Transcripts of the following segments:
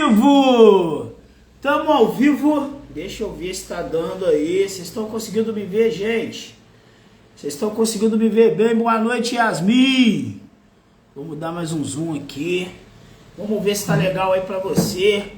vivo! Tamo ao vivo. Deixa eu ver se tá dando aí. Vocês estão conseguindo me ver, gente? Vocês estão conseguindo me ver bem? Boa noite, Yasmin. Vamos dar mais um zoom aqui. Vamos ver se tá legal aí pra você.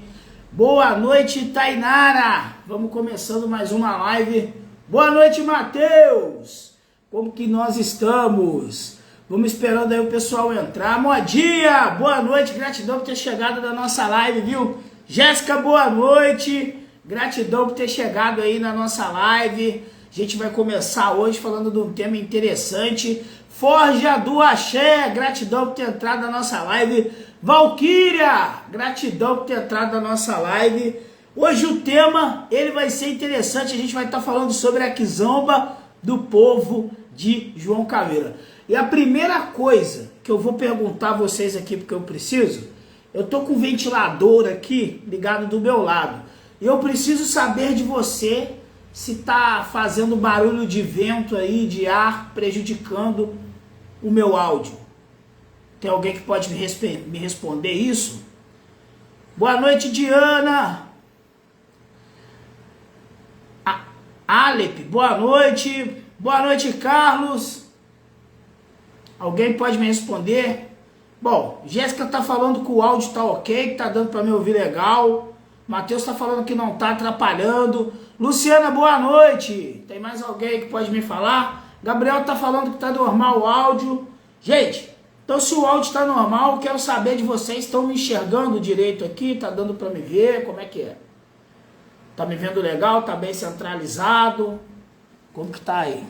Boa noite, Tainara. Vamos começando mais uma live. Boa noite, Matheus. Como que nós estamos? Vamos esperando aí o pessoal entrar. Modinha, boa noite. Gratidão por ter chegado na nossa live, viu? Jéssica, boa noite. Gratidão por ter chegado aí na nossa live. A gente vai começar hoje falando de um tema interessante. Forja do Axé. Gratidão por ter entrado na nossa live. Valquíria, gratidão por ter entrado na nossa live. Hoje o tema, ele vai ser interessante. A gente vai estar falando sobre a quizomba do povo de João Caveira. E a primeira coisa que eu vou perguntar a vocês aqui, porque eu preciso, eu tô com o ventilador aqui ligado do meu lado. E eu preciso saber de você se tá fazendo barulho de vento aí, de ar, prejudicando o meu áudio. Tem alguém que pode me responder isso? Boa noite, Diana. Alep, boa noite. Boa noite, Carlos. Alguém pode me responder? Bom, Jéssica tá falando que o áudio tá ok, que tá dando para me ouvir legal. Matheus tá falando que não tá atrapalhando. Luciana, boa noite. Tem mais alguém que pode me falar? Gabriel tá falando que tá normal o áudio. Gente, então se o áudio tá normal, eu quero saber de vocês. Estão me enxergando direito aqui? Tá dando para me ver? Como é que é? Tá me vendo legal? Tá bem centralizado? Como que tá aí?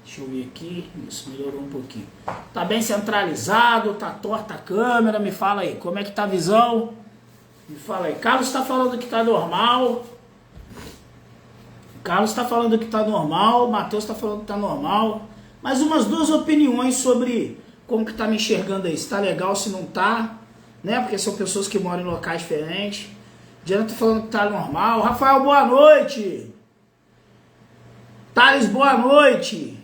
Deixa eu ver aqui, isso melhorou um pouquinho. Tá bem centralizado, tá torta a câmera, me fala aí, como é que tá a visão? Me fala aí. Carlos tá falando que tá normal. Carlos tá falando que tá normal, Matheus tá falando que tá normal. Mais umas duas opiniões sobre como que tá me enxergando aí, se tá legal, se não tá, né? Porque são pessoas que moram em locais diferentes. Diana tá falando que tá normal. Rafael, boa noite. Thales, boa noite.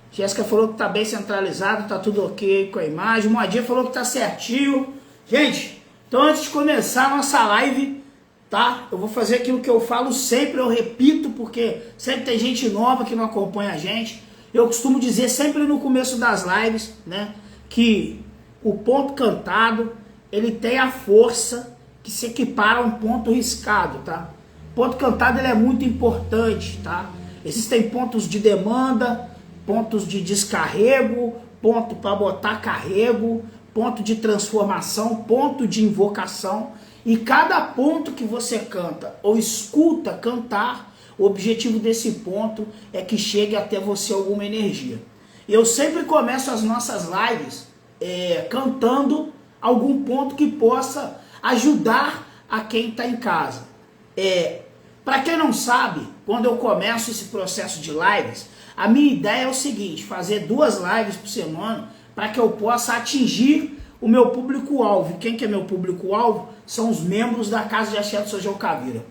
Jéssica falou que tá bem centralizado, tá tudo ok com a imagem. Moadinha falou que tá certinho. Gente, então antes de começar a nossa live, tá? Eu vou fazer aquilo que eu falo sempre, eu repito, porque sempre tem gente nova que não acompanha a gente. Eu costumo dizer sempre no começo das lives, né? Que o ponto cantado, ele tem a força que se equipara a um ponto riscado, tá? O ponto cantado, ele é muito importante, tá? Existem pontos de demanda, pontos de descarrego, ponto para botar carrego, ponto de transformação, ponto de invocação. E cada ponto que você canta ou escuta cantar, o objetivo desse ponto é que chegue até você alguma energia. E eu sempre começo as nossas lives cantando algum ponto que possa ajudar a quem está em casa. Para quem não sabe, quando eu começo esse processo de lives, a minha ideia é o seguinte: fazer 2 lives por semana para que eu possa atingir o meu público-alvo. Quem que é meu público-alvo? São os membros da Casa de Axé do Sr. João Caveira.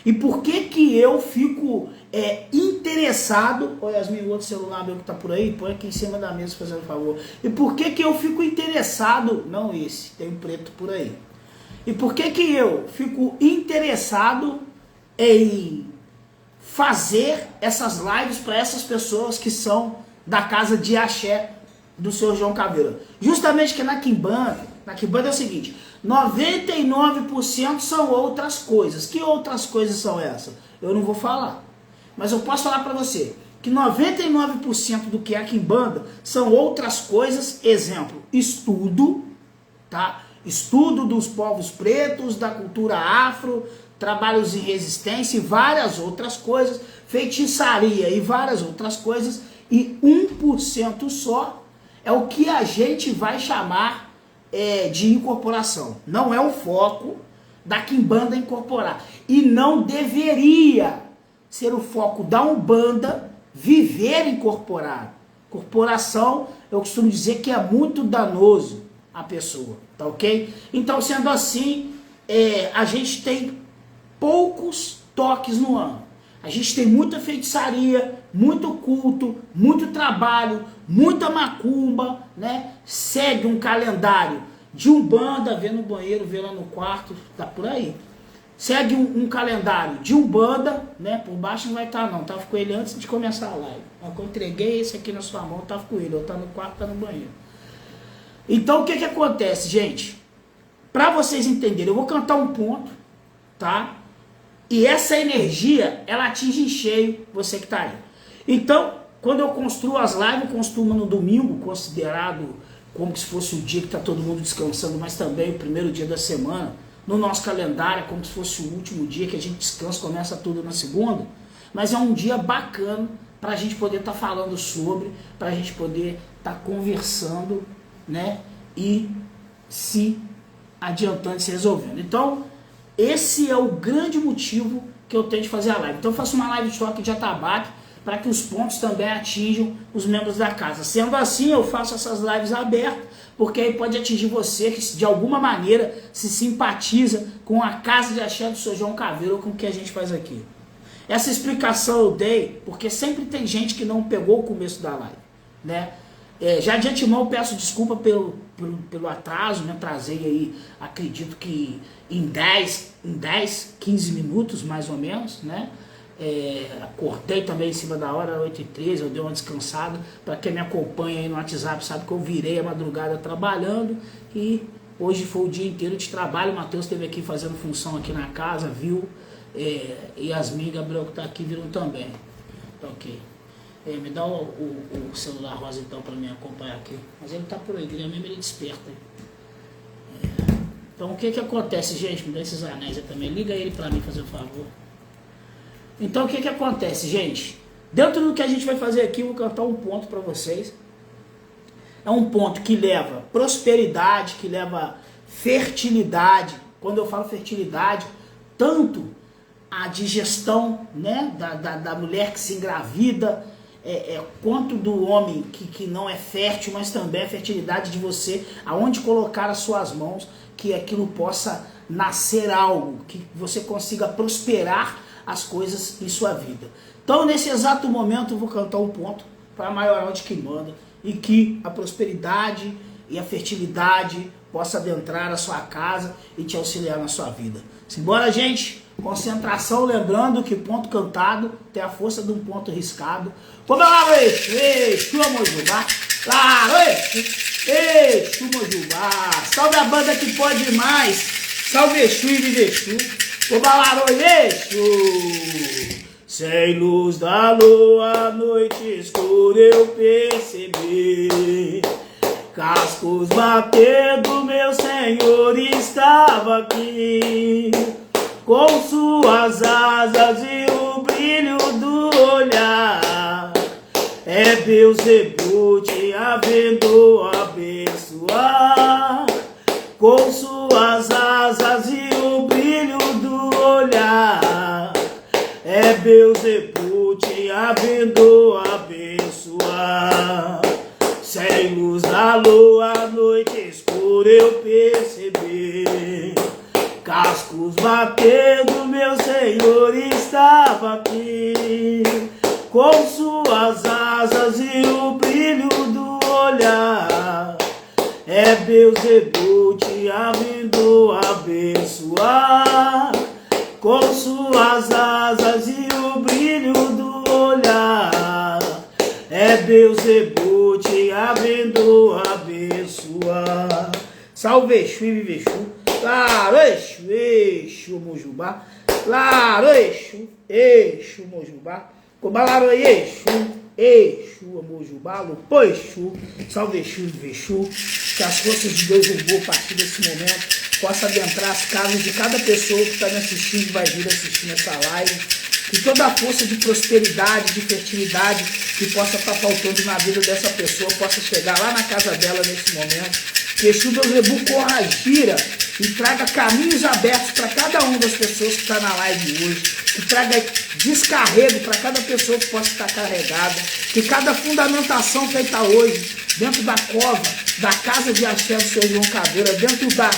E por que eu fico interessado... Olha, Yasmin, o outro celular meu que tá por aí, põe aqui em cima da mesa, fazendo favor. E por que eu fico interessado... Não esse, tem um preto por aí. E por que eu fico interessado em fazer essas lives para essas pessoas que são da Casa de Axé do Sr. João Caveira? Justamente que na Quimbanda é o seguinte: 99% são outras coisas. Que outras coisas são essas? Eu não vou falar, mas eu posso falar para você que 99% do que é a Quimbanda são outras coisas. Exemplo, estudo, tá? Estudo dos povos pretos, da cultura afro, trabalhos em resistência e várias outras coisas, feitiçaria e várias outras coisas, e 1% só é o que a gente vai chamar de incorporação. Não é o foco da Quimbanda incorporar, e não deveria ser o foco da Umbanda viver incorporado. Corporação, eu costumo dizer que é muito danoso a pessoa, tá ok? Então, sendo assim, a gente tem poucos toques no ano. A gente tem muita feitiçaria, muito culto, muito trabalho, muita macumba, né? Segue um calendário de Umbanda, vê no banheiro, vê lá no quarto, tá por aí. Segue um calendário de Umbanda, né? Por baixo não vai estar não, tava com ele antes de começar a live. Quando eu entreguei esse aqui na sua mão, tava com ele, eu tá no quarto, tá no banheiro. Então o que que acontece, gente? Para vocês entenderem, eu vou cantar um ponto, tá? E essa energia, ela atinge em cheio você que tá aí. Então, quando eu construo as lives, eu construo no domingo, considerado como se fosse o dia que tá todo mundo descansando, mas também o primeiro dia da semana. No nosso calendário, é como se fosse o último dia que a gente descansa, começa tudo na segunda. Mas é um dia bacana para a gente poder estar falando sobre, para a gente poder estar conversando, né? E se adiantando, se resolvendo. Então, esse é o grande motivo que eu tenho de fazer a live. Então eu faço uma live de toque de atabaque para que os pontos também atinjam os membros da casa. Sendo assim, eu faço essas lives abertas, porque aí pode atingir você que de alguma maneira se simpatiza com a casa de axé do Sr. João Caveiro ou com o que a gente faz aqui. Essa explicação eu dei porque sempre tem gente que não pegou o começo da live, né? Já de antemão peço desculpa pelo atraso, me atrasei aí, acredito que em 10, 15 minutos mais ou menos, né? Acordei também em cima da hora, 8h13, eu dei uma descansada. Para quem me acompanha aí no WhatsApp sabe que eu virei a madrugada trabalhando e hoje foi o dia inteiro de trabalho. O Matheus esteve aqui fazendo função aqui na casa, viu? Yasmin e Gabriel que tá aqui viram também. Tá ok. Me dá o celular rosa então para me acompanhar aqui. Mas ele tá por aí, ele mesmo ele desperta. Então o que que acontece, gente? Me dá esses anéis aí também. Liga ele para mim, fazer um favor. Então o que que acontece, gente? Dentro do que a gente vai fazer aqui, eu vou cantar um ponto para vocês. É um ponto que leva prosperidade, que leva fertilidade. Quando eu falo fertilidade, tanto a digestão, né, da mulher que se engravida, quanto do homem que não é fértil, mas também a fertilidade de você, aonde colocar as suas mãos, que aquilo possa nascer algo, que você consiga prosperar as coisas em sua vida. Então nesse exato momento eu vou cantar um ponto para a maioral de que manda e que a prosperidade e a fertilidade possa adentrar a sua casa e te auxiliar na sua vida. Simbora, gente! Concentração, lembrando que ponto cantado tem a força de um ponto riscado. Como é lá, Exu, Mojubá, lá, Exu, Mojubá, salve a banda que pode mais, salve Exu e vive Exu, Obalaro, Exu. Sem luz da lua, a noite escura eu percebi, cascos batendo, meu Senhor estava aqui, com suas asas e o brilho do olhar, é Beelzebub te havendo abençoar, com suas asas e o brilho do olhar, é Beelzebub te havendo abençoar. Sem luz da lua, a noite escura eu percebi, cascos batendo, meu Senhor estava aqui, com suas asas e o brilho do olhar, é Beelzebub te havendo abençoar, com suas asas e o brilho do olhar, é Beelzebub te havendo abençoar. Salve Exu e vive Exu. Claro, Exu, Exu, Mojubá. Claro, Exu, Exu, Mojubá. Cobalaro, Exu, Exu, Mojubá. Lupô, Exu. Salve Exu, vive Exu. Que as forças de Deus eu vou a partir desse momento possa adentrar as casas de cada pessoa que está me assistindo e vai vir assistindo essa live. Que toda a força de prosperidade, de fertilidade que possa estar faltando na vida dessa pessoa possa chegar lá na casa dela nesse momento. Que Exu Beelzebub corra a gira e traga caminhos abertos para cada uma das pessoas que está na live hoje. Que traga descarrego para cada pessoa que possa estar carregada. Que cada fundamentação feita hoje, dentro da cova, da casa de axé do Sr. João Caveiro, dentro da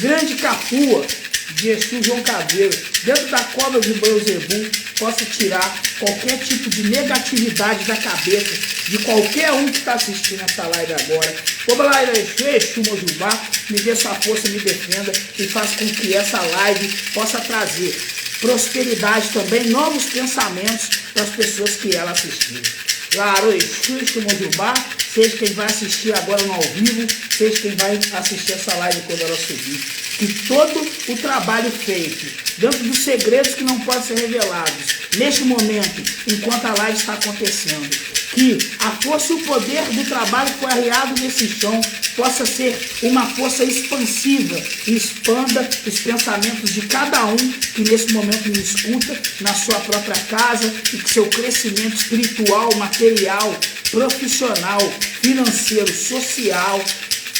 grande capua, de Exu João Caveira, dentro da cova de Beuzebu, possa tirar qualquer tipo de negatividade da cabeça de qualquer um que está assistindo essa live agora. Vamos lá, Exu Mojubá, me dê sua força, me defenda e faça com que essa live possa trazer prosperidade também, novos pensamentos para as pessoas que ela assistirem. Claro, Exu Mojubá, seja quem vai assistir agora no ao vivo, seja quem vai assistir essa live quando ela subir. Que todo o trabalho feito, dentro dos segredos que não podem ser revelados, neste momento, enquanto a live está acontecendo, que a força e o poder do trabalho que foi arriado nesse chão possa ser uma força expansiva e expanda os pensamentos de cada um que nesse momento me escuta na sua própria casa e que seu crescimento espiritual, material, profissional, financeiro, social,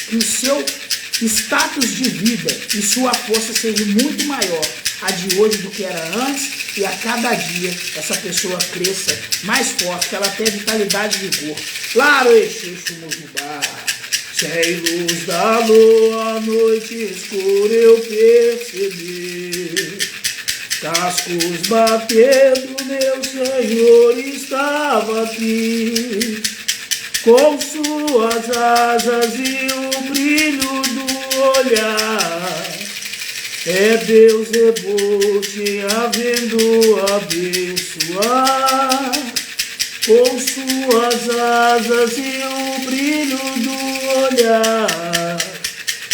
que o seu status de vida e sua força seja muito maior a de hoje do que era antes, e a cada dia essa pessoa cresça mais forte, que ela tenha vitalidade e vigor. Claro, Exu Mojubá, sem luz da lua, a noite escura eu percebi, cascos batendo, meu Senhor estava aqui, com suas asas e o brilho do olhar. É Deus te havendo abençoar, com suas asas e o brilho do olhar.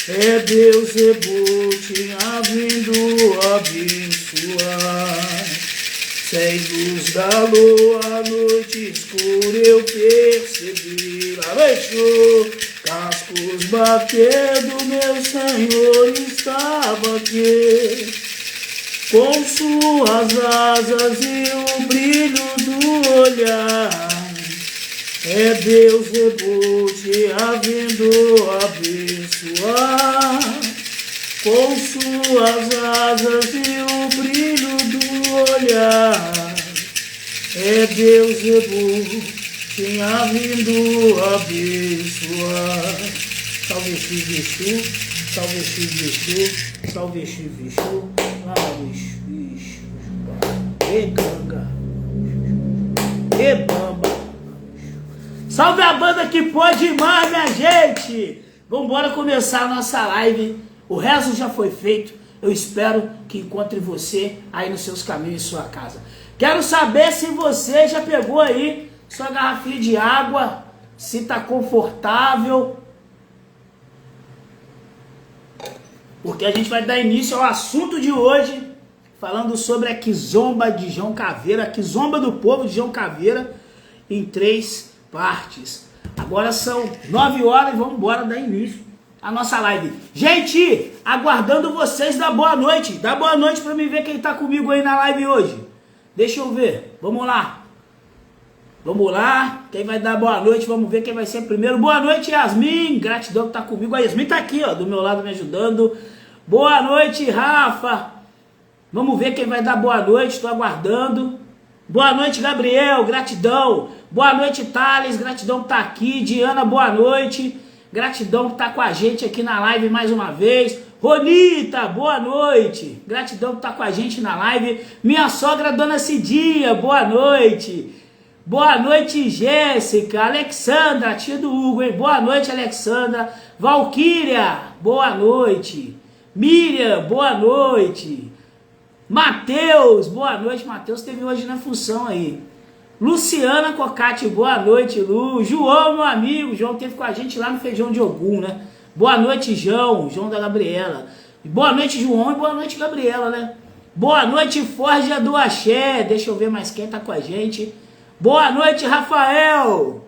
É Deus te havendo abençoar. Sem luz da lua, a noite escura eu percebi. Lá noite, cascos batendo, meu Senhor estava aqui, com suas asas e o brilho do olhar. É Deus te havendo abençoar, com suas asas e o brilho do olhar. É Deus te havendo abençoar. Salve Exu, salve Exu, salve Exu, salve Exu, e ganga, e bamba. Salve a banda que pode mais, minha gente! Vamos começar a nossa live. O resto já foi feito. Eu espero que encontre você aí nos seus caminhos em sua casa. Quero saber se você já pegou aí sua garrafinha de água, se está confortável, porque a gente vai dar início ao assunto de hoje, falando sobre a Kizomba de João Caveira, a Kizomba do povo de João Caveira, em 3 partes. Agora são 9 horas e vamos embora dar início à nossa live. Gente, aguardando vocês, dá boa noite. Dá boa noite para mim ver quem está comigo aí na live hoje. Deixa eu ver, vamos lá. Vamos lá, quem vai dar boa noite, vamos ver quem vai ser primeiro. Boa noite, Yasmin, gratidão que tá comigo. A Yasmin tá aqui, ó, do meu lado me ajudando. Boa noite, Rafa. Vamos ver quem vai dar boa noite, tô aguardando. Boa noite, Gabriel, gratidão. Boa noite, Thales, gratidão que tá aqui. Diana, boa noite. Gratidão que tá com a gente aqui na live mais uma vez. Ronita, boa noite. Gratidão que tá com a gente na live. Minha sogra, Dona Cidinha, boa noite. Boa noite, Jéssica, Alexandra, tia do Hugo, hein? Boa noite, Alexandra. Valquíria, boa noite. Miriam, boa noite. Matheus, boa noite. Matheus teve hoje na função aí. Luciana Cocati, boa noite, Lu. João, meu amigo, João teve com a gente lá no Feijão de Ogum, né? Boa noite, João, João da Gabriela. Boa noite, João, e boa noite, Gabriela, né? Boa noite, Forja do Axé. Deixa eu ver mais quem tá com a gente. Boa noite, Rafael.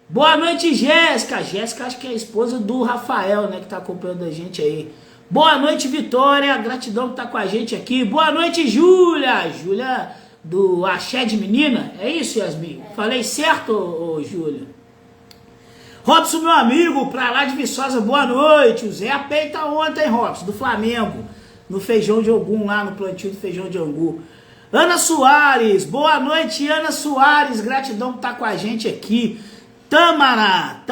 Boa noite, Jéssica. Jéssica acho que é a esposa do Rafael, né, que tá acompanhando a gente aí. Boa noite, Vitória. Gratidão que tá com a gente aqui. Boa noite, Júlia. Júlia do Axé de Menina. É isso, Yasmin? Falei certo, ô, Júlia? Robson, meu amigo, pra lá de Viçosa, boa noite. O Zé apeita ontem, Robson, do Flamengo. No Feijão de Ogum, lá no plantio do Feijão de Angu. Ana Soares, boa noite, Ana Soares, gratidão por estar com a gente aqui. Tâmara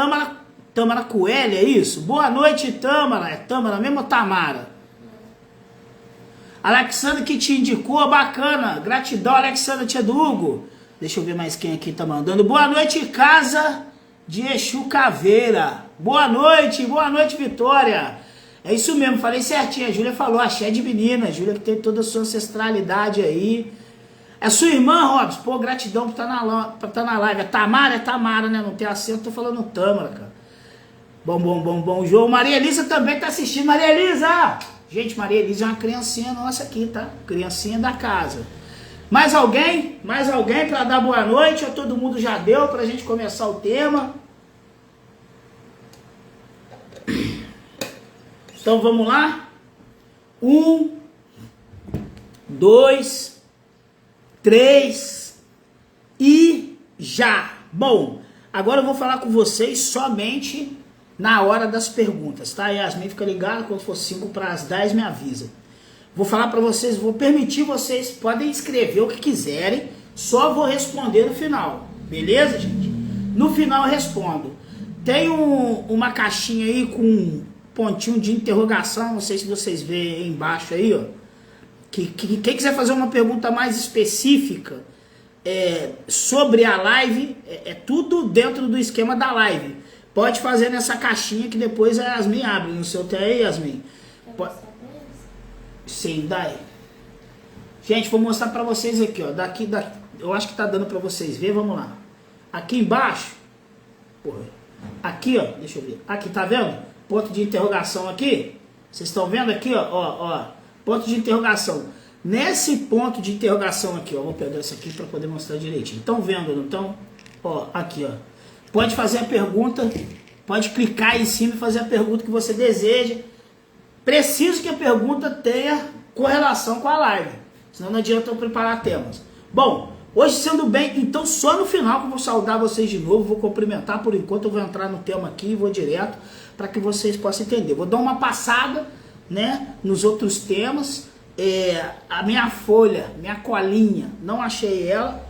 Coelho, é isso? Boa noite, Tâmara. É Tâmara mesmo ou Tamara? Alexandre que te indicou, bacana. Gratidão, Alexandre, tia do Hugo. Deixa eu ver mais quem aqui tá mandando. Boa noite, casa de Exu Caveira. Boa noite, Vitória. É isso mesmo, falei certinho. A Júlia falou, axé de menina. A Júlia que tem toda a sua ancestralidade aí. É sua irmã, Robson. Pô, gratidão por estar na live. É Tamara, né? Não tem acento, tô falando Tâmara, cara. Bom, João. Maria Elisa também tá assistindo. Maria Elisa! Gente, Maria Elisa é uma criancinha nossa aqui, tá? Criancinha da casa. Mais alguém? Para dar boa noite? Ou todo mundo já deu pra gente começar o tema? Então vamos lá? 1, 2, 3 e já! Bom, agora eu vou falar com vocês somente na hora das perguntas, tá? Yasmin, fica ligado, quando for 5 para as 10 me avisa. Vou falar para vocês, vou permitir vocês, podem escrever o que quiserem, só vou responder no final, beleza, gente? No final eu respondo. Tem uma caixinha aí com um pontinho de interrogação, não sei se vocês veem aí embaixo aí, ó. Quem quiser fazer uma pergunta mais específica sobre a live, é tudo dentro do esquema da live. Pode fazer nessa caixinha que depois a Yasmin abre. No seu tem aí, Yasmin? Sim, daí. Gente, vou mostrar pra vocês aqui, ó. Daqui, eu acho que tá dando pra vocês ver, vamos lá. Aqui embaixo, porra, aqui, ó, deixa eu ver. Aqui, tá vendo? Ponto de interrogação aqui. Vocês estão vendo aqui, ó, ponto de interrogação. Nesse ponto de interrogação aqui, ó, vou pegar isso aqui pra poder mostrar direitinho. Estão vendo, não estão? Ó, aqui, ó. Pode fazer a pergunta, pode clicar aí em cima e fazer a pergunta que você deseja. Preciso que a pergunta tenha correlação com a live, senão não adianta eu preparar temas. Bom, hoje sendo bem, então só no final que eu vou saudar vocês de novo, vou cumprimentar por enquanto, eu vou entrar no tema aqui e vou direto para que vocês possam entender. Vou dar uma passada, né, nos outros temas. A minha folha, minha colinha, não achei ela.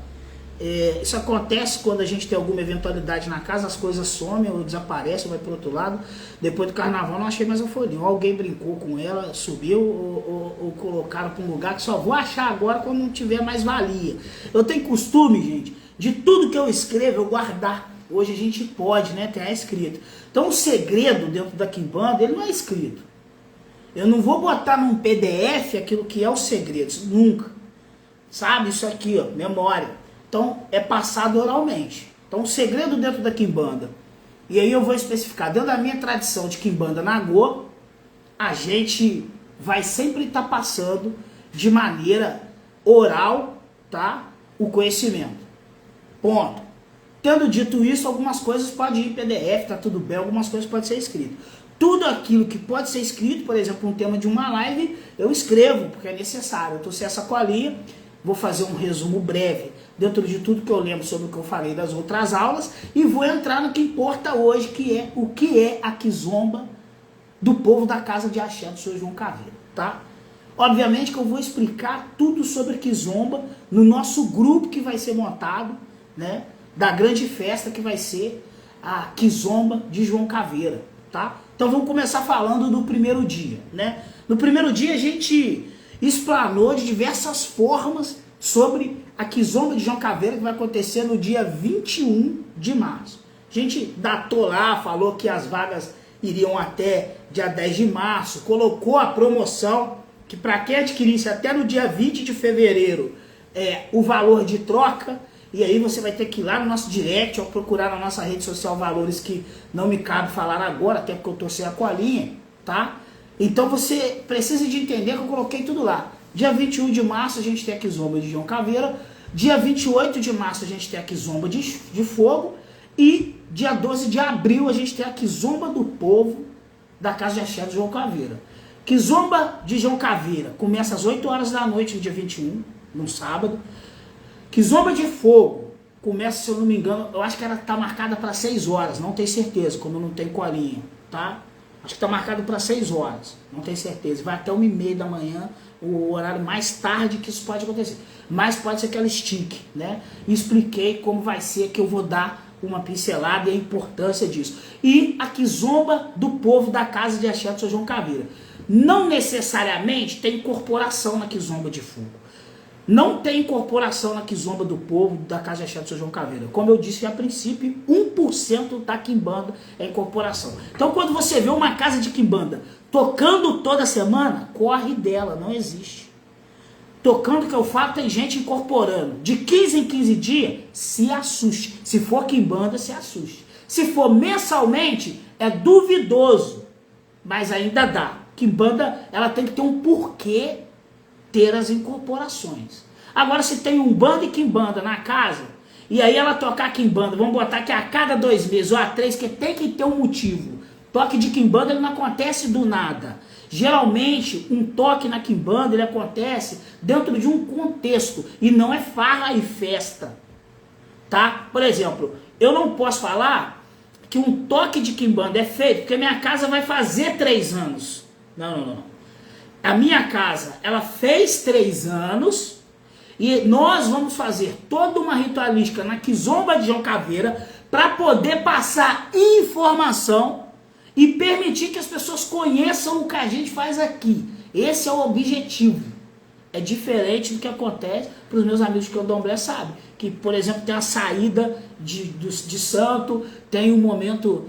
Isso acontece quando a gente tem alguma eventualidade na casa, as coisas somem ou desaparecem, vai para o outro lado. Depois do carnaval não achei mais a folhinha. Alguém brincou com ela, subiu ou colocaram para um lugar que só vou achar agora quando não tiver mais valia. Eu tenho costume, gente, de tudo que eu escrevo eu guardar. Hoje a gente pode, né, ter escrito. Então o segredo dentro da Quimbanda, ele não é escrito. Eu não vou botar num PDF aquilo que é o segredo, nunca. Sabe, isso aqui, ó, memória. Então, é passado oralmente. Então, o segredo dentro da Quimbanda, e aí eu vou especificar, dentro da minha tradição de Quimbanda Nagô, a gente vai sempre estar passando de maneira oral, tá? O conhecimento. Ponto. Tendo dito isso, algumas coisas podem ir em PDF, tá tudo bem, algumas coisas podem ser escritas. Tudo aquilo que pode ser escrito, por exemplo, um tema de uma live, eu escrevo, porque é necessário. Eu trouxe essa colinha, vou fazer um resumo breve dentro de tudo que eu lembro sobre o que eu falei das outras aulas e vou entrar no que importa hoje, que é o que é a Kizomba do povo da casa de Axé do Sr. João Caveira, tá? Obviamente que eu vou explicar tudo sobre a Kizomba no nosso grupo que vai ser montado, né, da grande festa que vai ser a Kizomba de João Caveira, tá? Então vamos começar falando do primeiro dia, né? No primeiro dia a gente explanou de diversas formas sobre a Kizomba de João Caveira, que vai acontecer no dia 21 de março. A gente datou lá, falou que as vagas iriam até dia 10 de março, colocou a promoção, que para quem adquirisse até no dia 20 de fevereiro, o valor de troca, e aí você vai ter que ir lá no nosso direct, ou procurar na nossa rede social valores que não me cabe falar agora, até porque eu tô sem a colinha, tá? Então você precisa de entender que eu coloquei tudo lá. Dia 21 de março a gente tem a Kizomba de João Caveira. Dia 28 de março a gente tem a Kizomba de fogo. E dia 12 de abril a gente tem a Kizomba do povo da Casa de Axé de João Caveira. Kizomba de João Caveira começa às 8 horas da noite no dia 21, no sábado. Kizomba de fogo começa, se eu não me engano, eu acho que ela está marcada para 6 horas, não tenho certeza, como eu não tenho colinha, tá? Acho que está marcado para 6 horas, não tenho certeza. Vai até 1h30 da manhã, o horário mais tarde que isso pode acontecer. Mas pode ser que ela estique, né? E expliquei como vai ser, que eu vou dar uma pincelada e a importância disso. E a Kizomba do povo da Casa de Axé do Sr. João Caveira. não necessariamente tem incorporação na Kizomba de fogo. Não tem incorporação na Kizomba do povo da Casa de Axé do São João Caveira. Como eu disse a princípio, 1% da quimbanda é incorporação. Então quando você vê uma casa de quimbanda tocando toda semana, corre dela, não existe. Tocando, que eu falo, tem gente incorporando. De 15 em 15 dias, se assuste. Se for quimbanda, se assuste. Se for mensalmente, é duvidoso. Mas ainda dá. Quimbanda, ela tem que ter um porquê ter as incorporações. Agora, se tem um bando e quimbanda na casa, e aí ela tocar quimbanda, vamos botar que a cada 2 meses ou a 3, que tem que ter um motivo. Toque de quimbanda, ele não acontece do nada. Geralmente, um toque na quimbanda, ele acontece dentro de um contexto, e não é farra e festa. Tá? Por exemplo, eu não posso falar que um toque de quimbanda é feito porque minha casa vai fazer 3 anos. Não. A minha casa, ela fez 3 anos e nós vamos fazer toda uma ritualística na Kizomba de João Caveira para poder passar informação e permitir que as pessoas conheçam o que a gente faz aqui. Esse é o objetivo. É diferente do que acontece para os meus amigos que o Candomblé sabem. Que, por exemplo, tem a saída de santo, tem o momento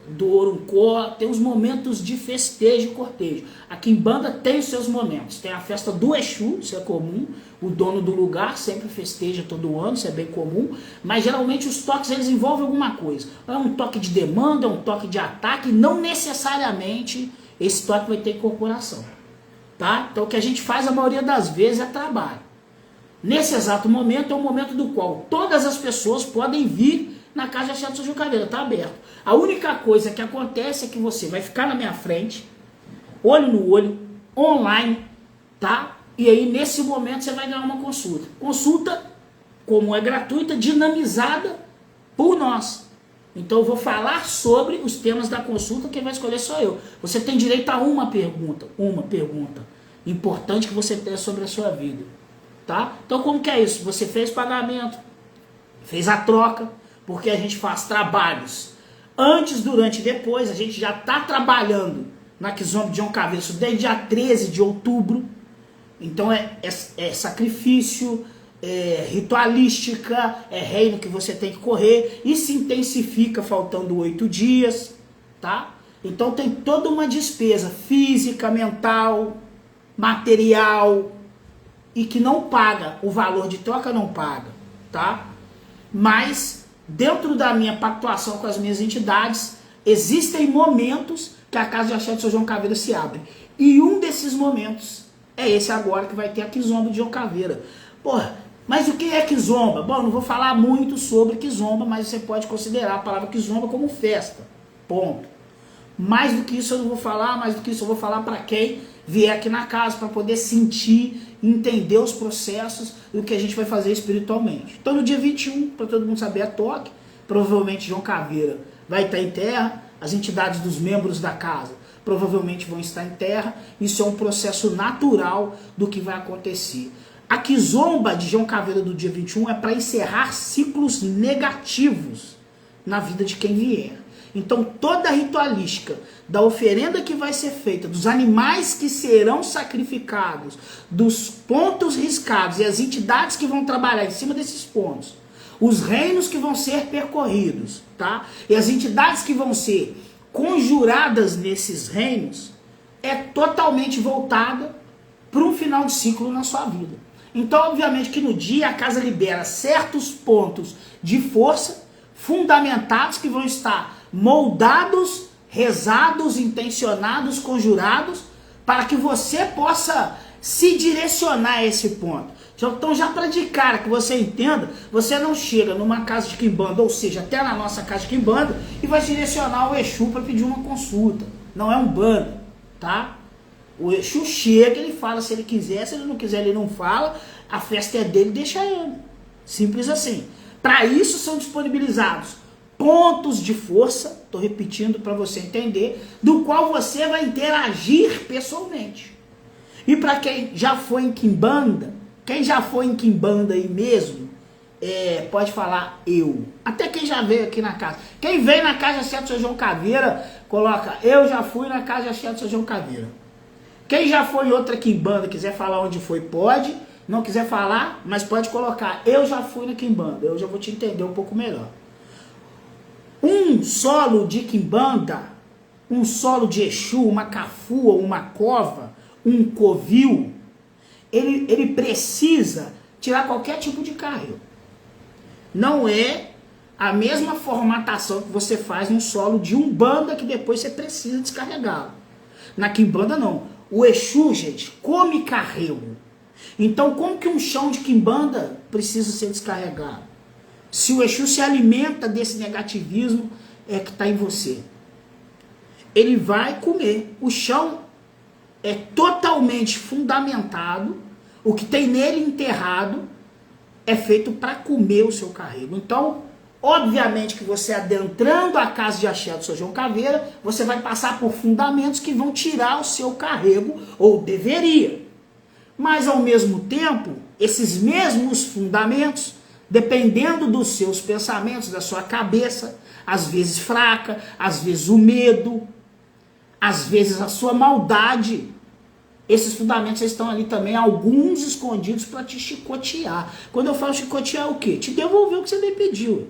do Oruncó, tem os momentos de festejo e cortejo. A quimbanda tem os seus momentos. Tem a festa do Exu, isso é comum. O dono do lugar sempre festeja todo ano, isso é bem comum. Mas geralmente os toques eles envolvem alguma coisa. É um toque de demanda, é um toque de ataque. Não necessariamente esse toque vai ter incorporação. Tá? Então o que a gente faz a maioria das vezes é trabalho. Nesse exato momento é o momento do qual todas as pessoas podem vir na Casa de Axé do São João Caveira, está aberto. A única coisa que acontece é que você vai ficar na minha frente, olho no olho, online, tá? E aí nesse momento você vai ganhar uma consulta. Consulta, como é gratuita, dinamizada por nós. Então eu vou falar sobre os temas da consulta, quem vai escolher sou eu. Você tem direito a uma pergunta importante que você tenha sobre a sua vida. Tá? Então como que é isso? Você fez pagamento, fez a troca, porque a gente faz trabalhos antes, durante e depois. A gente já está trabalhando na Kizomba de João Caveira desde dia 13 de outubro. Então é sacrifício, é ritualística, é reino que você tem que correr e se intensifica faltando 8 dias. Tá? Então tem toda uma despesa física, mental, material, e que não paga, o valor de troca não paga, tá? Mas, dentro da minha pactuação com as minhas entidades, existem momentos que a Casa de Axé de São João Caveira se abre. E um desses momentos é esse agora, que vai ter a Kizomba de João Caveira. Porra, mas o que é Kizomba? Bom, não vou falar muito sobre Kizomba, mas você pode considerar a palavra Kizomba como festa, ponto. Mais do que isso eu não vou falar, mais do que isso eu vou falar para quem vier aqui na casa, para poder sentir, entender os processos do que a gente vai fazer espiritualmente. Então no dia 21, para todo mundo saber, a toque, provavelmente João Caveira vai estar em terra, as entidades dos membros da casa provavelmente vão estar em terra, isso é um processo natural do que vai acontecer. A Kizomba de João Caveira do dia 21 é para encerrar ciclos negativos na vida de quem vier. Então toda a ritualística da oferenda que vai ser feita, dos animais que serão sacrificados, dos pontos riscados e as entidades que vão trabalhar em cima desses pontos, os reinos que vão ser percorridos, tá? E as entidades que vão ser conjuradas nesses reinos, é totalmente voltada para um final de ciclo na sua vida. Então obviamente que no dia a casa libera certos pontos de força fundamentados que vão estar moldados, rezados, intencionados, conjurados, para que você possa se direcionar a esse ponto. Então já para de cara que você entenda, você não chega numa casa de quimbanda, ou seja, até na nossa casa de quimbanda, e vai direcionar o Exu para pedir uma consulta. Não é um bando, tá? O Exu chega, ele fala se ele quiser, se ele não quiser ele não fala, a festa é dele, deixa ele. Simples assim. Para isso são disponibilizados pontos de força, estou repetindo para você entender, do qual você vai interagir pessoalmente. E para quem já foi em quimbanda, quem já foi em quimbanda aí mesmo, pode falar eu. Até quem já veio aqui na casa. Quem veio na casa de São João Caveira coloca, eu já fui na casa de axé do São João Caveira. Quem já foi em outra quimbanda, quiser falar onde foi, pode. Não quiser falar, mas pode colocar, eu já fui na quimbanda, eu já vou te entender um pouco melhor. Um solo de quimbanda, um solo de Exu, uma cafua, uma cova, um covil, ele precisa tirar qualquer tipo de carrego. Não é a mesma formatação que você faz no solo de umbanda que depois você precisa descarregá-lo. Na quimbanda não. O Exu, gente, come carrego. Então como que um chão de quimbanda precisa ser descarregado? Se o Exu se alimenta desse negativismo, é que está em você. Ele vai comer. O chão é totalmente fundamentado. O que tem nele enterrado é feito para comer o seu carrego. Então, obviamente que você adentrando a casa de axé do São João Caveira, você vai passar por fundamentos que vão tirar o seu carrego, ou deveria. Mas ao mesmo tempo, esses mesmos fundamentos, dependendo dos seus pensamentos, da sua cabeça, às vezes fraca, às vezes o medo, às vezes a sua maldade, esses fundamentos estão ali também, alguns escondidos para te chicotear. Quando eu falo chicotear, é o quê? Te devolver o que você me pediu.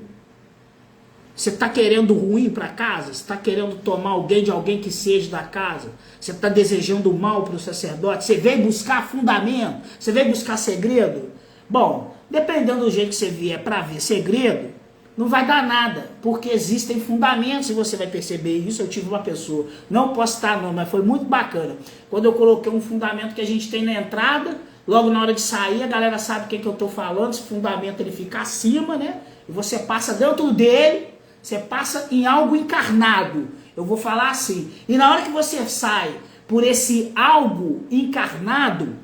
Você está querendo ruim para casa? Você está querendo tomar alguém de alguém que seja da casa? Você está desejando o mal para o sacerdote? Você veio buscar fundamento? Você veio buscar segredo? Bom, dependendo do jeito que você vier para ver segredo, não vai dar nada, porque existem fundamentos e você vai perceber isso. Eu tive uma pessoa, não posso citar não, mas foi muito bacana. Quando eu coloquei um fundamento que a gente tem na entrada, logo na hora de sair, a galera sabe o que eu estou falando, esse fundamento ele fica acima, né? E você passa dentro dele, você passa em algo encarnado. Eu vou falar assim, e na hora que você sai por esse algo encarnado,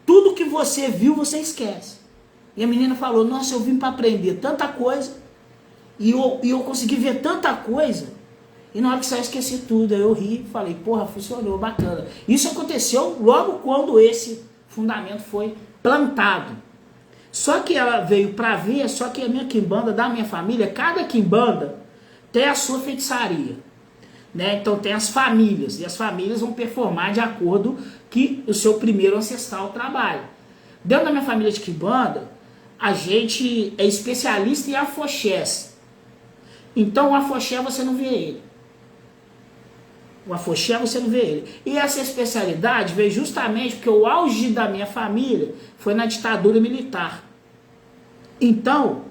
tudo que você viu, você esquece. E a menina falou, nossa, eu vim para aprender tanta coisa, e eu consegui ver tanta coisa, e na hora que saiu eu esqueci tudo. Aí eu ri e falei, porra, funcionou, bacana. Isso aconteceu logo quando esse fundamento foi plantado. Só que ela veio para ver, só que a minha quimbanda, da minha família, cada quimbanda tem a sua feitiçaria. Né? Então tem as famílias, e as famílias vão performar de acordo que o seu primeiro ancestral trabalha. Dentro da minha família de quimbanda, a gente é especialista em afoxés. Então o afoxé você não vê ele. O afoxé você não vê ele. E essa especialidade veio justamente porque o auge da minha família foi na ditadura militar. Então,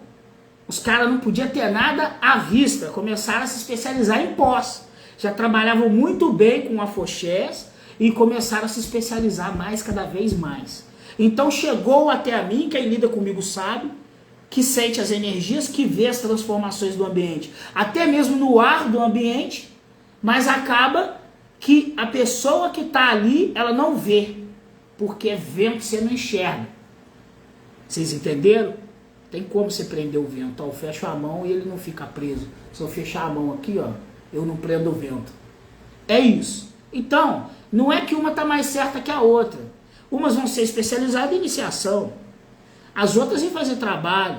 os caras não podiam ter nada à vista. Começaram a se especializar em pós. Já trabalhavam muito bem com afoxés e começaram a se especializar mais, cada vez mais. Então chegou até a mim, quem lida comigo sabe, que sente as energias, que vê as transformações do ambiente, até mesmo no ar do ambiente, mas acaba que a pessoa que está ali, ela não vê, porque é vento, você não enxerga. Vocês entenderam? Tem como você prender o vento. Ó, eu fecho a mão e ele não fica preso. Se eu fechar a mão aqui, ó, eu não prendo o vento. É isso. Então, não é que uma está mais certa que a outra. Umas vão ser especializadas em iniciação, as outras em fazer trabalho,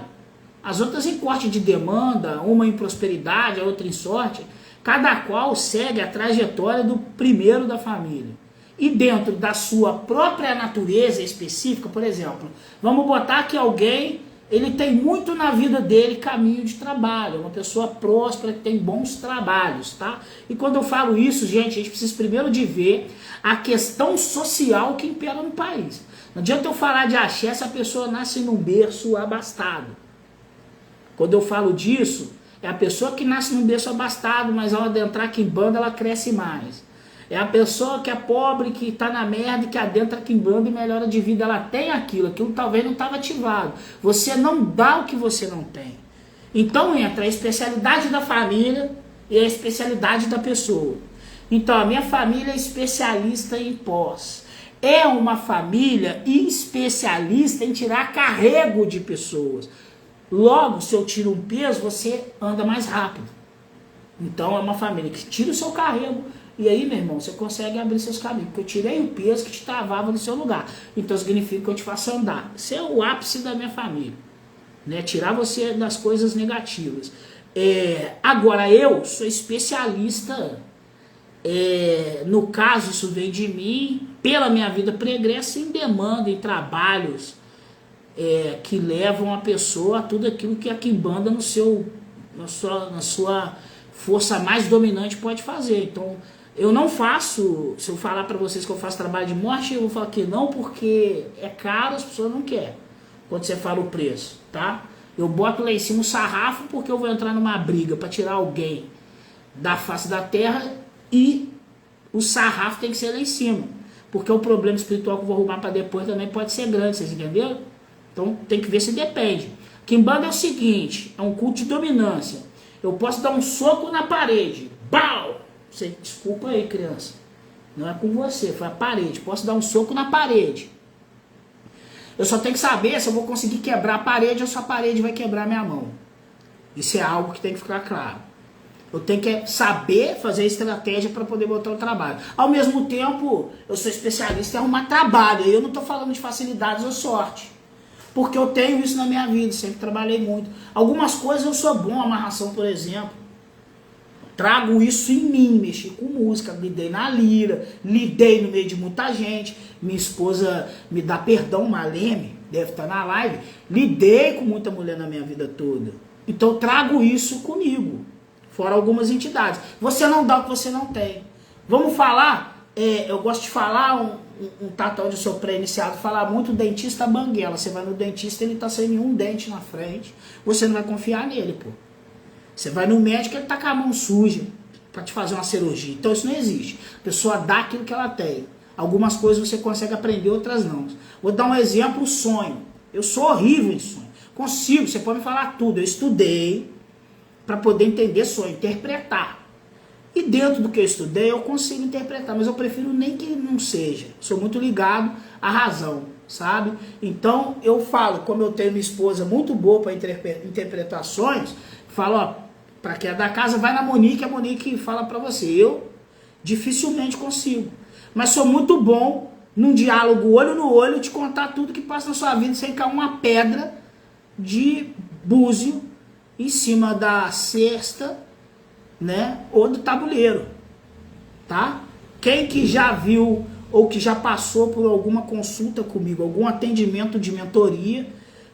as outras em corte de demanda, uma em prosperidade, a outra em sorte. Cada qual segue a trajetória do primeiro da família. E dentro da sua própria natureza específica, por exemplo, vamos botar que alguém, ele tem muito na vida dele caminho de trabalho, uma pessoa próspera que tem bons trabalhos, tá? E quando eu falo isso, gente, a gente precisa primeiro de ver a questão social que impera no país. Não adianta eu falar de axé se a pessoa nasce num berço abastado. Quando eu falo disso, é a pessoa que nasce num berço abastado, mas ao adentrar aqui em banda ela cresce mais. É a pessoa que é pobre, que está na merda e que adentra aqui em banda e melhora de vida. Ela tem aquilo talvez não estava ativado. Você não dá o que você não tem. Então entra a especialidade da família e a especialidade da pessoa. Então a minha família é especialista em pós. É uma família especialista em tirar carrego de pessoas. Logo, se eu tiro um peso, você anda mais rápido. Então é uma família que tira o seu carrego. E aí, meu irmão, você consegue abrir seus caminhos. Porque eu tirei o peso que te travava no seu lugar. Então significa que eu te faço andar. Isso é o ápice da minha família. Né? Tirar você das coisas negativas. Agora, eu sou especialista No caso, isso vem de mim, pela minha vida pregressa, em demanda, em trabalhos que levam a pessoa a tudo aquilo que a quimbanda na sua força mais dominante pode fazer. Então, eu não faço, se eu falar para vocês que eu faço trabalho de morte, eu vou falar que não, porque é caro, as pessoas não querem, quando você fala o preço, tá? Eu boto lá em cima o sarrafo porque eu vou entrar numa briga para tirar alguém da face da terra e o sarrafo tem que ser lá em cima, porque o problema espiritual que eu vou arrumar para depois também pode ser grande, vocês entenderam? Então tem que ver se depende. Quimbanda é o seguinte, é um culto de dominância. Eu posso dar um soco na parede, bau! Você, desculpa aí, criança, não é com você, foi a parede. Posso dar um soco na parede. Eu só tenho que saber se eu vou conseguir quebrar a parede ou se a parede vai quebrar minha mão. Isso é algo que tem que ficar claro. Eu tenho que saber fazer estratégia para poder botar o trabalho. Ao mesmo tempo, eu sou especialista em arrumar trabalho. E eu não estou falando de facilidades ou sorte. Porque eu tenho isso na minha vida, sempre trabalhei muito. Algumas coisas eu sou bom, amarração, por exemplo. Trago isso em mim, mexi com música, lidei na lira, lidei no meio de muita gente. Minha esposa me dá perdão, Maleme, deve estar na live. Lidei com muita mulher na minha vida toda. Então eu trago isso comigo, fora algumas entidades. Você não dá o que você não tem. Vamos falar, eu gosto de falar, um tata onde eu sou pré-iniciado, falar muito dentista banguela. Você vai no dentista, ele está sem nenhum dente na frente, você não vai confiar nele, pô. Você vai no médico, ele tá com a mão suja para te fazer uma cirurgia. Então isso não existe. A pessoa dá aquilo que ela tem. Algumas coisas você consegue aprender, outras não. Vou dar um exemplo, o sonho. Eu sou horrível em sonho. Consigo, você pode me falar tudo. Eu estudei para poder entender sonho, interpretar. E dentro do que eu estudei, eu consigo interpretar. Mas eu prefiro nem que não seja. Sou muito ligado à razão, sabe? Então eu falo, como eu tenho minha esposa muito boa para interpretações, falo, ó, para quem é da casa, vai na Monique, a Monique fala para você. Eu dificilmente consigo. Mas sou muito bom num diálogo olho no olho, te contar tudo que passa na sua vida sem cair uma pedra de búzio em cima da cesta, né, ou do tabuleiro, tá? Quem que já viu ou que já passou por alguma consulta comigo, algum atendimento de mentoria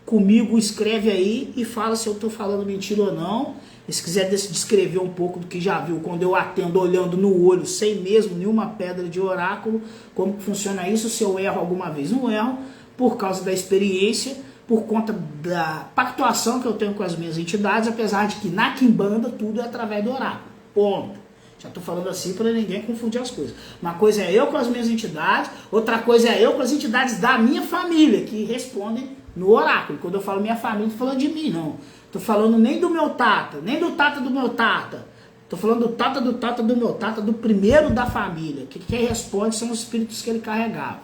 comigo, escreve aí e fala se eu estou falando mentira ou não. E se quiser descrever um pouco do que já viu quando eu atendo olhando no olho, sem mesmo nenhuma pedra de oráculo, como que funciona isso, se eu erro alguma vez. Não erro, por causa da experiência, por conta da pactuação que eu tenho com as minhas entidades, apesar de que na quimbanda tudo é através do oráculo. Ponto. Já estou falando assim para ninguém confundir as coisas. Uma coisa é eu com as minhas entidades, outra coisa é eu com as entidades da minha família, que respondem no oráculo. Quando eu falo minha família, não estou falando de mim, não. Estou falando nem do meu tata, nem do tata do meu tata. Estou falando do tata do tata do meu tata, do primeiro da família. Que quem responde são os espíritos que ele carregava.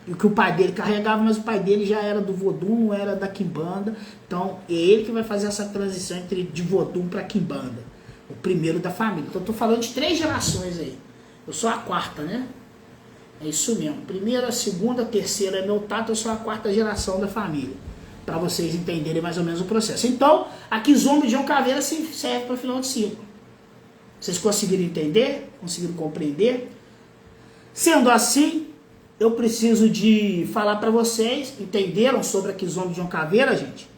E o que o pai dele carregava, mas o pai dele já era do Vodum, não era da quimbanda. Então é ele que vai fazer essa transição de Vodum para quimbanda. O primeiro da família. Então eu estou falando de 3 gerações aí. Eu sou a 4ª, né? É isso mesmo. Primeira, segunda, terceira é meu tato, eu sou a 4ª geração da família. Para vocês entenderem mais ou menos o processo. Então, a Kizomba de João Caveira serve para o final de ciclo. Vocês conseguiram entender? Conseguiram compreender? Sendo assim, eu preciso de falar para vocês, entenderam sobre a Kizomba de João Caveira, gente?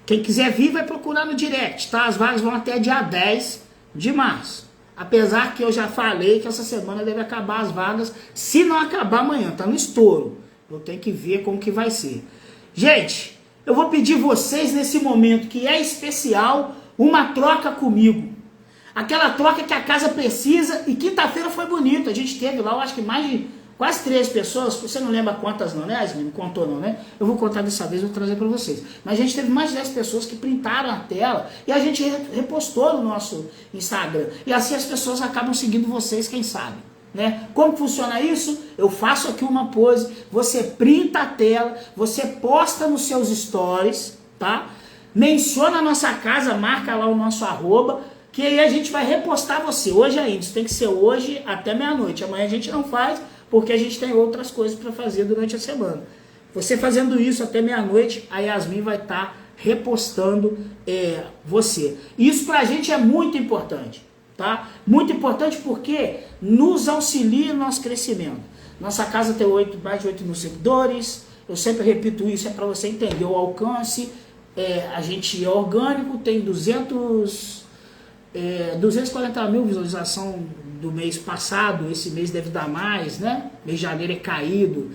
Quem quiser vir, vai procurar no direct, tá? As vagas vão até dia 10 de março. Apesar que eu já falei que essa semana deve acabar as vagas, se não acabar amanhã, tá no estouro. Eu tenho que ver como que vai ser. Gente, eu vou pedir vocês nesse momento que é especial, uma troca comigo. Aquela troca que a casa precisa, e quinta-feira foi bonito, a gente teve lá, eu acho que mais de quase 3 pessoas, você não lembra quantas não, né, Asmin? Não contou não, né? Eu vou contar dessa vez, vou trazer para vocês. Mas a gente teve mais de 10 pessoas que printaram a tela e a gente repostou no nosso Instagram. E assim as pessoas acabam seguindo vocês, quem sabe, né? Como funciona isso? Eu faço aqui uma pose, você printa a tela, você posta nos seus stories, tá? Menciona a nossa casa, marca lá o nosso @, que aí a gente vai repostar você. Hoje ainda, isso tem que ser hoje até meia-noite. Amanhã a gente não faz, porque a gente tem outras coisas para fazer durante a semana. Você fazendo isso até meia-noite, a Yasmin vai estar repostando você. Isso pra gente é muito importante, tá? Muito importante porque nos auxilia no nosso crescimento. Nossa casa tem mais de 8 mil seguidores, eu sempre repito isso, é para você entender o alcance. A gente é orgânico, tem 240 mil visualização do mês passado, esse mês deve dar mais, né? Mês de janeiro é caído,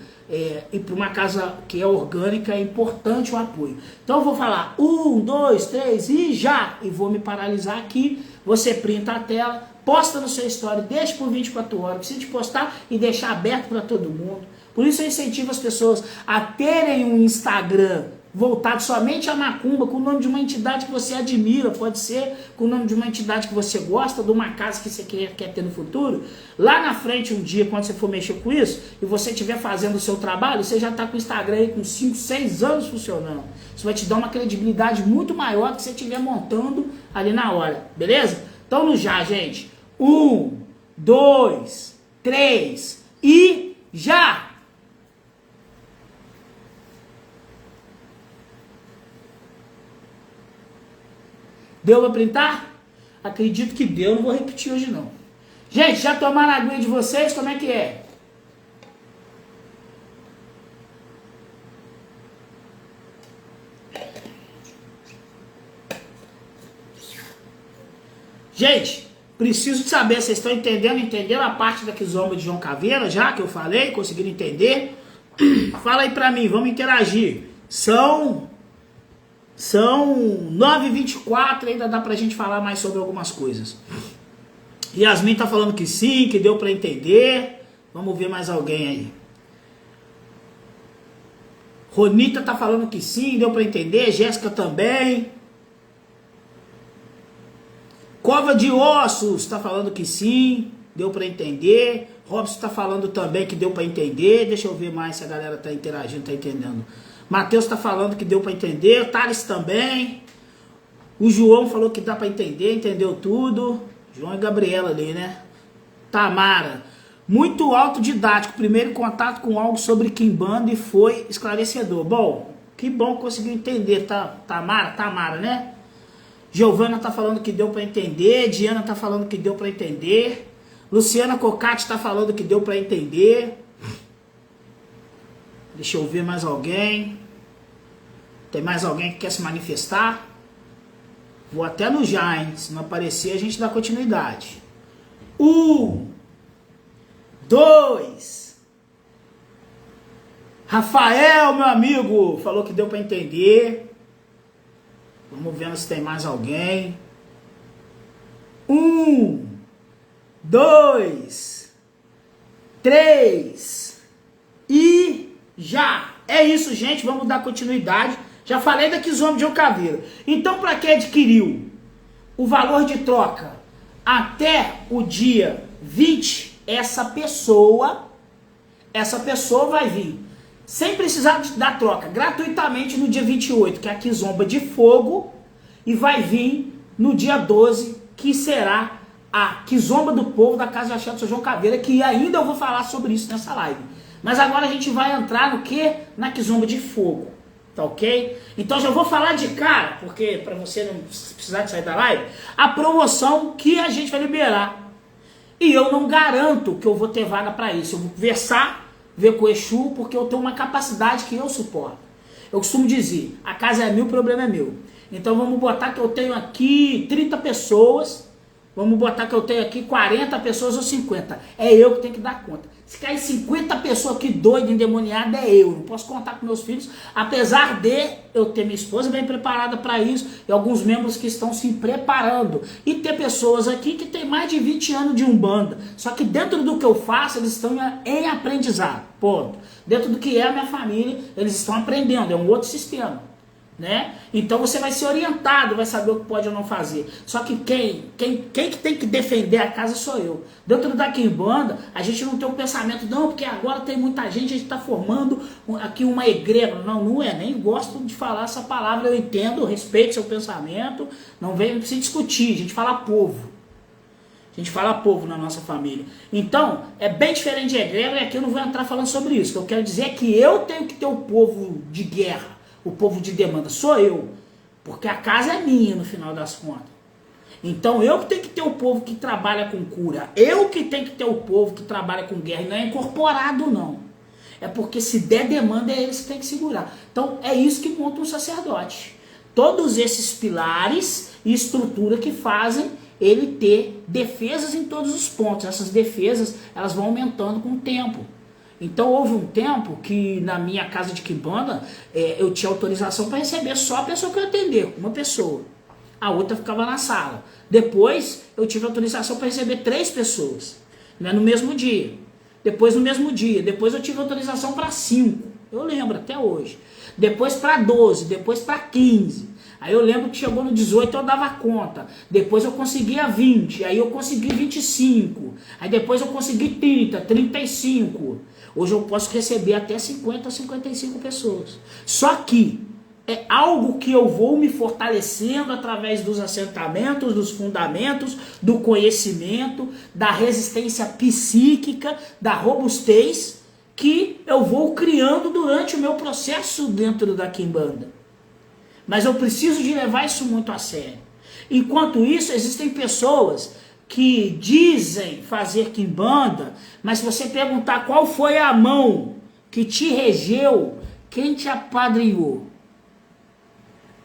e para uma casa que é orgânica é importante o apoio. Então eu vou falar 1, 2, 3 e já! E vou me paralisar aqui, você printa a tela, posta no seu story, deixa por 24 horas, precisa de postar e deixar aberto para todo mundo. Por isso eu incentivo as pessoas a terem um Instagram voltado somente a macumba, com o nome de uma entidade que você admira, pode ser com o nome de uma entidade que você gosta, de uma casa que você quer ter no futuro. Lá na frente, um dia, quando você for mexer com isso, e você estiver fazendo o seu trabalho, você já está com o Instagram aí com 5, 6 anos funcionando. Isso vai te dar uma credibilidade muito maior do que você estiver montando ali na hora, beleza? Então no já, gente. 1, 2, 3 e já! Deu pra printar? Acredito que deu, não vou repetir hoje não. Gente, já tomaram a aguinha de vocês? Como é que é? Gente, preciso de saber, vocês estão entendendo? Entenderam a parte da quizomba de João Caveira, já que eu falei? Conseguiram entender? Fala aí pra mim, vamos interagir. São 9h24, ainda dá pra gente falar mais sobre algumas coisas. Yasmin tá falando que sim, que deu pra entender. Vamos ver mais alguém aí. Ronita tá falando que sim, deu pra entender. Jéssica também. Cova de Ossos tá falando que sim, deu pra entender. Robson tá falando também que deu pra entender. Deixa eu ver mais se a galera tá interagindo, tá entendendo. Matheus está falando que deu para entender, Thales também, o João falou que dá para entender, entendeu tudo, João e Gabriela ali, né? Tamara, muito autodidático, primeiro contato com algo sobre Quimbanda e foi esclarecedor. Bom, que bom que conseguiu entender, tá? Tamara, né? Giovana tá falando que deu para entender, Diana tá falando que deu para entender, Luciana Cocati tá falando que deu para entender. Deixa eu ver mais alguém. Tem mais alguém que quer se manifestar? Vou até no já, hein? Se não aparecer, a gente dá continuidade. 1, 2. Rafael, meu amigo, falou que deu para entender. Vamos ver se tem mais alguém. 1, 2, 3 e... já! É isso, gente, vamos dar continuidade. Já falei da Kizomba de João Caveira. Então, para quem adquiriu o valor de troca até o dia 20, essa pessoa vai vir, sem precisar da troca, gratuitamente no dia 28, que é a Kizomba de Fogo, e vai vir no dia 12, que será a Kizomba do Povo da Casa de Axé do São João Caveira, que ainda eu vou falar sobre isso nessa live. Mas agora a gente vai entrar no que? Na Kizomba de Fogo, tá ok? Então já vou falar de cara, porque para você não precisar de sair da live, a promoção que a gente vai liberar. E eu não garanto que eu vou ter vaga para isso. Eu vou conversar, ver com o Exu, porque eu tenho uma capacidade que eu suporto. Eu costumo dizer, a casa é minha, o problema é meu. Então vamos botar que eu tenho aqui 30 pessoas, vamos botar que eu tenho aqui 40 pessoas ou 50. É eu que tenho que dar conta. Se cair 50 pessoas aqui doidas, endemoniadas, é eu. Não posso contar com meus filhos, apesar de eu ter minha esposa bem preparada para isso e alguns membros que estão se preparando. E ter pessoas aqui que tem mais de 20 anos de Umbanda. Só que dentro do que eu faço, eles estão em aprendizado. Ponto. Dentro do que é a minha família, eles estão aprendendo. É um outro sistema. Né? Então você vai ser orientado, vai saber o que pode ou não fazer. Só que quem que tem que defender a casa sou eu. Dentro da Quimbanda, a gente não tem um pensamento, não, porque agora tem muita gente, a gente está formando aqui uma egrégora. Não é, nem gosto de falar essa palavra, eu entendo, respeito seu pensamento, não precisa discutir, a gente fala povo. A gente fala povo na nossa família. Então, é bem diferente de egrégora, e aqui eu não vou entrar falando sobre isso. O que eu quero dizer é que eu tenho que ter o povo de guerra. O povo de demanda sou eu, porque a casa é minha no final das contas. Então eu que tenho que ter o povo que trabalha com cura, eu que tenho que ter o povo que trabalha com guerra, e não é incorporado não. É porque se der demanda é eles que têm que segurar. Então é isso que monta um sacerdote. Todos esses pilares e estrutura que fazem ele ter defesas em todos os pontos. Essas defesas elas vão aumentando com o tempo. Então houve um tempo que na minha casa de quimbanda eu tinha autorização para receber só a pessoa que eu atender, uma pessoa. A outra ficava na sala. Depois eu tive autorização para receber 3 pessoas, né, no mesmo dia. Depois no mesmo dia. Depois eu tive autorização para 5. Eu lembro até hoje. Depois para 12. Depois para 15. Aí eu lembro que chegou no 18 eu dava conta. Depois eu conseguia 20. Aí eu consegui 25. Aí depois eu consegui 30, 35. Hoje eu posso receber até 50 ou 55 pessoas. Só que é algo que eu vou me fortalecendo através dos assentamentos, dos fundamentos, do conhecimento, da resistência psíquica, da robustez, que eu vou criando durante o meu processo dentro da quimbanda. Mas eu preciso de levar isso muito a sério. Enquanto isso, existem pessoas que dizem fazer quimbanda, mas se você perguntar qual foi a mão que te regeu, quem te apadrinhou,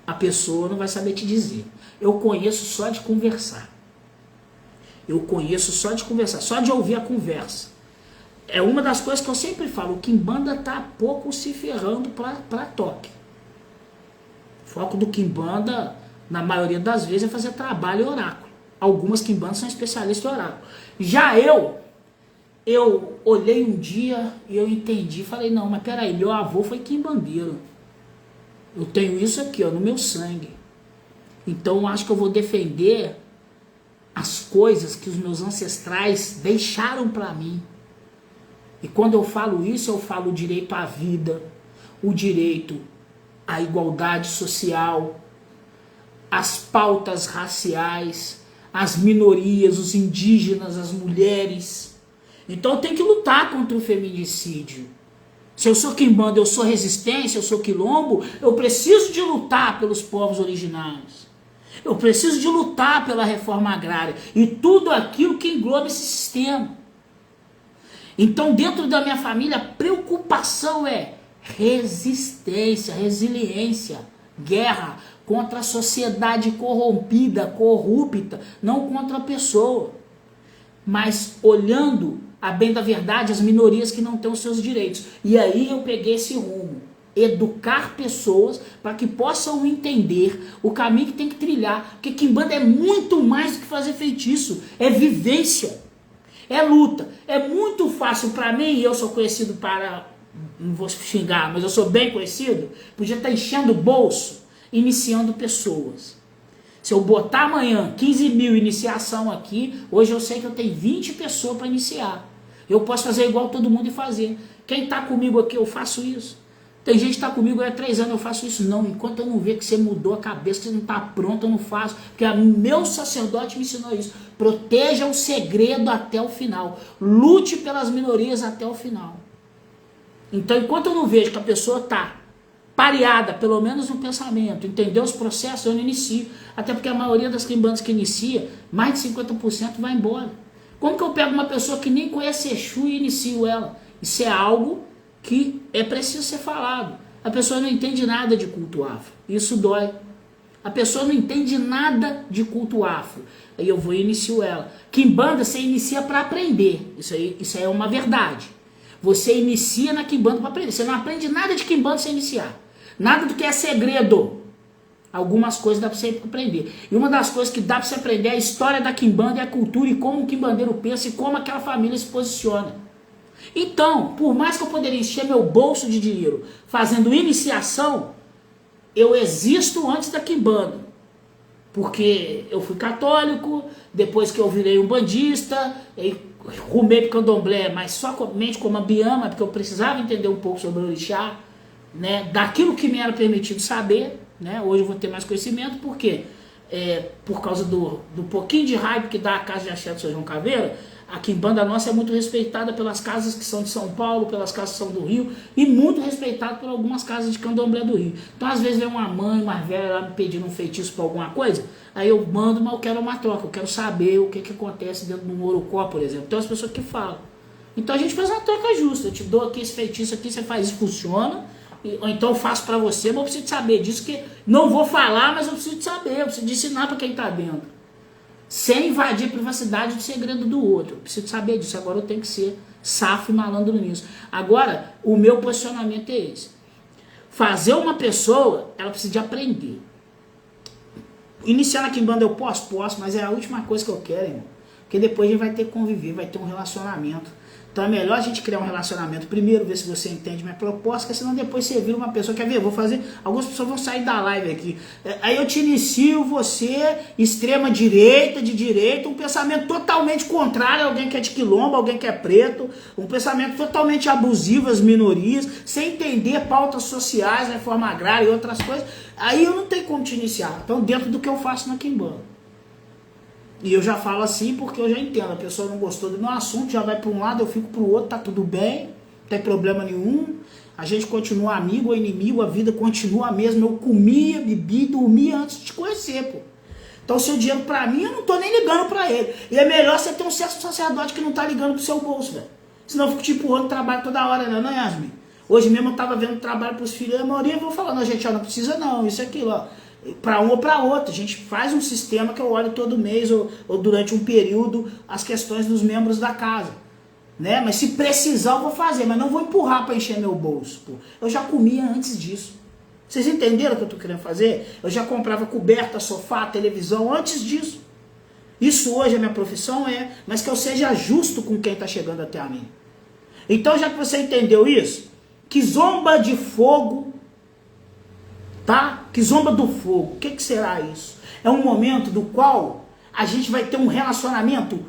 a pessoa não vai saber te dizer. Eu conheço só de conversar. Eu conheço só de conversar, só de ouvir a conversa. É uma das coisas que eu sempre falo, o quimbanda está pouco se ferrando para toque. O foco do quimbanda, na maioria das vezes, é fazer trabalho e oráculo. Algumas quimbandas são especialistas em oráculo. Já eu olhei um dia e eu entendi, falei, não, mas peraí, meu avô foi quimbandeiro. Eu tenho isso aqui, ó, no meu sangue. Então eu acho que eu vou defender as coisas que os meus ancestrais deixaram para mim. E quando eu falo isso, eu falo o direito à vida, o direito à igualdade social, as pautas raciais, as minorias, os indígenas, as mulheres. Então eu tenho que lutar contra o feminicídio. Se eu sou quimbanda, eu sou resistência, eu sou quilombo, eu preciso de lutar pelos povos originários. Eu preciso de lutar pela reforma agrária e tudo aquilo que engloba esse sistema. Então, dentro da minha família, a preocupação é resistência, resiliência, guerra contra a sociedade corrompida, corrupta, não contra a pessoa, mas olhando a bem da verdade as minorias que não têm os seus direitos. E aí eu peguei esse rumo, educar pessoas para que possam entender o caminho que tem que trilhar, porque quimbanda é muito mais do que fazer feitiço, é vivência, é luta. É muito fácil para mim, e eu sou conhecido para, não vou xingar, mas eu sou bem conhecido, podia estar enchendo o bolso, iniciando pessoas. Se eu botar amanhã 15 mil iniciação aqui, hoje eu sei que eu tenho 20 pessoas para iniciar. Eu posso fazer igual todo mundo e fazer. Quem está comigo aqui, eu faço isso. Tem gente que está comigo há 3 anos, eu faço isso. Não, enquanto eu não ver que você mudou a cabeça, que você não está pronto, eu não faço. Porque meu sacerdote me ensinou isso. Proteja o segredo até o final. Lute pelas minorias até o final. Então, enquanto eu não vejo que a pessoa está pareada, pelo menos no pensamento, entendeu os processos, eu não inicio. Até porque a maioria das quimbandas que inicia, mais de 50% vai embora. Como que eu pego uma pessoa que nem conhece Exu e inicio ela? Isso é algo que é preciso ser falado. A pessoa não entende nada de culto afro. Isso dói. A pessoa não entende nada de culto afro. Aí eu vou e inicio ela. Quimbanda você inicia para aprender. Isso aí é uma verdade. Você inicia na quimbanda para aprender. Você não aprende nada de quimbanda sem iniciar. Nada do que é segredo. Algumas coisas dá para você aprender. E uma das coisas que dá para você aprender é a história da quimbanda e a cultura e como o quimbandeiro pensa e como aquela família se posiciona. Então, por mais que eu poderia encher meu bolso de dinheiro fazendo iniciação, eu existo antes da quimbanda. Porque eu fui católico, depois que eu virei um bandista, rumei para o candomblé, mas somente como a biama, porque eu precisava entender um pouco sobre o orixá, né, daquilo que me era permitido saber. Né? Hoje eu vou ter mais conhecimento, porque por causa do pouquinho de raiva que dá a casa de axé do São João Caveira, A quimbanda nossa é muito respeitada pelas casas que são de São Paulo, pelas casas que são do Rio, e muito respeitada por algumas casas de candomblé do Rio. Então, às vezes, vem uma mãe mais velha lá me pedindo um feitiço para alguma coisa, aí eu mando, mas eu quero uma troca, eu quero saber o que acontece dentro do Morocó, por exemplo. Então, as pessoas que falam. Então, a gente faz uma troca justa. Eu te dou aqui esse feitiço aqui, você faz isso, funciona, ou então eu faço para você, mas eu preciso de saber disso, que não vou falar, mas eu preciso de saber, eu preciso de ensinar para quem está dentro. Sem invadir a privacidade do segredo do outro. Eu preciso saber disso. Agora eu tenho que ser safo e malandro nisso. Agora, o meu posicionamento é esse. Fazer uma pessoa, ela precisa de aprender. Iniciar na quimbanda eu posso, mas é a última coisa que eu quero, irmão. Porque depois a gente vai ter que conviver, vai ter um relacionamento. Então é melhor a gente criar um relacionamento primeiro, ver se você entende minha proposta, porque senão depois você vira uma pessoa, quer ver, vou fazer, algumas pessoas vão sair da live aqui, aí eu te inicio, você, extrema direita, de direita, um pensamento totalmente contrário, alguém que é de quilombo, alguém que é preto, um pensamento totalmente abusivo às minorias, sem entender pautas sociais, reforma agrária e outras coisas, aí eu não tenho como te iniciar, então dentro do que eu faço na quimbanda. E eu já falo assim porque eu já entendo, a pessoa não gostou do meu assunto, já vai para um lado, eu fico para o outro, tá tudo bem, não tem problema nenhum, a gente continua amigo ou inimigo, a vida continua a mesma, eu comia, bebi, dormia antes de te conhecer, pô. Então o seu dinheiro para mim, eu não tô nem ligando para ele. E é melhor você ter um certo sacerdote que não tá ligando pro seu bolso, velho. Senão eu fico te empurrando trabalho toda hora, né, Yasmin? Hoje mesmo eu tava vendo trabalho pros filhos, a maioria vão falando, gente, ó, não precisa não, isso e aquilo, ó. Para um ou para outro, a gente faz um sistema que eu olho todo mês ou durante um período as questões dos membros da casa, né? Mas se precisar eu vou fazer, mas não vou empurrar para encher meu bolso, pô. Eu já comia antes disso. Vocês entenderam o que eu tô querendo fazer? Eu já comprava coberta, sofá, televisão antes disso. Isso hoje a minha profissão mas que eu seja justo com quem tá chegando até a mim. Então, já que você entendeu isso, que zomba de fogo, tá? Que zomba do fogo, o que será isso? É um momento do qual a gente vai ter um relacionamento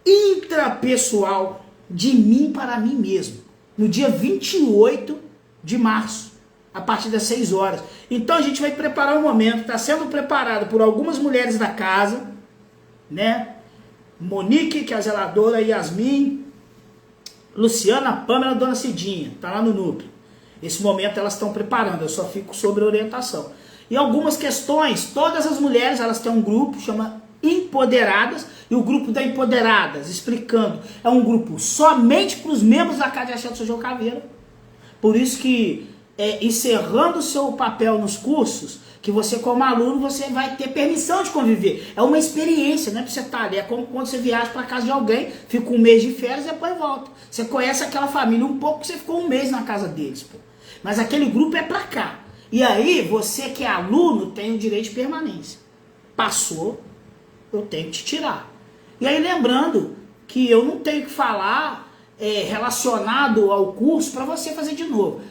intrapessoal de mim para mim mesmo, no dia 28 de março, a partir das 6 horas. Então a gente vai preparar um momento, está sendo preparado por algumas mulheres da casa, né? Monique, que é a zeladora, Yasmin, Luciana, Pâmela, Dona Cidinha, tá lá no núcleo. Esse momento elas estão preparando, eu só fico sobre orientação. E algumas questões, todas as mulheres, elas têm um grupo, chama Empoderadas, e o grupo da Empoderadas, explicando, é um grupo somente para os membros da Casa de Axé do São João Caveira. Por isso que, encerrando o seu papel nos cursos, que você como aluno, você vai ter permissão de conviver. É uma experiência, não é para você estar ali, é como quando você viaja para casa de alguém, fica um mês de férias e depois volta. Você conhece aquela família um pouco, você ficou um mês na casa deles, pô. Mas aquele grupo é para cá. E aí, você que é aluno, tem o direito de permanência. Passou, eu tenho que te tirar. E aí, lembrando que eu não tenho que falar relacionado ao curso para você fazer de novo.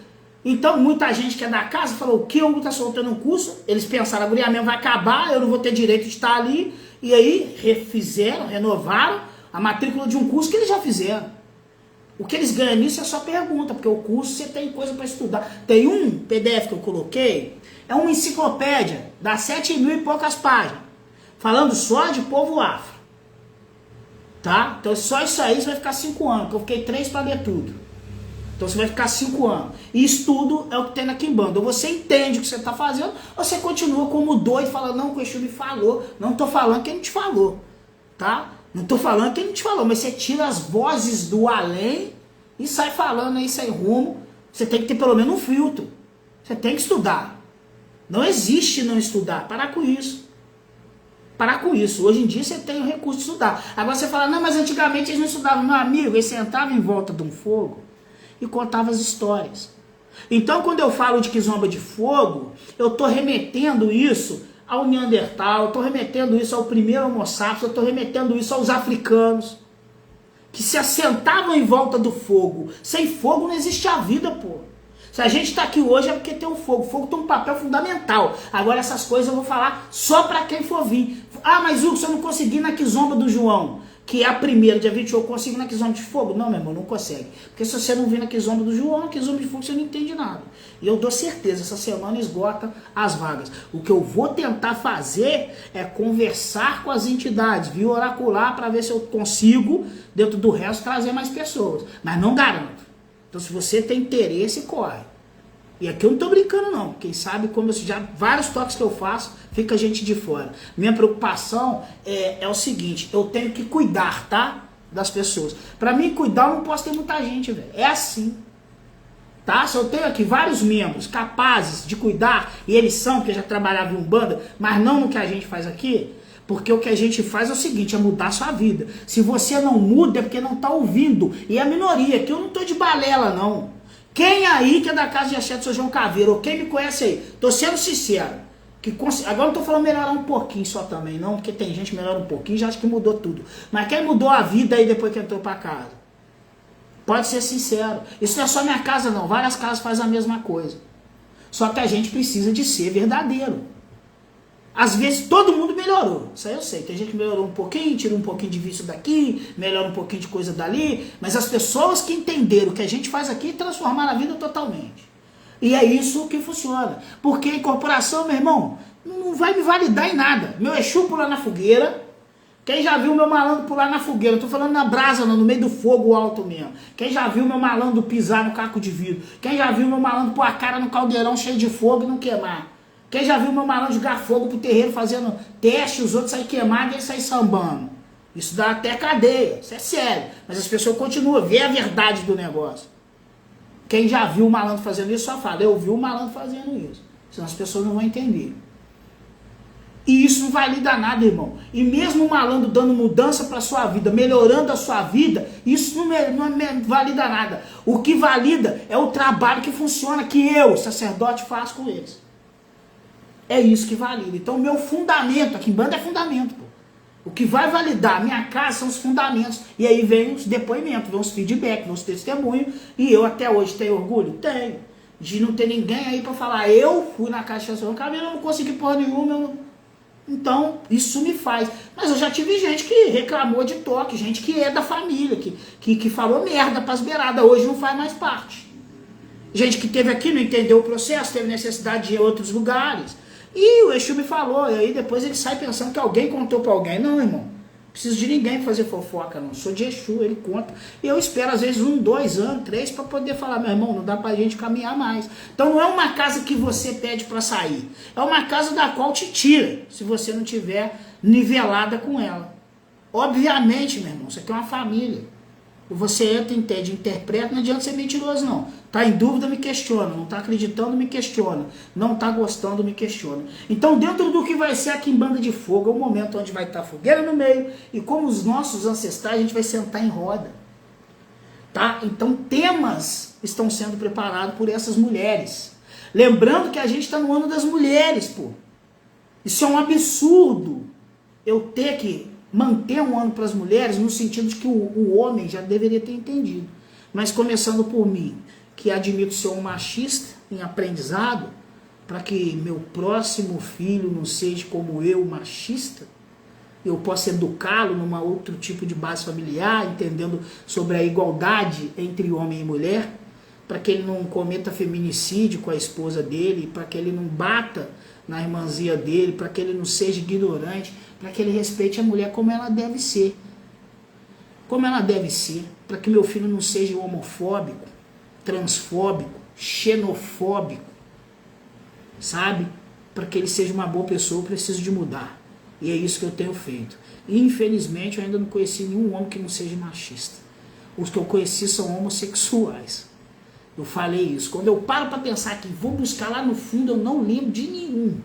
Então, muita gente que é da casa falou, o que eu tá soltando um curso? Eles pensaram, a guria mesmo vai acabar, eu não vou ter direito de estar ali. E aí, refizeram, renovaram a matrícula de um curso que eles já fizeram. O que eles ganham nisso é só pergunta, porque o curso você tem coisa para estudar. Tem um PDF que eu coloquei, é uma enciclopédia, dá 7.000 e poucas páginas, falando só de povo afro. Tá? Então só isso aí você vai ficar 5 anos, porque eu fiquei 3 para ler tudo. Então você vai ficar 5 anos. E estudo é o que tem na quimbanda. Ou você entende o que você está fazendo, ou você continua como doido, falando, não, o Exu me falou. Não estou falando quem não te falou. Tá? Não estou falando quem não te falou, mas você tira as vozes do além e sai falando aí sem rumo. Você tem que ter pelo menos um filtro. Você tem que estudar. Não existe não estudar. Parar com isso. Parar com isso. Hoje em dia você tem o recurso de estudar. Agora você fala, não, mas antigamente eles não estudavam. Meu amigo, eles sentavam em volta de um fogo e contavam as histórias. Então quando eu falo de quizomba de fogo, eu estou remetendo isso ao Neandertal, eu estou remetendo isso ao primeiro Homo sapiens, eu estou remetendo isso aos africanos, que se assentavam em volta do fogo. Sem fogo não existe a vida, pô. Se a gente está aqui hoje é porque tem o fogo. O fogo tem um papel fundamental. Agora essas coisas eu vou falar só para quem for vir. Ah, mas Hugo, se eu não conseguir na quizomba do João. que é a primeira, dia 28, eu consigo na Kizomba de Fogo? Não, meu irmão, não consegue. Porque se você não vir na Kizomba do João, na Kizomba de Fogo você não entende nada. E eu dou certeza, essa semana esgota as vagas. O que eu vou tentar fazer é conversar com as entidades, via oracular, para ver se eu consigo, dentro do resto, trazer mais pessoas. Mas não garanto. Então, se você tem interesse, corre. E aqui eu não tô brincando não, quem sabe como eu já, vários toques que eu faço, fica gente de fora. Minha preocupação é o seguinte, eu tenho que cuidar, tá? Das pessoas. Pra mim cuidar eu não posso ter muita gente, velho. É assim. Tá? Se eu tenho aqui vários membros capazes de cuidar, e eles são, porque já trabalhavam em Umbanda, mas não no que a gente faz aqui, porque o que a gente faz é o seguinte, é mudar a sua vida. Se você não muda é porque não tá ouvindo. E a minoria, que eu não tô de balela não. Quem aí que é da casa de axé do seu João Caveiro, ou quem me conhece aí, tô sendo sincero, agora não tô falando melhorar um pouquinho só também, não, porque tem gente que melhora um pouquinho, já acha que mudou tudo. Mas quem mudou a vida aí depois que entrou pra casa? Pode ser sincero. Isso não é só minha casa não, várias casas fazem a mesma coisa. Só que a gente precisa de ser verdadeiro. Às vezes todo mundo melhorou, isso aí eu sei, tem gente que melhorou um pouquinho, tira um pouquinho de vício daqui, melhora um pouquinho de coisa dali, mas as pessoas que entenderam o que a gente faz aqui transformaram a vida totalmente. E é isso que funciona, porque incorporação, meu irmão, não vai me validar em nada. Meu Exu pular na fogueira, quem já viu meu malandro pular na fogueira, não tô falando na brasa não, no meio do fogo alto mesmo. Quem já viu meu malandro pisar no caco de vidro, quem já viu meu malandro pôr a cara no caldeirão cheio de fogo e não queimar. Quem já viu meu malandro jogar fogo pro terreiro fazendo teste, os outros saem queimados e ele saem sambando. Isso dá até cadeia, isso é sério. Mas as pessoas continuam a ver a verdade do negócio. Quem já viu o malandro fazendo isso só fala, eu vi o malandro fazendo isso. Senão as pessoas não vão entender. E isso não valida nada, irmão. E mesmo o malandro dando mudança para sua vida, melhorando a sua vida, isso não valida nada. O que valida é o trabalho que funciona, que eu, sacerdote, faço com eles. É isso que valida. Então o meu fundamento, aqui em Banda é fundamento, pô. O que vai validar a minha casa são os fundamentos. E aí vem os depoimentos, vem os feedback, vem os testemunhos. E eu até hoje tenho orgulho? Tenho. De não ter ninguém aí pra falar, eu fui na caixa de cabelo, eu não consegui porra nenhuma. Então, isso me faz. Mas eu já tive gente que reclamou de toque, gente que é da família, que falou merda pras beiradas, hoje não faz mais parte. Gente que teve aqui, não entendeu o processo, teve necessidade de ir a outros lugares. E o Exu me falou, e aí depois ele sai pensando que alguém contou pra alguém. Não, irmão, não preciso de ninguém pra fazer fofoca, não. Sou de Exu, ele conta. E eu espero, às vezes, 1, 2 anos, 3, pra poder falar, meu irmão, não dá pra gente caminhar mais. Então não é uma casa que você pede pra sair. É uma casa da qual te tira, se você não tiver nivelada com ela. Obviamente, meu irmão, isso aqui é uma família. Você entra, entende, interpreta, não adianta ser mentiroso, não. Tá em dúvida, me questiona. Não tá acreditando, me questiona. Não tá gostando, me questiona. Então, dentro do que vai ser aqui em Banda de Fogo, é o momento onde vai estar fogueira no meio, e como os nossos ancestrais, a gente vai sentar em roda. Tá? Então, temas estão sendo preparados por essas mulheres. Lembrando que a gente está no ano das mulheres, pô. Isso é um absurdo. Eu ter que manter um ano para as mulheres, no sentido de que o homem já deveria ter entendido. Mas começando por mim, que admito ser um machista em aprendizado, para que meu próximo filho não seja como eu, machista, eu possa educá-lo numa outro tipo de base familiar, entendendo sobre a igualdade entre homem e mulher, para que ele não cometa feminicídio com a esposa dele, para que ele não bata na irmãzinha dele, para que ele não seja ignorante, para que ele respeite a mulher como ela deve ser. Como ela deve ser, para que meu filho não seja homofóbico, transfóbico, xenofóbico, sabe? Para que ele seja uma boa pessoa, eu preciso de mudar. E é isso que eu tenho feito. E, infelizmente, eu ainda não conheci nenhum homem que não seja machista. Os que eu conheci são homossexuais. Eu falei isso. Quando eu paro para pensar que vou buscar lá no fundo, eu não lembro de nenhum.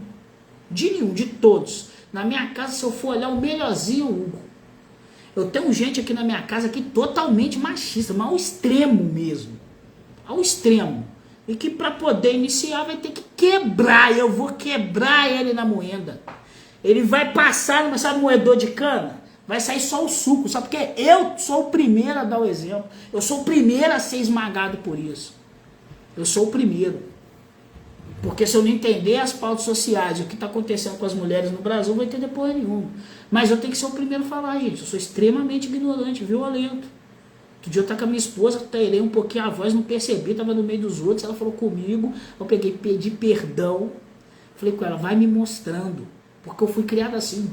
De nenhum, de todos. Na minha casa, se eu for olhar o melhorzinho, o Hugo. Eu tenho gente aqui na minha casa que totalmente machista, mas ao extremo mesmo. Ao extremo. E que para poder iniciar vai ter que quebrar. Eu vou quebrar ele na moenda. Ele vai passar, mas sabe, moedor de cana? Vai sair só o suco. Só porque eu sou o primeiro a dar o exemplo. Eu sou o primeiro a ser esmagado por isso. Eu sou o primeiro. Porque se eu não entender as pautas sociais, o que está acontecendo com as mulheres no Brasil, não vai entender porra nenhuma. Mas eu tenho que ser o primeiro a falar, gente. Eu sou extremamente ignorante, violento. Outro dia eu estava com a minha esposa, tairei um pouquinho a voz, não percebi, estava no meio dos outros, ela falou comigo, eu peguei, pedi perdão. Falei com ela, vai me mostrando. Porque eu fui criado assim,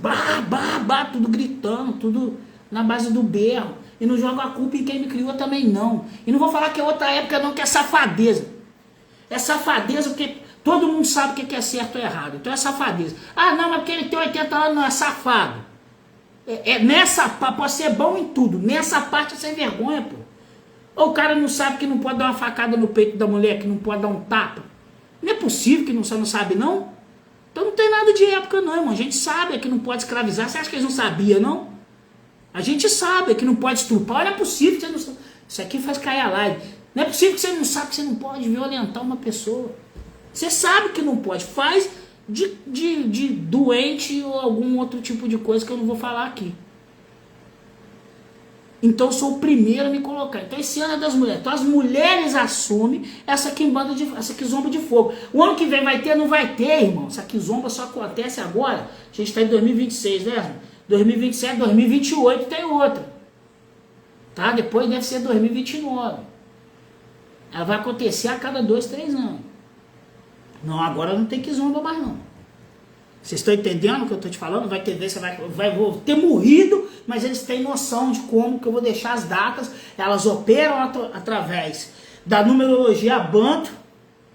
tudo gritando, tudo na base do berro. E não jogo a culpa em quem me criou também não. E não vou falar que é outra época não, que é safadeza. É safadeza porque todo mundo sabe o que é certo ou errado. Então é safadeza. Ah, não, mas porque ele tem 80 anos, não é safado. Nessa parte, pode ser bom em tudo. Nessa parte é sem vergonha, pô. Ou o cara não sabe que não pode dar uma facada no peito da mulher, que não pode dar um tapa. Não é possível que você não sabe, não? Então não tem nada de época, não, irmão. A gente sabe que não pode escravizar. Você acha que eles não sabiam, não? A gente sabe que não pode estuprar. Não é possível que você não sabe. Isso aqui faz cair a live. Não é possível que você não sabe que você não pode violentar uma pessoa. Você sabe que não pode. Faz de doente ou algum outro tipo de coisa que eu não vou falar aqui. Então eu sou o primeiro a me colocar. Então esse ano é das mulheres. Então as mulheres assumem essa quizomba de fogo. O ano que vem vai ter? Não vai ter, irmão. Essa quizomba só acontece agora. A gente está em 2026, né? 2027, 2028 tem outra. Tá? Depois deve ser 2029. Ela vai acontecer a cada 2, 3 anos. Não, agora não tem quizomba mais não. Vocês estão entendendo o que eu estou te falando? Vai ter vez, vou ter morrido, mas eles têm noção de como que eu vou deixar as datas. Elas operam através da numerologia Banto,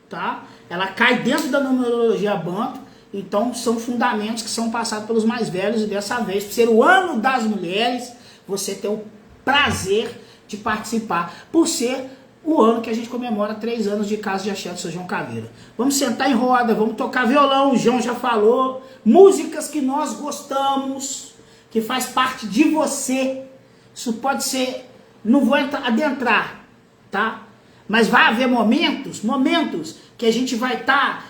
tá? Ela cai dentro da numerologia Banto. Então são fundamentos que são passados pelos mais velhos. E dessa vez, por ser o ano das mulheres, você tem o prazer de participar. Por ser o ano que a gente comemora 3 anos de casa de axé do São João Caveira. Vamos sentar em roda, vamos tocar violão, o João já falou. Músicas que nós gostamos, que faz parte de você. Isso pode ser, não vou adentrar, tá? Mas vai haver momentos que a gente vai estar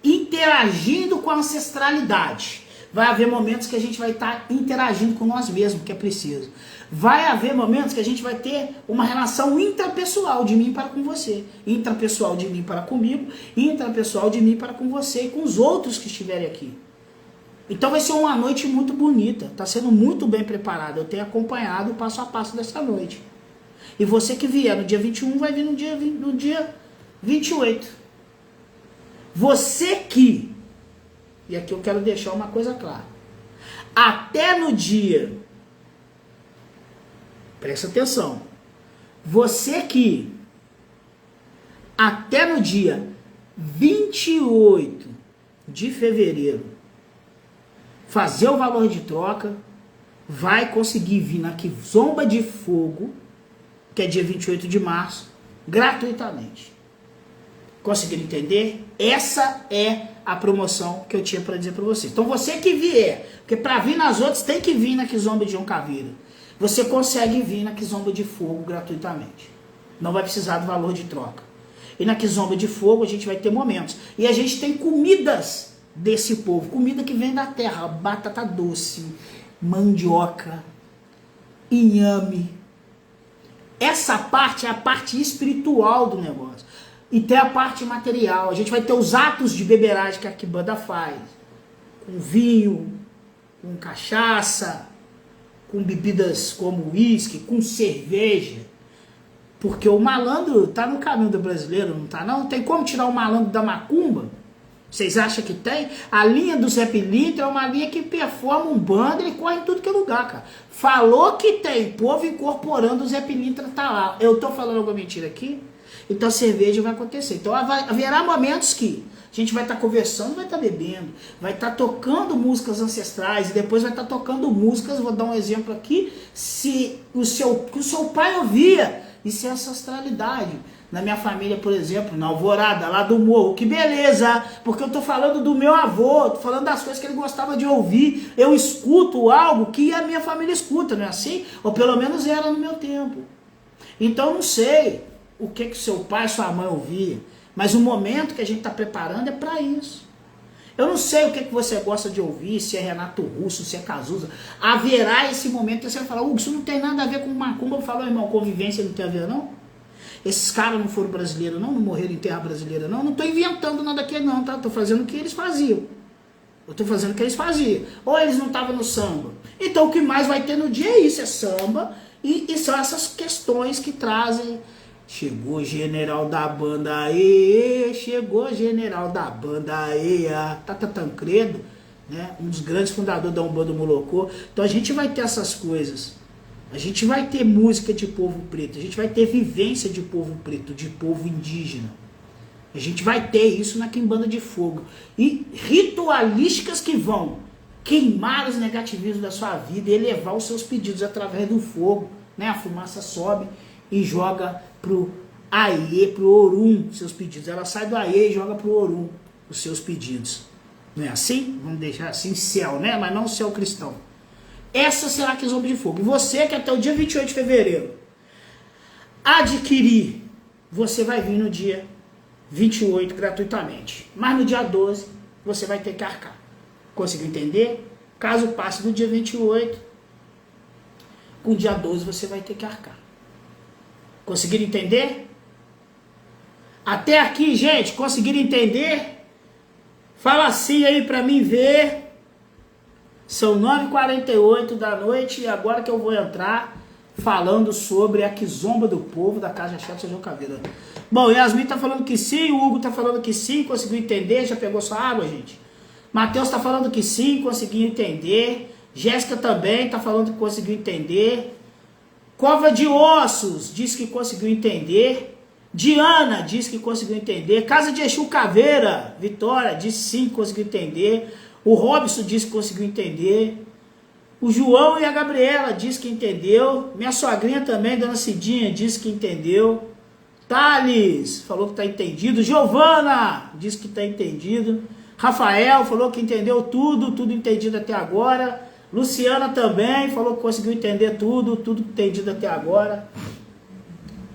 interagindo com a ancestralidade. Vai haver momentos que a gente vai estar interagindo com nós mesmos, que é preciso. Vai haver momentos que a gente vai ter uma relação intrapessoal de mim para com você. Intrapessoal de mim para comigo, intrapessoal de mim para com você e com os outros que estiverem aqui. Então vai ser uma noite muito bonita. Está sendo muito bem preparado. Eu tenho acompanhado o passo a passo dessa noite. E você que vier no dia 21 vai vir no dia 28. Você que... E aqui eu quero deixar uma coisa clara. Até no dia... Presta atenção. Você que até no dia 28 de fevereiro fazer o valor de troca, vai conseguir vir na Quizomba de Fogo, que é dia 28 de março, gratuitamente. Conseguiram entender? Essa é a promoção que eu tinha para dizer para você. Então você que vier, porque para vir nas outras tem que vir na Quizomba de João Caveira. Você consegue vir na Quizomba de Fogo gratuitamente. Não vai precisar do valor de troca. E na Quizomba de Fogo a gente vai ter momentos. E a gente tem comidas desse povo. Comida que vem da terra. Batata doce, mandioca, inhame. Essa parte é a parte espiritual do negócio. E tem a parte material. A gente vai ter os atos de beberagem que a Quimbanda faz. Com vinho, com cachaça, com bebidas como uísque, com cerveja. Porque o malandro tá no caminho do brasileiro, não tá não? Tem como tirar o malandro da macumba? Vocês acham que tem? A linha do Zé Pilintra é uma linha que performa um bando e corre em tudo que é lugar, cara. Falou que tem povo incorporando, o Zé Pilintra tá lá. Eu tô falando alguma mentira aqui? Então a cerveja vai acontecer. Então haverá momentos que a gente vai estar conversando, vai estar bebendo, vai estar tocando músicas ancestrais e depois vai estar tocando músicas, vou dar um exemplo aqui, se o seu pai ouvia, isso é ancestralidade. Na minha família, por exemplo, na Alvorada, lá do morro, que beleza, porque eu tô falando do meu avô, tô falando das coisas que ele gostava de ouvir, eu escuto algo que a minha família escuta, não é assim? Ou pelo menos era no meu tempo. Então eu não sei o que seu pai, sua mãe ouvia, mas o momento que a gente está preparando é para isso. Eu não sei o que você gosta de ouvir, se é Renato Russo, se é Cazuza. Haverá esse momento que você vai falar, isso não tem nada a ver com macumba. Eu falo, irmão, convivência não tem a ver, não? Esses caras não foram brasileiros, não morreram em terra brasileira, não estou inventando nada aqui não, tá? Estou fazendo o que eles faziam. Eu estou fazendo o que eles faziam. Ou eles não estavam no samba. Então o que mais vai ter no dia é isso, é samba, e são essas questões que trazem. Chegou general da banda, aê, chegou general da banda, aê, Tata Tancredo, né? Um dos grandes fundadores da Umbanda Molocô. Então a gente vai ter essas coisas. A gente vai ter música de povo preto, a gente vai ter vivência de povo preto, de povo indígena. A gente vai ter isso na Quimbanda de Fogo. E ritualísticas que vão queimar os negativismos da sua vida e elevar os seus pedidos através do fogo. Né? A fumaça sobe e joga pro Aie, pro Orum, seus pedidos. Ela sai do Aie e joga pro Orum os seus pedidos. Não é assim? Vamos deixar assim, céu, né? Mas não céu cristão. Essa será a Kizomba de Fogo. E você que até o dia 28 de fevereiro adquirir, você vai vir no dia 28 gratuitamente. Mas no dia 12 você vai ter que arcar. Conseguiu entender? Caso passe do dia 28, com o dia 12 você vai ter que arcar. Conseguiram entender? Até aqui, gente, conseguiram entender? Fala assim aí pra mim ver. São 9h48 da noite e agora que eu vou entrar falando sobre a Kizomba do Povo da Casa Chata São João Caveira. Bom, Yasmin tá falando que sim, o Hugo tá falando que sim, conseguiu entender, já pegou sua água, gente? Matheus tá falando que sim, conseguiu entender. Jéssica também tá falando que conseguiu entender. Cova de Ossos diz que conseguiu entender. Diana diz que conseguiu entender. Casa de Exu Caveira, Vitória, diz sim que conseguiu entender. O Robson disse que conseguiu entender. O João e a Gabriela disse que entendeu. Minha sogrinha também, Dona Cidinha, disse que entendeu. Thales falou que está entendido. Giovana disse que está entendido. Rafael falou que entendeu tudo entendido até agora. Luciana também falou que conseguiu entender tudo entendido até agora.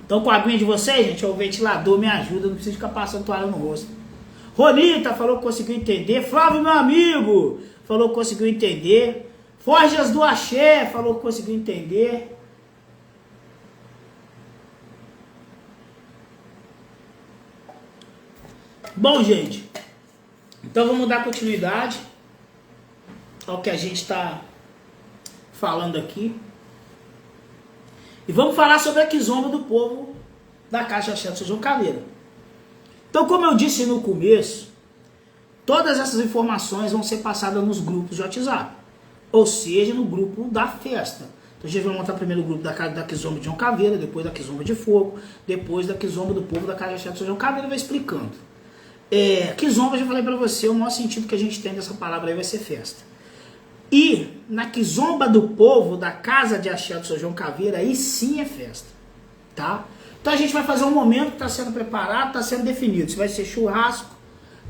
Então com a aguinha de vocês, gente, o ventilador me ajuda, não preciso ficar passando toalha no rosto. Ronita falou que conseguiu entender. Flávio, meu amigo, falou que conseguiu entender. Forjas do Axé falou que conseguiu entender. Bom, gente, então vamos dar continuidade ao que a gente está falando aqui. E vamos falar sobre a Kizomba do Povo da Casa Chata São João Caveira. Então, como eu disse no começo, todas essas informações vão ser passadas nos grupos de WhatsApp, ou seja, no grupo da festa. Então a gente vai montar primeiro o grupo da Kizomba de João Caveira, depois da Kizomba de Fogo, depois da Kizomba do Povo da Casa Chata São João Caveira, vai explicando. Kizomba, já falei pra você, o maior sentido que a gente tem dessa palavra aí vai ser festa. E na Kizomba do Povo da Casa de Axé do São João Caveira, aí sim é festa, tá? Então a gente vai fazer um momento que está sendo preparado, está sendo definido. Se vai ser churrasco,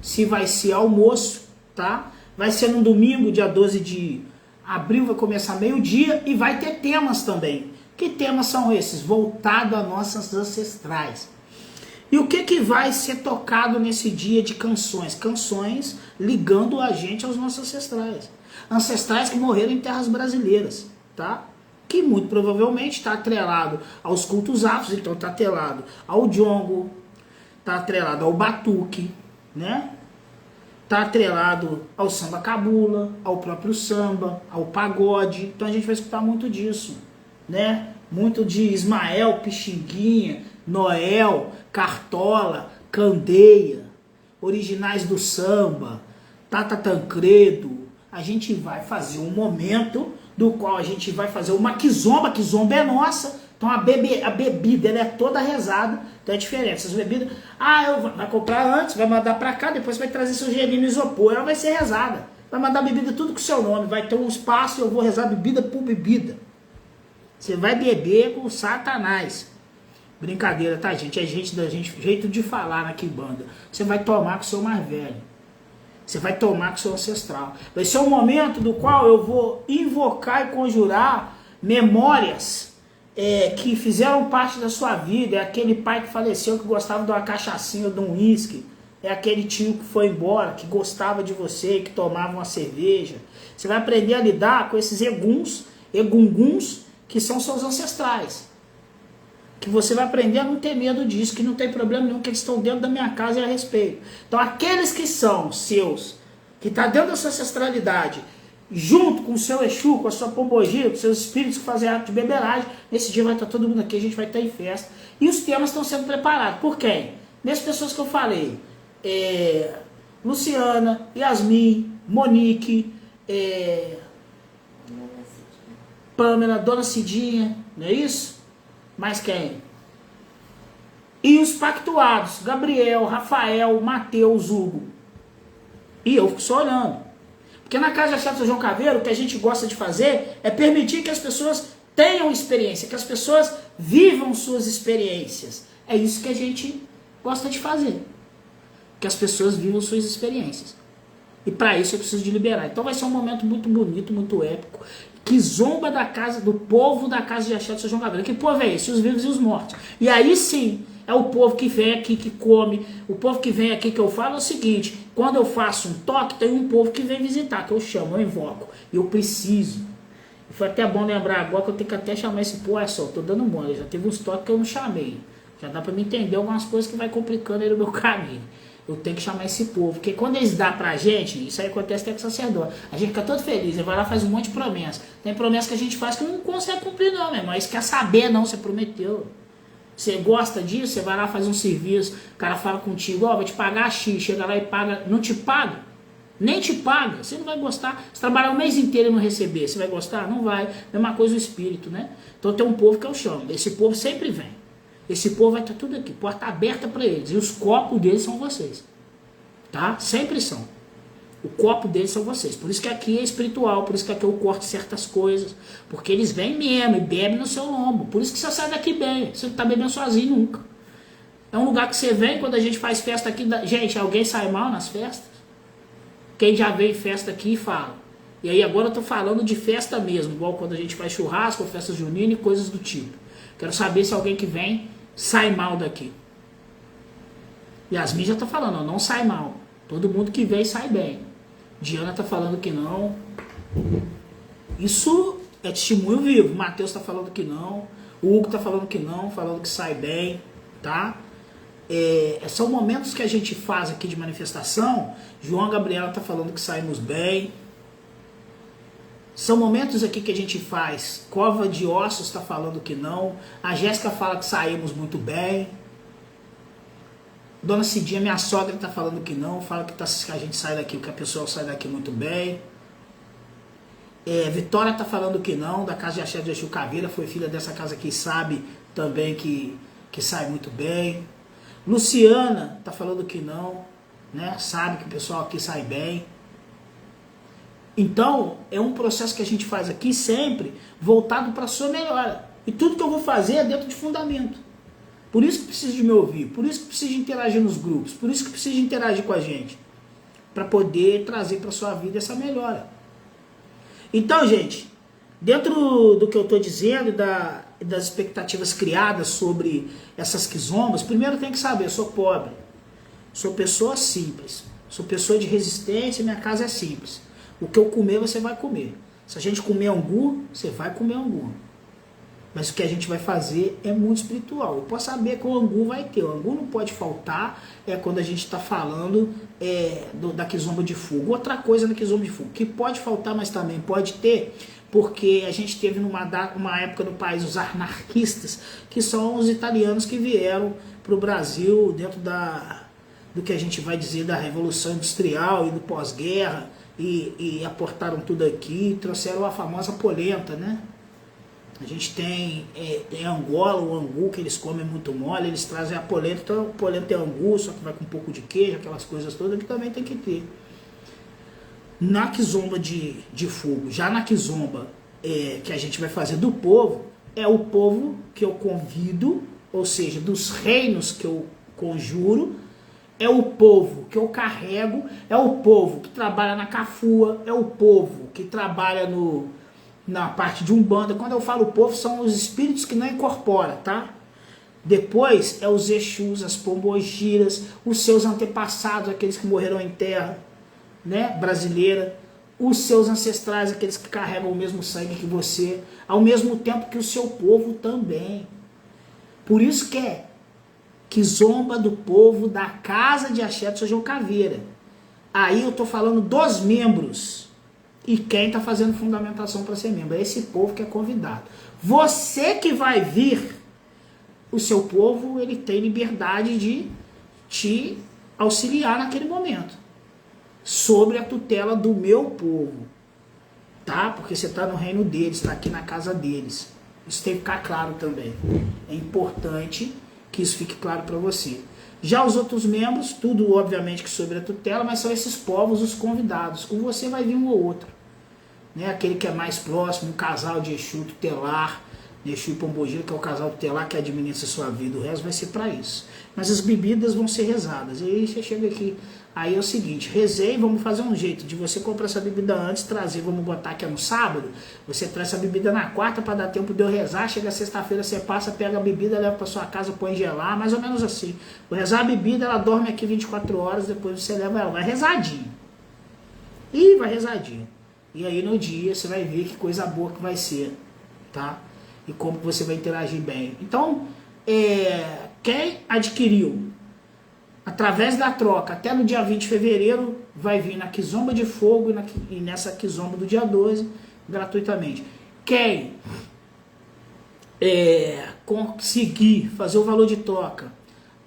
se vai ser almoço, tá? Vai ser no domingo, dia 12 de abril, vai começar meio-dia e vai ter temas também. Que temas são esses? Voltado a nossas ancestrais. E o que vai ser tocado nesse dia de canções? Canções ligando a gente aos nossos ancestrais. Ancestrais que morreram em terras brasileiras, tá? Que muito provavelmente está atrelado aos cultos afros, então está atrelado ao jongo, está atrelado ao batuque, né? Está atrelado ao samba cabula, ao próprio samba, ao pagode. Então a gente vai escutar muito disso, né? Muito de Ismael, Pixinguinha, Noel, Cartola, Candeia, originais do samba, Tata Tancredo. A gente vai fazer um momento do qual a gente vai fazer uma Kizomba. Kizomba é nossa, então a bebida ela é toda rezada, então é diferente. Essas bebidas, vai comprar antes, vai mandar pra cá, depois vai trazer seu gelinho no isopor, ela vai ser rezada. Vai mandar bebida tudo com o seu nome, vai ter um espaço e eu vou rezar bebida por bebida. Você vai beber com o Satanás. Brincadeira, tá, gente? É jeito de falar na Quimbanda. Você vai tomar com o seu mais velho. Você vai tomar com o seu ancestral. Vai ser um momento do qual eu vou invocar e conjurar memórias que fizeram parte da sua vida. É aquele pai que faleceu, que gostava de uma cachaçinha ou de um uísque. É aquele tio que foi embora, que gostava de você, que tomava uma cerveja. Você vai aprender a lidar com esses egunguns, que são seus ancestrais. Que você vai aprender a não ter medo disso, que não tem problema nenhum, que eles estão dentro da minha casa e a respeito. Então aqueles que são seus, que está dentro da sua ancestralidade, junto com o seu Exu, com a sua pombogira, com os seus espíritos que fazem ato de beberagem, nesse dia vai estar todo mundo aqui, a gente vai estar em festa. E os temas estão sendo preparados. Por quem? Nessas pessoas que eu falei. Luciana, Yasmin, Monique, Pamela, Dona Cidinha, não é isso? Mais quem? E os pactuados, Gabriel, Rafael, Mateus, Hugo. E eu fico só olhando. Porque na Casa de Axé do João Caveiro, o que a gente gosta de fazer é permitir que as pessoas tenham experiência, que as pessoas vivam suas experiências. É isso que a gente gosta de fazer. Que as pessoas vivam suas experiências. E para isso eu preciso de liberar. Então vai ser um momento muito bonito, muito épico, que zomba da casa, do povo da Casa de Axé do João Caveiro. Que povo é esse? Os vivos e os mortos. E aí sim, é o povo que vem aqui, que come. O povo que vem aqui, que eu falo é o seguinte: quando eu faço um toque, tem um povo que vem visitar, que eu chamo, eu invoco. E eu preciso. E foi até bom lembrar agora que eu tenho que até chamar esse povo. É só, eu tô dando mole. Já teve uns toques que eu não chamei. Já dá para me entender algumas coisas que vai complicando aí no meu caminho. Eu tenho que chamar esse povo. Porque quando eles dão pra gente, isso aí acontece até com o sacerdote. A gente fica todo feliz. Ele vai lá e faz um monte de promessa. Tem promessa que a gente faz que não consegue cumprir não, meu irmão. Isso quer saber não, você prometeu. Você gosta disso, você vai lá, faz um serviço, o cara fala contigo, ó, vou te pagar X, chega lá e paga, não te paga, nem te paga, você não vai gostar. Se trabalhar o mês inteiro e não receber, você vai gostar? Não vai. Mesma coisa o espírito, né? Então tem um povo que eu chamo, esse povo sempre vem. Esse povo vai estar tudo aqui, porta aberta para eles, e os copos deles são vocês, tá? Sempre são. O copo deles são vocês. Por isso que aqui é espiritual, por isso que aqui eu corto certas coisas. Porque eles vêm mesmo e bebem no seu lombo. Por isso que você sai daqui bem. Você não está bebendo sozinho nunca. É um lugar que você vem, quando a gente faz festa aqui. Gente, alguém sai mal nas festas? Quem já veio em festa aqui fala. E aí agora eu estou falando de festa mesmo. Igual quando a gente faz churrasco, festa junina e coisas do tipo. Quero saber se alguém que vem sai mal daqui. Yasmin já está falando, ó, não sai mal. Todo mundo que vem sai bem. Diana está falando que não. Isso é testemunho vivo. Mateus está falando que não. O Hugo está falando que não, falando que sai bem, tá? São momentos que a gente faz aqui de manifestação. João Gabriela está falando que saímos bem. São momentos aqui que a gente faz. Cova de Ossos está falando que não. A Jéssica fala que saímos muito bem. Dona Cidinha, minha sogra, está falando que não. Fala que a gente sai daqui, que a pessoa sai daqui muito bem. Vitória está falando que não. Da Casa de Axé de Exu Caveira, foi filha dessa casa aqui, sabe também que sai muito bem. Luciana está falando que não, né? Sabe que o pessoal aqui sai bem. Então, é um processo que a gente faz aqui sempre voltado para a sua melhora. E tudo que eu vou fazer é dentro de fundamento. Por isso que precisa de me ouvir, por isso que precisa de interagir nos grupos, por isso que precisa de interagir com a gente. Para poder trazer para a sua vida essa melhora. Então, gente, dentro do que eu estou dizendo, das expectativas criadas sobre essas quizombas, primeiro tem que saber, eu sou pobre, sou pessoa simples, sou pessoa de resistência, minha casa é simples. O que eu comer, você vai comer. Se a gente comer angu, você vai comer angu. Mas o que a gente vai fazer é muito espiritual. Eu posso saber que o angu vai ter. O angu não pode faltar quando a gente está falando da quizomba de fogo. Outra coisa na quizomba de fogo, que pode faltar, mas também pode ter, porque a gente teve uma época no país os anarquistas, que são os italianos que vieram para o Brasil dentro do que a gente vai dizer da Revolução Industrial e do pós-guerra, e aportaram tudo aqui e trouxeram a famosa polenta, né? A gente tem Angola, o angu que eles comem muito mole, eles trazem a polenta, então a polenta é angu, só que vai com um pouco de queijo, aquelas coisas todas que também tem que ter. Na quizomba de fogo, já na quizomba que a gente vai fazer do povo, é o povo que eu convido, ou seja, dos reinos que eu conjuro, é o povo que eu carrego, é o povo que trabalha na cafua, é o povo que trabalha na parte de Umbanda. Quando eu falo povo, são os espíritos que não incorporam, tá? Depois é os Exus, as pombogiras, os seus antepassados, aqueles que morreram em terra, né, brasileira, os seus ancestrais, aqueles que carregam o mesmo sangue que você, ao mesmo tempo que o seu povo também. Por isso que zomba do povo da casa de axé do São João Caveira. Aí eu tô falando dos membros. E quem tá fazendo fundamentação para ser membro. É esse povo que é convidado. Você que vai vir, o seu povo, ele tem liberdade de te auxiliar naquele momento. Sobre a tutela do meu povo. Tá? Porque você tá no reino deles, tá aqui na casa deles. Isso tem que ficar claro também. É importante que isso fique claro para você. Já os outros membros, tudo obviamente que sobre a tutela, mas são esses povos os convidados. Com você vai vir um ou outro. Né? Aquele que é mais próximo, um casal de Exu tutelar, Exu e Pombogira, que é o casal tutelar que administra a sua vida. O resto vai ser para isso. Mas as bebidas vão ser rezadas. E aí você chega aqui. Aí é o seguinte, rezei, vamos fazer um jeito de você comprar essa bebida antes, trazer, vamos botar que é no sábado, você traz essa bebida na quarta para dar tempo de eu rezar, chega sexta-feira, você passa, pega a bebida, leva para sua casa, põe gelar, mais ou menos assim. Vou rezar a bebida, ela dorme aqui 24 horas, depois você leva ela, vai rezadinho. E vai rezadinho. E aí no dia você vai ver que coisa boa que vai ser, tá? E como você vai interagir bem. Então, quem adquiriu através da troca, até no dia 20 de fevereiro, vai vir na Kizomba de Fogo e nessa Kizomba do dia 12, gratuitamente. Quem conseguir fazer o valor de troca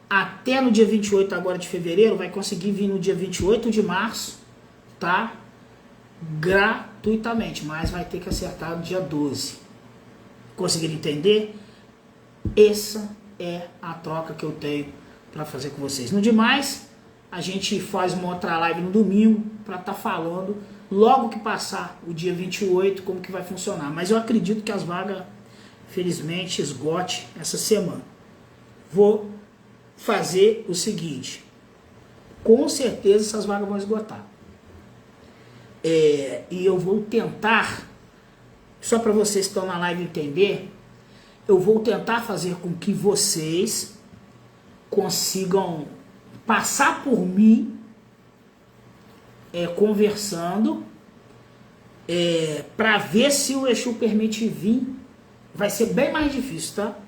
até no dia 28 agora de fevereiro, vai conseguir vir no dia 28 de março, tá? Gratuitamente, mas vai ter que acertar no dia 12. Conseguiram entender? Essa é a troca que eu tenho para fazer com vocês. No demais, a gente faz uma outra live no domingo para estar falando logo que passar o dia 28 como que vai funcionar. Mas eu acredito que as vagas, felizmente, esgote essa semana. Vou fazer o seguinte, com certeza essas vagas vão esgotar. E eu vou tentar, só para vocês que estão na live entender, eu vou tentar fazer com que vocês consigam passar por mim conversando para ver se o Exu permite vir. Vai ser bem mais difícil, tá?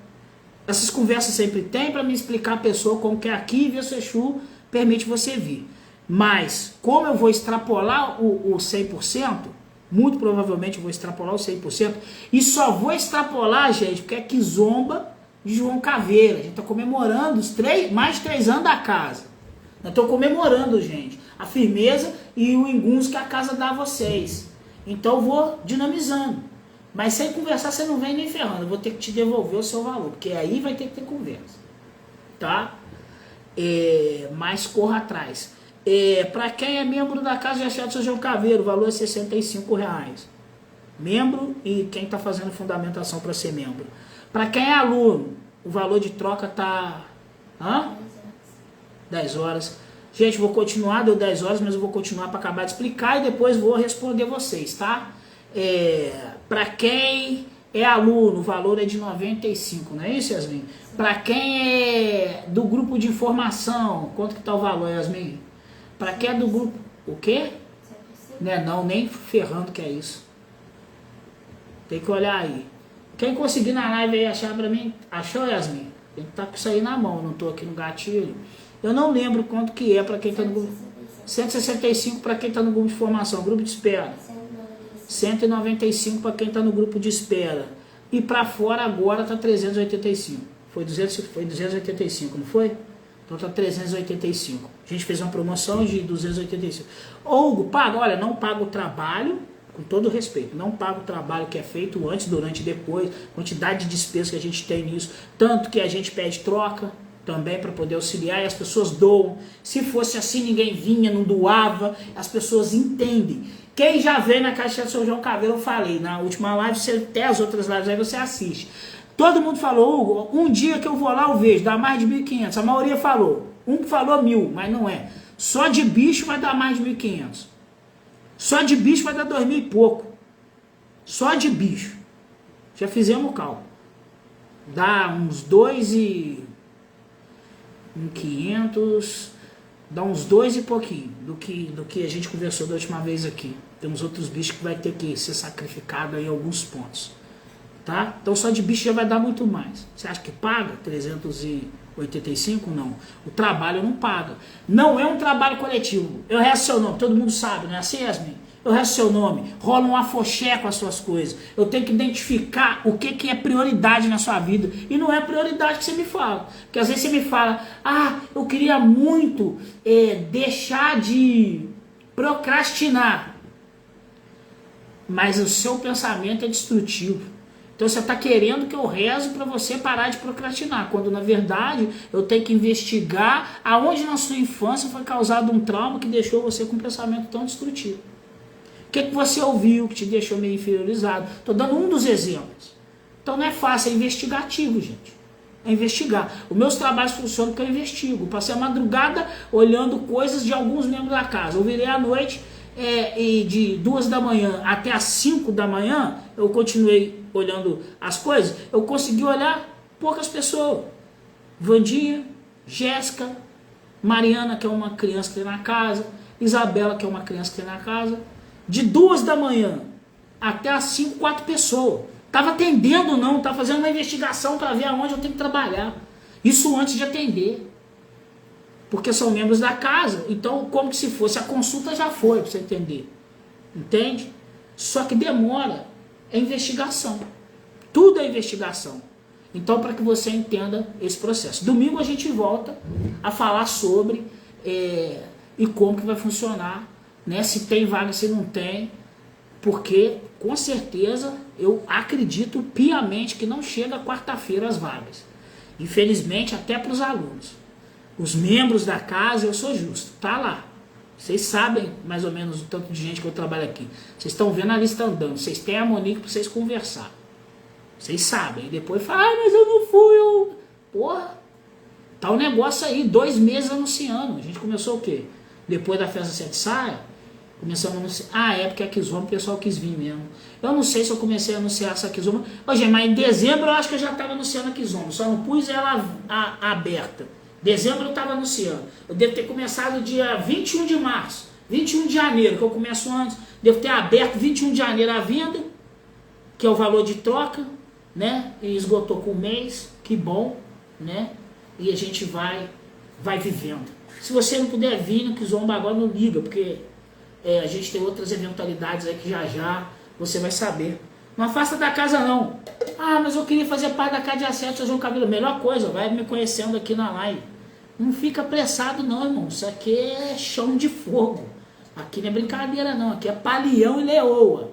Essas conversas sempre tem para me explicar a pessoa como que é aqui e ver se o Exu permite você vir. Mas como eu vou extrapolar o 100%, muito provavelmente eu vou extrapolar o 100%, e só vou extrapolar, gente, porque é Kizomba de João Caveira. A gente está comemorando mais de 3 anos da casa. Eu estou comemorando, gente, a firmeza e o inguns que a casa dá a vocês. Então eu vou dinamizando. Mas sem conversar você não vem nem ferrando. Eu vou ter que te devolver o seu valor, porque aí vai ter que ter conversa. Tá? Mas corra atrás. Para quem é membro da Casa de Axé do São João Caveira, o valor é R$65. Membro e quem está fazendo fundamentação para ser membro. Para quem é aluno, o valor de troca tá 10 horas. Gente, vou continuar, deu 10 horas, mas eu vou continuar para acabar de explicar e depois vou responder vocês, tá? Para quem é aluno, o valor é de 95, não é isso, Yasmin? Para quem é do grupo de informação, quanto que tá o valor, Yasmin? Para quem é do grupo... O quê? Não, nem ferrando que é isso. Tem que olhar aí. Quem conseguir na live aí achar pra mim, achou, Yasmin? Tem que estar com isso aí na mão, não tô aqui no gatilho. Eu não lembro quanto que é para quem tá no grupo. 165 para quem tá no grupo de formação, grupo de espera. 195 para quem tá no grupo de espera. E para fora agora tá 385. Foi 285, não foi? Então tá 385. A gente fez uma promoção de 285. Hugo, paga, olha, não paga o trabalho, com todo respeito, não paga o trabalho que é feito antes, durante e depois, quantidade de despesas que a gente tem nisso, tanto que a gente pede troca também para poder auxiliar e as pessoas doam. Se fosse assim ninguém vinha, não doava, as pessoas entendem. Quem já veio na Caixa de São João Caveira, eu falei, na última live, até as outras lives aí você assiste. Todo mundo falou, Hugo, um dia que eu vou lá eu vejo, dá mais de 1.500, a maioria falou, um falou 1.000, mas não é. Só de bicho vai dar mais de 1.500. Só de bicho vai dar 2.000 e pouco. Só de bicho. Já fizemos o cálculo. Dá uns 2.500, dá uns 2 e pouquinho do que a gente conversou da última vez aqui. Temos outros bichos que vai ter que ser sacrificado aí em alguns pontos. tá? Então só de bicho já vai dar muito mais. Você acha que paga 385? Não. O trabalho não paga. Não é um trabalho coletivo. Eu resto seu nome, todo mundo sabe, não é assim, Yasmin? Eu resto seu nome, rola um afoxé com as suas coisas. Eu tenho que identificar o que é prioridade na sua vida. E não é prioridade que você me fala. Porque às vezes você me fala, eu queria muito deixar de procrastinar. Mas o seu pensamento é destrutivo. Então você está querendo que eu rezo para você parar de procrastinar, quando na verdade eu tenho que investigar aonde na sua infância foi causado um trauma que deixou você com um pensamento tão destrutivo. O que você ouviu que te deixou meio inferiorizado? Estou dando um dos exemplos. Então não é fácil, é investigativo, gente. É investigar. Os meus trabalhos funcionam porque eu investigo. Passei a madrugada olhando coisas de alguns membros da casa. Eu virei à noite e de 2 da manhã até as 5 da manhã, eu continuei olhando as coisas. Eu consegui olhar poucas pessoas. Vandinha, Jéssica, Mariana, que é uma criança que tem na casa, Isabela, que é uma criança que tem na casa. De 2 da manhã até as 5, 4 pessoas. Estava atendendo não, estava fazendo uma investigação para ver aonde eu tenho que trabalhar. Isso antes de atender. Porque são membros da casa. Então, como que se fosse, a consulta já foi, para você entender. Entende? Só que demora. É investigação. Tudo é investigação. Então, para que você entenda esse processo. Domingo a gente volta a falar sobre e como que vai funcionar. Né? Se tem vaga, se não tem. Porque, com certeza, eu acredito piamente que não chega quarta-feira as vagas. Infelizmente, até para os alunos. Os membros da casa, eu sou justo. Tá lá. Vocês sabem mais ou menos o tanto de gente que eu trabalho aqui. Vocês estão vendo a lista andando. Vocês têm a Monique para vocês conversar. Vocês sabem. E depois falam, mas eu não fui. Porra. Tá o negócio aí. 2 meses anunciando. A gente começou o quê? Depois da festa 7 saia. Começamos a anunciar. É porque a Kizomba o pessoal quis vir mesmo. Eu não sei se eu comecei a anunciar essa Kizomba. Hoje, mas em dezembro eu acho que eu já estava anunciando a Kizomba. Só não pus ela aberta. Dezembro eu estava anunciando. Eu devo ter começado dia 21 de março. 21 de janeiro, que eu começo antes. Devo ter aberto 21 de janeiro a venda, que é o valor de troca, né? E esgotou com um mês. Que bom, né? E a gente vai vivendo. Se você não puder vir no Kizomba agora, não liga, porque a gente tem outras eventualidades aí que já você vai saber. Não afasta da casa não. Mas eu queria fazer parte da casa de acesso, fazer um cabelo. Melhor coisa, vai me conhecendo aqui na live. Não fica apressado não, irmão. Isso aqui é chão de fogo. Aqui não é brincadeira não. Aqui é palião e leoa.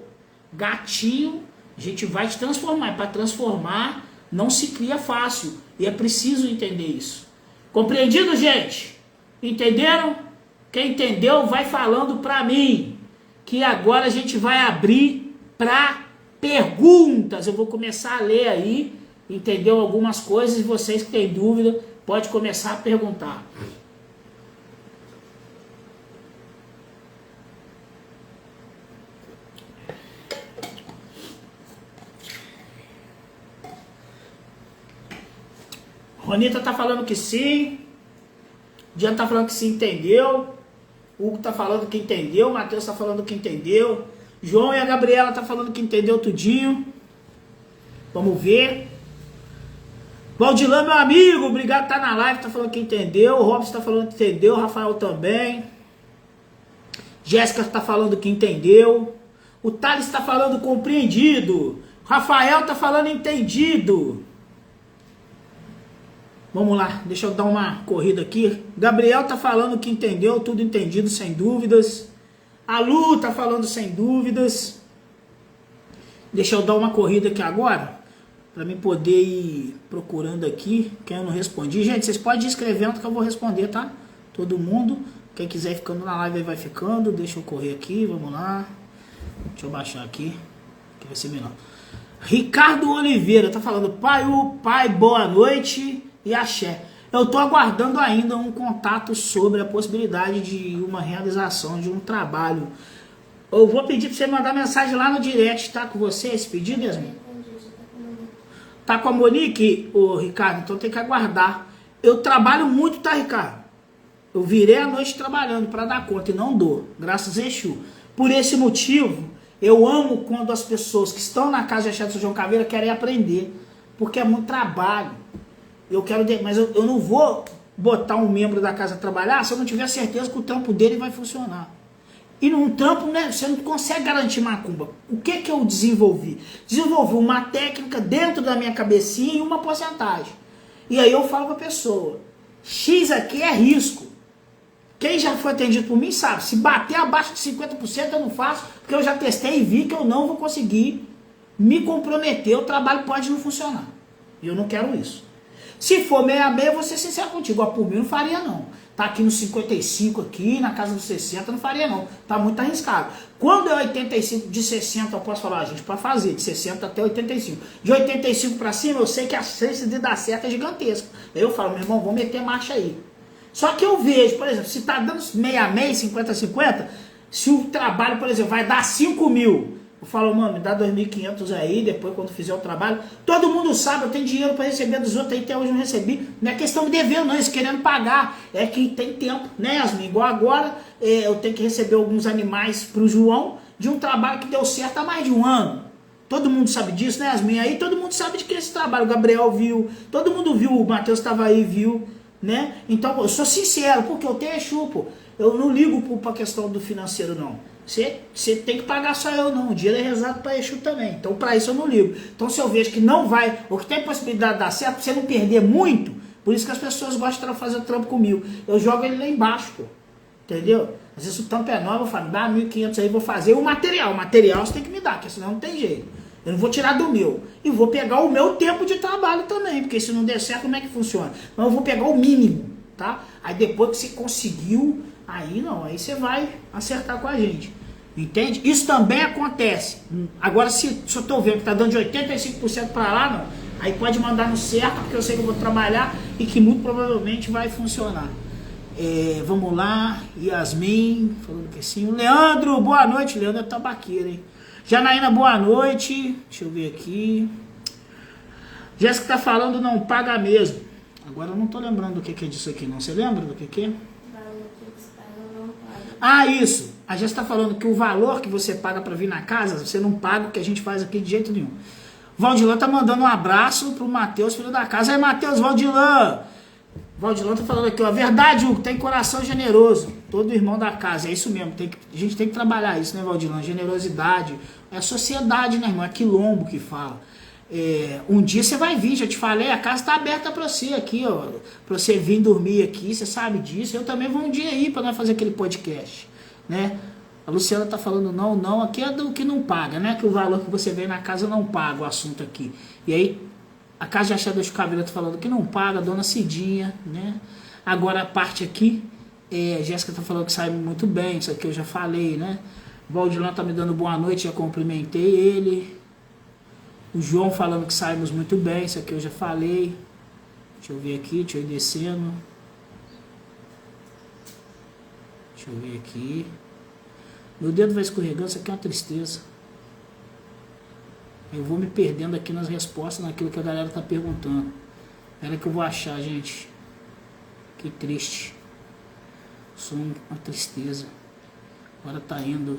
Gatinho, a gente vai te transformar. E para transformar, não se cria fácil. E é preciso entender isso. Compreendido, gente? Entenderam? Quem entendeu, vai falando para mim. Que agora a gente vai abrir para perguntas. Eu vou começar a ler aí. Entendeu algumas coisas. E vocês que têm dúvida, pode começar a perguntar. Ronita tá falando que sim. Diana tá falando que sim, entendeu. Hugo tá falando que entendeu. Matheus tá falando que entendeu. João e a Gabriela tá falando que entendeu tudinho. Vamos ver. Valdilan, meu amigo, obrigado por estar na live, tá falando que entendeu. O Robson tá falando que entendeu, o Rafael também. Jéssica tá falando que entendeu. O Thales tá falando compreendido. O Rafael tá falando entendido. Vamos lá, deixa eu dar uma corrida aqui. Gabriel tá falando que entendeu, tudo entendido, sem dúvidas. A Lu tá falando sem dúvidas. Deixa eu dar uma corrida aqui agora. Para mim poder ir procurando aqui, quem eu não respondi. Gente, vocês podem ir escrevendo que eu vou responder, tá? Todo mundo. Quem quiser ir ficando na live aí vai ficando. Deixa eu correr aqui, vamos lá. Deixa eu baixar aqui, que vai ser melhor. Ricardo Oliveira tá falando, pai, boa noite e axé. Eu tô aguardando ainda um contato sobre a possibilidade de uma realização de um trabalho. Eu vou pedir para você mandar mensagem lá no direct, tá? Com você esse pedido, Yasmin? Tá com a Monique, ô Ricardo? Então tem que aguardar. Eu trabalho muito, tá, Ricardo? Eu virei a noite trabalhando para dar conta e não dou, graças a Exu. Por esse motivo, Eu amo quando as pessoas que estão na casa de axé do São João Caveira querem aprender, porque é muito trabalho. Mas eu não vou botar um membro da casa a trabalhar se eu não tiver certeza que o trampo dele vai funcionar. E num trampo, né, você não consegue garantir macumba. O que eu desenvolvi? Desenvolvi uma técnica dentro da minha cabecinha e uma porcentagem. E aí eu falo para a pessoa, X aqui é risco. Quem já foi atendido por mim sabe, se bater abaixo de 50% eu não faço, porque eu já testei e vi que eu não vou conseguir me comprometer, o trabalho pode não funcionar. E eu não quero isso. Se for meia a meia, eu vou ser sincero contigo, por mim não faria não. Tá aqui no 55 aqui, na casa dos 60, não faria não. Tá muito arriscado. Quando é 85, de 60 eu posso falar, gente, para fazer, de 60 até 85. De 85 para cima, eu sei que a chance de dar certo é gigantesca. Aí eu falo, meu irmão, vou meter marcha aí. Só que eu vejo, por exemplo, se tá dando meia a meia, 50 a 50, se o trabalho, por exemplo, vai dar 5 mil, eu falo, mano, me dá 2.500 aí, depois quando fizer o trabalho. Todo mundo sabe, eu tenho dinheiro para receber dos outros, aí até hoje não recebi. Não é questão de dever, não, eles querendo pagar. É que tem tempo, né, Yasmin? Igual agora, eu tenho que receber alguns animais pro João, de um trabalho que deu certo há mais de um ano. Todo mundo sabe disso, né, Yasmin? Aí todo mundo sabe de que esse trabalho, o Gabriel viu, todo mundo viu, o Matheus estava aí, viu, né? Então, eu sou sincero, porque eu tenho Exu, pô. Eu não ligo pra questão do financeiro, não. Você tem que pagar só eu, não. O dinheiro é rezado para Exu também. Então, para isso eu não ligo. Então, se eu vejo que não vai, ou que tem possibilidade de dar certo, pra você não perder muito, por isso que as pessoas gostam de fazer o trampo comigo. Eu jogo ele lá embaixo, pô. Entendeu? Às vezes o trampo é novo, eu falo, dá 1.500 aí, vou fazer o material. O material você tem que me dar, porque senão não tem jeito. Eu não vou tirar do meu. E vou pegar o meu tempo de trabalho também, porque se não der certo, como é que funciona? Então, eu vou pegar o mínimo, tá? Aí depois que você conseguiu, aí não, aí você vai acertar com a gente. Entende? Isso também acontece. Agora, se eu estou vendo que está dando de 85% para lá, não, aí pode mandar no certo, porque eu sei que eu vou trabalhar e que muito provavelmente vai funcionar. Vamos lá, Yasmin, falando que sim. Leandro, boa noite. Leandro é tabaqueiro, hein? Janaína, boa noite. Deixa eu ver aqui. Jéssica tá falando não paga mesmo. Agora eu não tô lembrando do que é disso aqui, não. Você lembra do que é? Ah, isso. A Jéssica tá falando que o valor que você paga para vir na casa, você não paga o que a gente faz aqui de jeito nenhum. Valdilan tá mandando um abraço pro Matheus, filho da casa. Aí, Matheus, Valdilan. Valdilan tá falando aqui, ó. Verdade, Hugo, tem coração generoso. Todo irmão da casa. É isso mesmo. A gente tem que trabalhar isso, né, Valdilan? Generosidade. É a sociedade, né, irmão? É quilombo que fala. Um dia você vai vir, já te falei, a casa tá aberta pra você aqui, ó. Pra você vir dormir aqui, você sabe disso. Eu também vou um dia aí pra nós fazer aquele podcast, né? A Luciana tá falando não, aqui é do que não paga, né? Que o valor que você vem na casa não paga o assunto aqui. E aí, a casa de axé do Caveira tá falando que não paga, a dona Cidinha, né? Agora a parte aqui, Jéssica tá falando que sai muito bem, isso aqui eu já falei, né? Valdilan tá me dando boa noite, já cumprimentei ele. O João falando que saímos muito bem, isso aqui eu já falei. Deixa eu ver aqui, deixa eu ir descendo. Deixa eu ver aqui. Meu dedo vai escorregando, isso aqui é uma tristeza. Eu vou me perdendo aqui nas respostas, naquilo que a galera tá perguntando. Espera que eu vou achar, gente. Que triste. Só uma tristeza. Agora tá indo.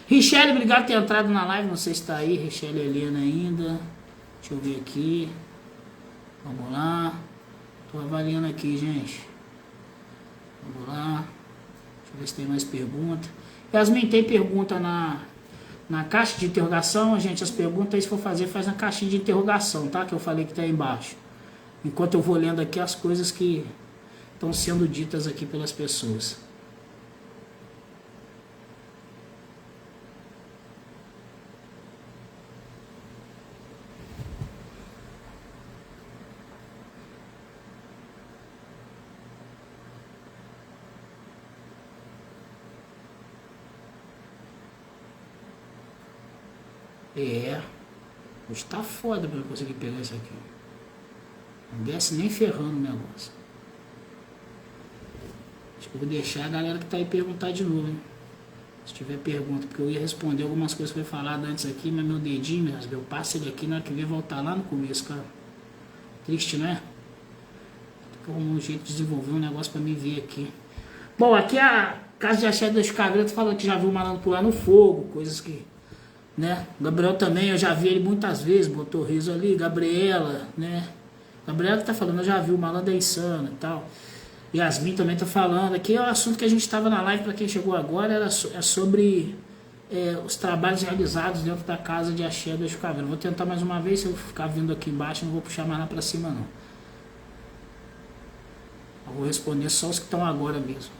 Richelle, obrigado por ter entrado na live. Não sei se tá aí. Richelle e Helena ainda. Deixa eu ver aqui. Vamos lá. Tô avaliando aqui, gente. Vamos lá. Deixa eu ver se tem mais pergunta. Yasmin, tem pergunta na caixa de interrogação, gente. As perguntas aí, se for fazer, faz na caixinha de interrogação, tá? Que eu falei que tá aí embaixo. Enquanto eu vou lendo aqui as coisas que estão sendo ditas aqui pelas pessoas. Hoje tá foda pra eu conseguir pegar isso aqui. Não desce nem ferrando o negócio. Acho que eu vou deixar a galera que tá aí perguntar de novo, hein? Se tiver pergunta, porque eu ia responder algumas coisas que foi falado antes aqui, mas meu dedinho, meu passo ele aqui, na hora que vier voltar lá no começo, cara. Triste, né? Tem que arrumar um jeito de desenvolver um negócio pra mim ver aqui. Bom, aqui a casa de axé dos Caveiras falando que já viu o malandro pular no fogo, coisas que né? Gabriel também, eu já vi ele muitas vezes, botou riso ali. Gabriela, né? Gabriela que tá falando, eu já vi o Malandro é Insano e tal. Yasmin também tá falando. Aqui é o assunto que a gente estava na live, para quem chegou agora, é sobre os trabalhos realizados dentro da casa de Axé do Eixo Caveira. Vou tentar mais uma vez, se eu ficar vindo aqui embaixo, não vou puxar mais lá para cima não. Eu vou responder só os que estão agora mesmo.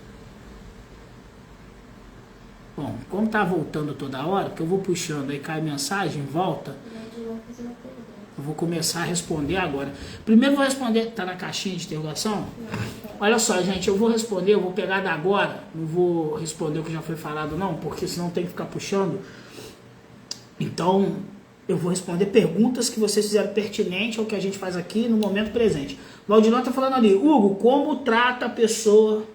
Bom, como tá voltando toda hora, que eu vou puxando, aí cai mensagem, volta. Eu vou começar a responder agora. Primeiro vou responder, tá na caixinha de interrogação? Olha só, gente, eu vou responder, eu vou pegar da agora, não vou responder o que já foi falado não, porque senão tem que ficar puxando. Então, eu vou responder perguntas que vocês fizeram pertinente ao que a gente faz aqui no momento presente. O Valdinão tá falando ali, Hugo, como trata a pessoa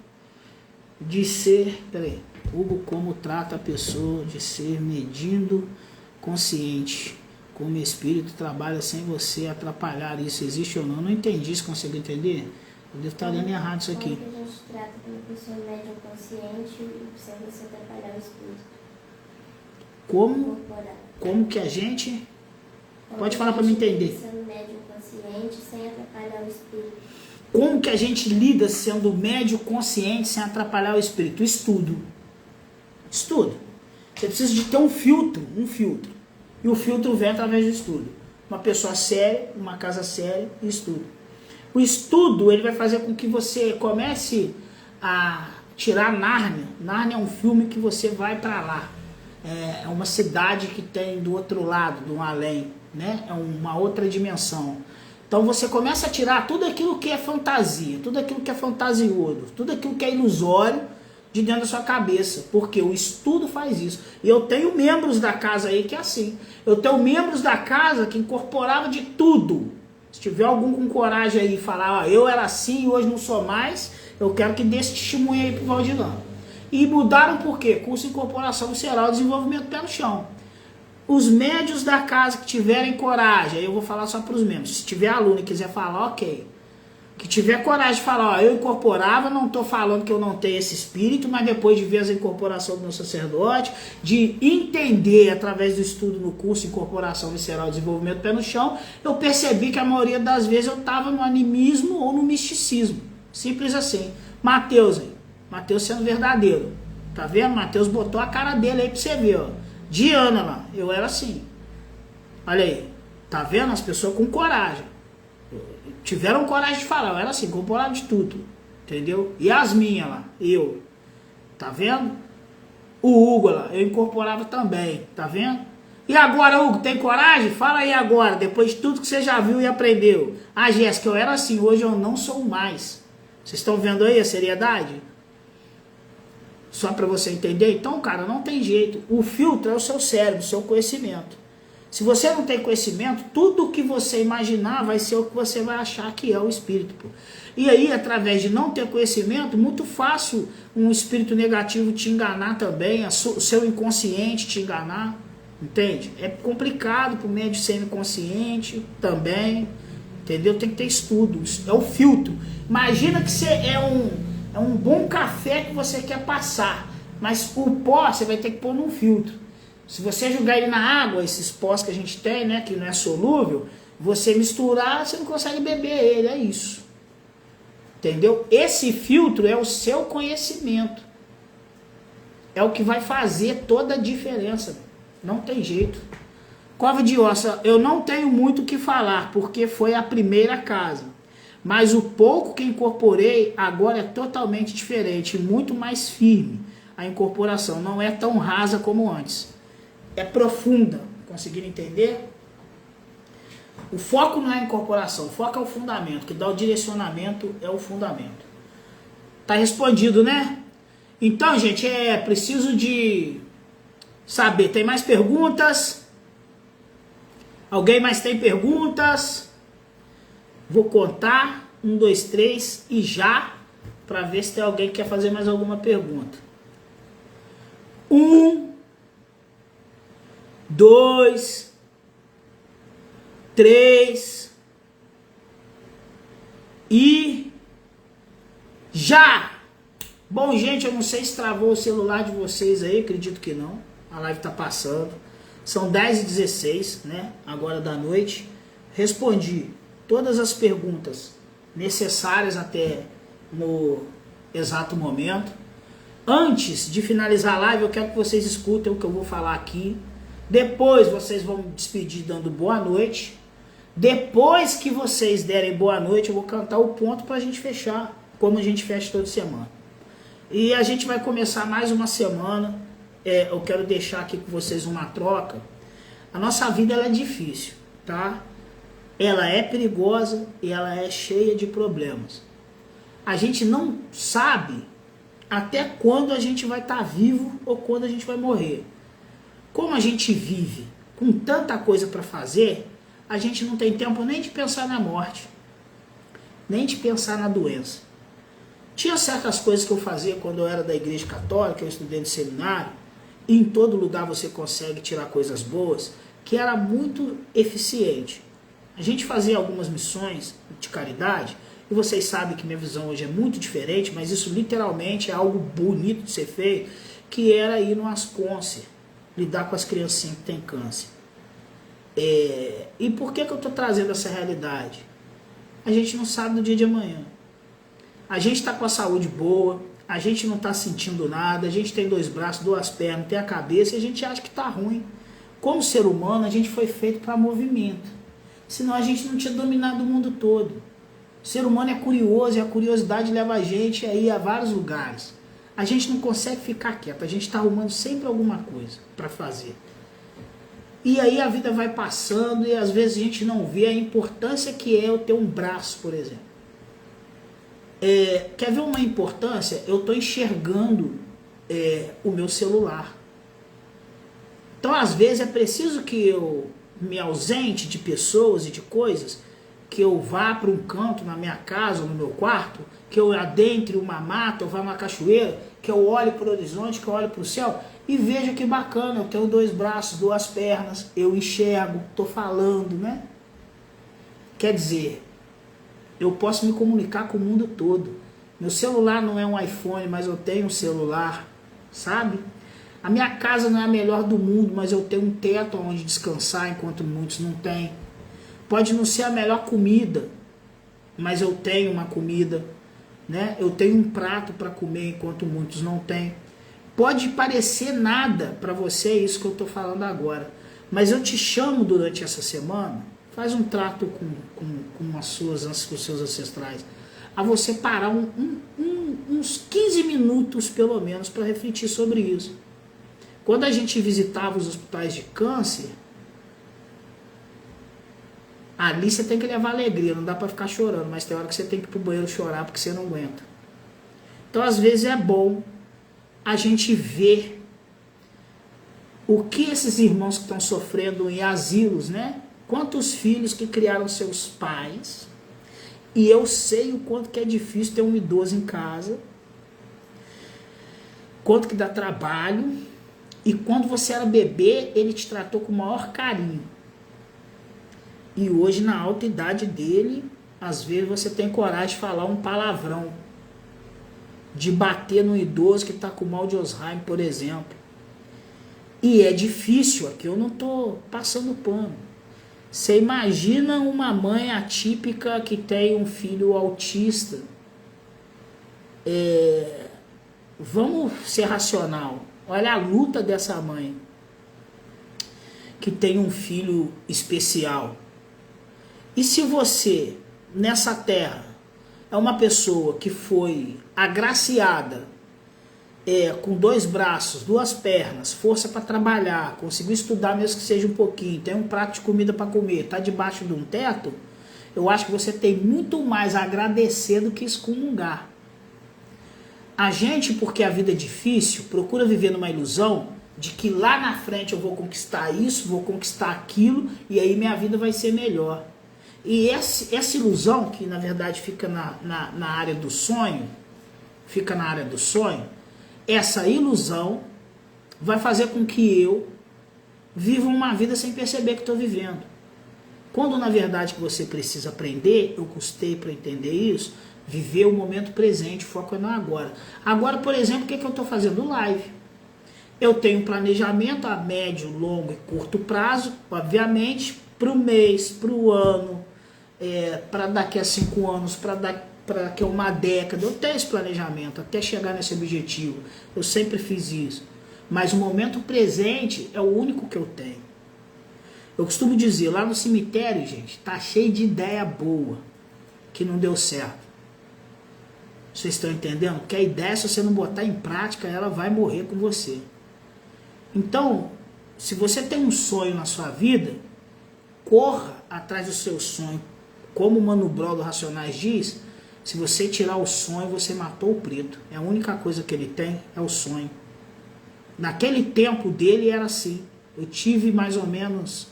de ser... Peraí. Hugo, como trata a pessoa de ser medindo consciente? Como o espírito trabalha sem você atrapalhar isso? Existe ou não? Não entendi, se conseguiu entender? Eu devo estar lendo errado isso aqui. Como que a gente trata como pessoa médium consciente sem você atrapalhar o espírito? Como que a gente... Pode falar para me entender. Sendo médium consciente sem atrapalhar o espírito. Como que a gente lida sendo médium consciente sem atrapalhar o espírito? Estudo. Estudo. Você precisa de ter um filtro. E o filtro vem através do estudo. Uma pessoa séria, uma casa séria e estudo. O estudo, ele vai fazer com que você comece a tirar Nárnia. Nárnia é um filme que você vai para lá. É uma cidade que tem do outro lado, do além, né? É uma outra dimensão. Então você começa a tirar tudo aquilo que é fantasia, tudo aquilo que é fantasioso, tudo aquilo que é ilusório de dentro da sua cabeça, porque o estudo faz isso. E eu tenho membros da casa aí que é assim. Eu tenho membros da casa que incorporavam de tudo. Se tiver algum com coragem aí e falar, ó, eu era assim e hoje não sou mais, eu quero que dê esse testemunho aí pro Valdinão. E mudaram por quê? Curso de incorporação visceral, desenvolvimento pé no chão. Os médios da casa que tiverem coragem, aí eu vou falar só para os membros. Se tiver aluno e quiser falar, ok. Que tiver coragem de falar, ó, eu incorporava, não estou falando que eu não tenho esse espírito, mas depois de ver a incorporação do meu sacerdote, de entender através do estudo no curso de incorporação visceral, desenvolvimento pé no chão, eu percebi que a maioria das vezes eu estava no animismo ou no misticismo. Simples assim. Mateus, aí. Mateus sendo verdadeiro. Tá vendo? Mateus botou a cara dele aí pra você ver, ó. Diana lá, eu era assim. Olha aí. Tá vendo? As pessoas com coragem. Tiveram coragem de falar, eu era assim, incorporava de tudo. Entendeu? E as minhas lá, eu. Tá vendo? O Hugo lá, eu incorporava também. Tá vendo? E agora, Hugo, tem coragem? Fala aí agora, depois de tudo que você já viu e aprendeu. Ah, Jéssica, eu era assim, hoje eu não sou mais. Vocês estão vendo aí a seriedade? Só para você entender? Então, cara, não tem jeito. O filtro é o seu cérebro, o seu conhecimento. Se você não tem conhecimento, tudo que você imaginar vai ser o que você vai achar que é o espírito. Pô. E aí, através de não ter conhecimento, muito fácil um espírito negativo te enganar também, o seu inconsciente te enganar. Entende? É complicado para o médium semi-consciente também. Entendeu? Tem que ter estudos. É o filtro. Imagina que você é um bom café que você quer passar, mas o pó você vai ter que pôr num filtro. Se você jogar ele na água, esses pós que a gente tem, né, que não é solúvel, você misturar, você não consegue beber ele, é isso. Entendeu? Esse filtro é o seu conhecimento. É o que vai fazer toda a diferença. Não tem jeito. Cova de Ossa, eu não tenho muito o que falar, porque foi a primeira casa. Mas o pouco que incorporei agora é totalmente diferente, muito mais firme. A incorporação não é tão rasa como antes. É profunda. Conseguiram entender? O foco não é a incorporação, o foco é o fundamento, que dá o direcionamento é o fundamento. Tá respondido, né? Então, gente, preciso de saber. Tem mais perguntas? Alguém mais tem perguntas? Vou contar, 1, 2, 3 e já, para ver se tem alguém que quer fazer mais alguma pergunta. 1, 2, 3 e já! Bom, gente, eu não sei se travou o celular de vocês aí, acredito que não. A live tá passando. São 10h16, né? Agora da noite. Respondi todas as perguntas necessárias até no exato momento. Antes de finalizar a live, eu quero que vocês escutem o que eu vou falar aqui. Depois vocês vão me despedir dando boa noite. Depois que vocês derem boa noite, eu vou cantar o ponto para a gente fechar, como a gente fecha toda semana. E a gente vai começar mais uma semana. Eu quero deixar aqui com vocês uma troca. A nossa vida ela é difícil, tá? Ela é perigosa e ela é cheia de problemas. A gente não sabe até quando a gente vai estar vivo ou quando a gente vai morrer. Como a gente vive com tanta coisa para fazer, a gente não tem tempo nem de pensar na morte, nem de pensar na doença. Tinha certas coisas que eu fazia quando eu era da igreja católica, eu estudei no seminário, e em todo lugar você consegue tirar coisas boas, que era muito eficiente. A gente fazia algumas missões de caridade, e vocês sabem que minha visão hoje é muito diferente, mas isso literalmente é algo bonito de ser feito, que era ir no Asconce, lidar com as criancinhas que têm câncer. E por que eu estou trazendo essa realidade? A gente não sabe do dia de amanhã. A gente está com a saúde boa, a gente não está sentindo nada, a gente tem 2 braços, 2 pernas, tem a cabeça e a gente acha que está ruim. Como ser humano, a gente foi feito para movimento. Senão a gente não tinha dominado o mundo todo. O ser humano é curioso e a curiosidade leva a gente a ir a vários lugares. A gente não consegue ficar quieto, a gente está arrumando sempre alguma coisa para fazer. E aí a vida vai passando e às vezes a gente não vê a importância que é eu ter um braço, por exemplo. Quer ver uma importância? Eu estou enxergando o meu celular. Então às vezes é preciso que eu me ausente de pessoas e de coisas, que eu vá para um canto na minha casa ou no meu quarto, que eu adentre uma mata ou vá numa cachoeira, que eu olhe para o horizonte, que eu olhe para o céu e veja que bacana, eu tenho 2 braços, 2 pernas, eu enxergo, estou falando, né? Quer dizer, eu posso me comunicar com o mundo todo. Meu celular não é um iPhone, mas eu tenho um celular, sabe? A minha casa não é a melhor do mundo, mas eu tenho um teto onde descansar, enquanto muitos não têm. Pode não ser a melhor comida, mas eu tenho uma comida, né? Eu tenho um prato para comer, enquanto muitos não têm. Pode parecer nada para você isso que eu estou falando agora, mas eu te chamo durante essa semana, faz um trato com os seus ancestrais, a você parar uns 15 minutos pelo menos para refletir sobre isso. Quando a gente visitava os hospitais de câncer, ali você tem que levar alegria, não dá para ficar chorando, mas tem hora que você tem que ir pro banheiro chorar porque você não aguenta. Então às vezes é bom a gente ver o que esses irmãos que estão sofrendo em asilos, né? Quantos filhos que criaram seus pais, e eu sei o quanto que é difícil ter um idoso em casa, quanto que dá trabalho, e quando você era bebê, ele te tratou com o maior carinho. E hoje, na alta idade dele, às vezes você tem coragem de falar um palavrão, de bater no idoso que está com mal de Alzheimer, por exemplo. E é difícil, aqui eu não estou passando pano. Você imagina uma mãe atípica que tem um filho autista. Vamos ser racional. Olha a luta dessa mãe que tem um filho especial. E se você, nessa terra, é uma pessoa que foi agraciada, com 2 braços, 2 pernas, força para trabalhar, conseguiu estudar mesmo que seja um pouquinho, tem um prato de comida para comer, está debaixo de um teto, eu acho que você tem muito mais a agradecer do que excomungar. A gente, porque a vida é difícil, procura viver numa ilusão de que lá na frente eu vou conquistar isso, vou conquistar aquilo, e aí minha vida vai ser melhor. E essa ilusão, que na verdade fica na área do sonho, essa ilusão vai fazer com que eu viva uma vida sem perceber que estou vivendo. Quando na verdade que você precisa aprender, eu custei para entender isso, viver o momento presente, foco é no agora. Agora, por exemplo, o que eu estou fazendo? Live. Eu tenho um planejamento a médio, longo e curto prazo, obviamente, para o mês, para o ano, para daqui a 5 anos, para daqui a uma década. Eu tenho esse planejamento até chegar nesse objetivo. Eu sempre fiz isso. Mas o momento presente é o único que eu tenho. Eu costumo dizer, lá no cemitério, gente, tá cheio de ideia boa que não deu certo. Vocês estão entendendo? Porque a ideia, se você não botar em prática, ela vai morrer com você. Então, se você tem um sonho na sua vida, corra atrás do seu sonho. Como o Mano Brown do Racionais diz, se você tirar o sonho, você matou o preto. É a única coisa que ele tem, é o sonho. Naquele tempo dele era assim. Eu tive mais ou menos,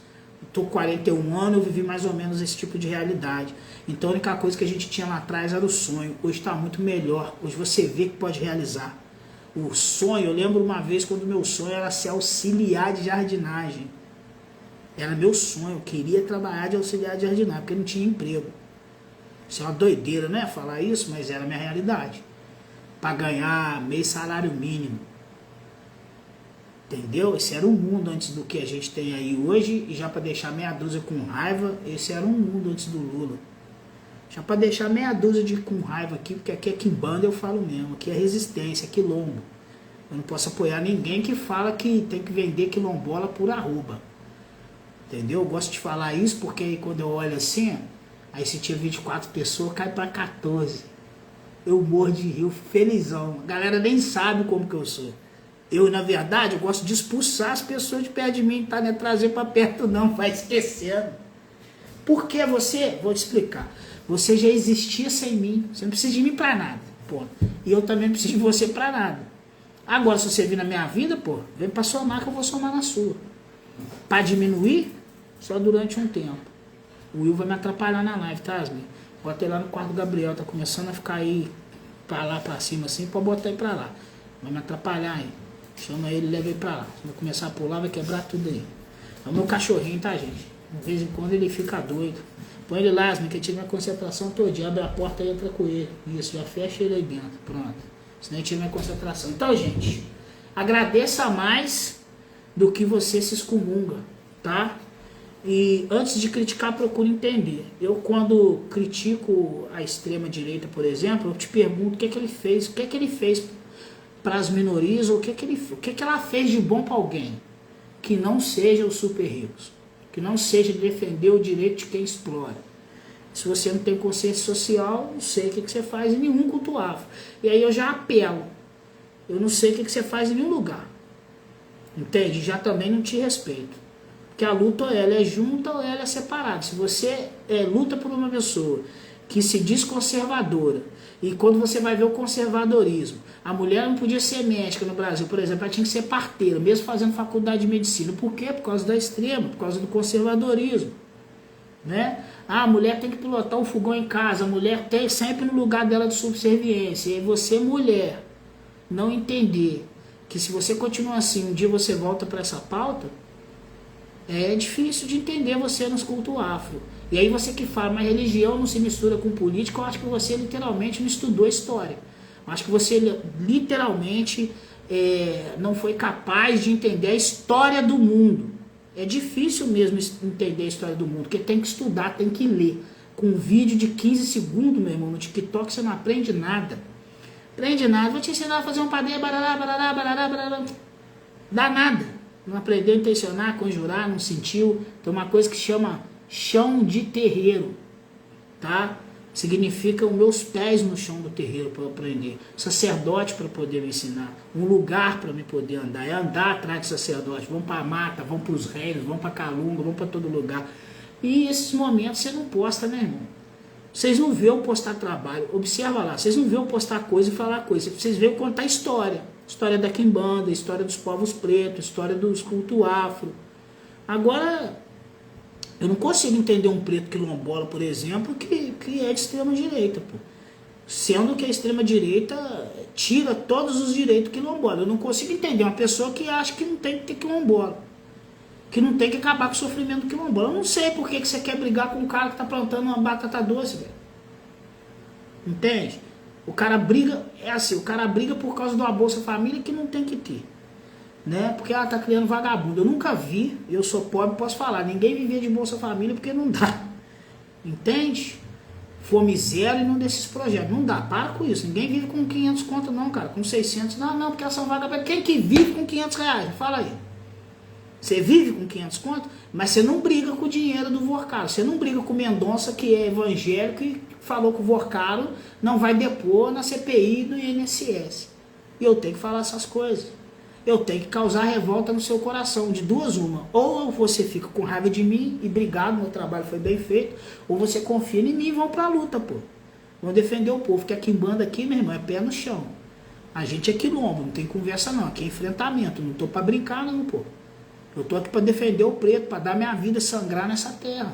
estou com 41 anos, eu vivi mais ou menos esse tipo de realidade. Então a única coisa que a gente tinha lá atrás era o sonho. Hoje está muito melhor. Hoje você vê que pode realizar. O sonho, eu lembro uma vez quando meu sonho era ser auxiliar de jardinagem. Era meu sonho, eu queria trabalhar de auxiliar de jardinagem, porque não tinha emprego. Isso é uma doideira, né? Falar isso, mas era a minha realidade. Para ganhar meio salário mínimo. Entendeu? Esse era um mundo antes do que a gente tem aí hoje. E já para deixar meia dúzia com raiva, esse era um mundo antes do Lula. Já para deixar meia dúzia de com raiva aqui, porque aqui é quimbanda, eu falo mesmo. Aqui é resistência, é quilombo. Eu não posso apoiar ninguém que fala que tem que vender quilombola por arroba. Entendeu? Eu gosto de falar isso porque aí quando eu olho assim, aí se tinha 24 pessoas, cai para 14. Eu morro de rir, felizão. A galera nem sabe como que eu sou. Eu, na verdade, eu gosto de expulsar as pessoas de perto de mim, tá? Não é trazer para perto não, vai esquecendo. Porque você, vou te explicar, você já existia sem mim, você não precisa de mim para nada, pô. E eu também não preciso de você para nada. Agora, se você vir na minha vida, pô, vem para somar que eu vou somar na sua. Para diminuir, só durante um tempo. O Will vai me atrapalhar na live, tá, Asmin? Botei lá no quarto do Gabriel, tá começando a ficar aí para lá, para cima assim, pode botar aí para lá. Vai me atrapalhar aí. Chama ele e leva ele pra lá. Se eu começar a pular, vai quebrar tudo aí. É o meu cachorrinho, tá, gente? De vez em quando ele fica doido. Põe ele lá, que tira minha concentração todinha. Abre a porta e entra com ele. Isso, já fecha ele aí dentro. Pronto. Senão ele tira minha concentração. Então, gente, agradeça mais do que você se excomunga, tá? E antes de criticar, procure entender. Eu, quando critico a extrema direita, por exemplo, eu te pergunto o que é que ele fez. O que é que ele fez para as minorias, ou o que ela fez de bom para alguém, que não seja os super ricos, que não seja defender o direito de quem explora. Se você não tem consciência social, não sei o que você faz em nenhum culto afro. E aí eu já apelo, eu não sei o que você faz em nenhum lugar, entende? Já também não te respeito, porque a luta ela é junta ou ela é separada. Se você luta por uma pessoa que se diz conservadora, e quando você vai ver o conservadorismo, a mulher não podia ser médica no Brasil, por exemplo, ela tinha que ser parteira, mesmo fazendo faculdade de medicina. Por quê? Por causa da extrema, por causa do conservadorismo. Né? A mulher tem que pilotar um fogão em casa, a mulher tem sempre no lugar dela de subserviência. E aí você, mulher, não entender que se você continuar assim, um dia você volta para essa pauta, é difícil de entender você nos cultos afro. E aí você que fala, mas religião não se mistura com política, eu acho que você literalmente não estudou história. Eu acho que você literalmente não foi capaz de entender a história do mundo. É difícil mesmo entender a história do mundo, porque tem que estudar, tem que ler. Com um vídeo de 15 segundos, meu irmão, no TikTok você não aprende nada. Aprende nada. Vou te ensinar a fazer um padeiro, barará, barará, barará, barará. Dá nada. Não aprendeu a intencionar, conjurar, não sentiu. Tem uma coisa que chama chão de terreiro, tá? Significa os meus pés no chão do terreiro para eu aprender. Sacerdote para poder me ensinar. Um lugar para me poder andar. É andar atrás de sacerdote. Vão para a mata, vão para os reinos, vão para Calunga, vão para todo lugar. E esses momentos você não posta, né, irmão? Vocês não vê eu postar trabalho. Observa lá. Vocês não vê eu postar coisa e falar coisa. Vocês vê eu contar história. História da quimbanda, história dos povos pretos, história dos cultos afro. Agora, eu não consigo entender um preto quilombola, por exemplo, que é de extrema direita, pô. Sendo que a extrema direita tira todos os direitos quilombola. Eu não consigo entender uma pessoa que acha que não tem que ter quilombola, que não tem que acabar com o sofrimento do quilombola. Eu não sei por que você quer brigar com um cara que está plantando uma batata doce, velho. Entende? O cara briga, é assim, o cara briga por causa de uma Bolsa Família que não tem que ter. né? Porque ela tá criando vagabundo. Eu nunca vi, eu sou pobre, posso falar, ninguém vivia de Bolsa Família porque não dá. Entende? Fome zero e não desses projetos. Não dá, para com isso. Ninguém vive com 500 conto não, cara. Com 600, não, porque elas são vagabundas. Quem que vive com 500 reais? Fala aí. Você vive com 500 conto, mas você não briga com o dinheiro do Vorcaro. Você não briga com o Mendonça, que é evangélico e falou que o Vorcaro não vai depor na CPI do INSS. E eu tenho que falar essas coisas. Eu tenho que causar revolta no seu coração, de duas uma. Ou você fica com raiva de mim e obrigado, meu trabalho foi bem feito, ou você confia em mim e vão pra luta, pô. Vão defender o povo, que aqui em banda aqui, meu irmão, é pé no chão. A gente é quilombo, não tem conversa não, aqui é enfrentamento, não tô pra brincar não, pô. Eu tô aqui pra defender o preto, pra dar minha vida, sangrar nessa terra.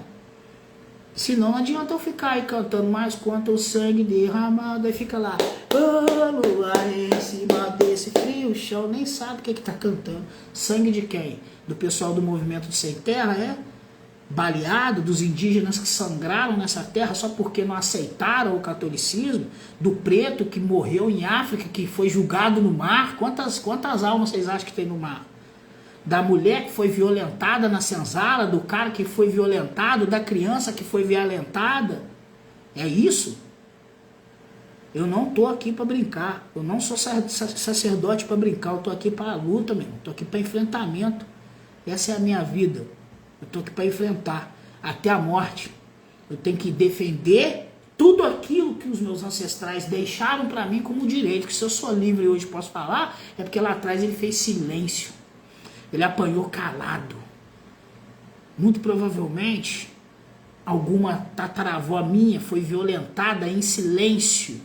Senão não adianta eu ficar aí cantando mais quanto o sangue derramado. Aí fica lá, ô lua em cima desse frio chão. Nem sabe o que tá cantando. Sangue de quem? Do pessoal do movimento de Sem Terra, é? Baleado, dos indígenas que sangraram nessa terra só porque não aceitaram o catolicismo. Do preto que morreu em África, que foi julgado no mar. Quantas almas vocês acham que tem no mar? Da mulher que foi violentada na senzala, do cara que foi violentado, da criança que foi violentada. É isso? Eu não tô aqui para brincar. Eu não sou sacerdote para brincar. Eu tô aqui para luta, meu. Eu tô aqui para enfrentamento. Essa é a minha vida. Eu tô aqui para enfrentar até a morte. Eu tenho que defender tudo aquilo que os meus ancestrais deixaram para mim como direito. Que se eu sou livre e hoje posso falar, é porque lá atrás ele fez silêncio. Ele apanhou calado. Muito provavelmente, alguma tataravó minha foi violentada em silêncio.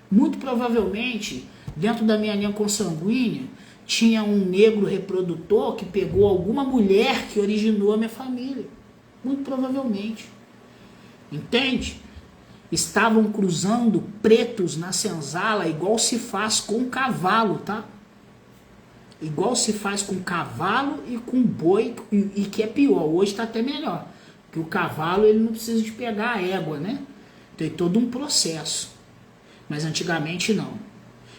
Muito provavelmente, dentro da minha linha consanguínea, tinha um negro reprodutor que pegou alguma mulher que originou a minha família. Muito provavelmente. Entende? Estavam cruzando pretos na senzala, igual se faz com cavalo, tá? Igual se faz com cavalo e com boi, e que é pior, hoje está até melhor. Porque o cavalo ele não precisa de pegar a égua, né? Tem todo um processo. Mas antigamente não.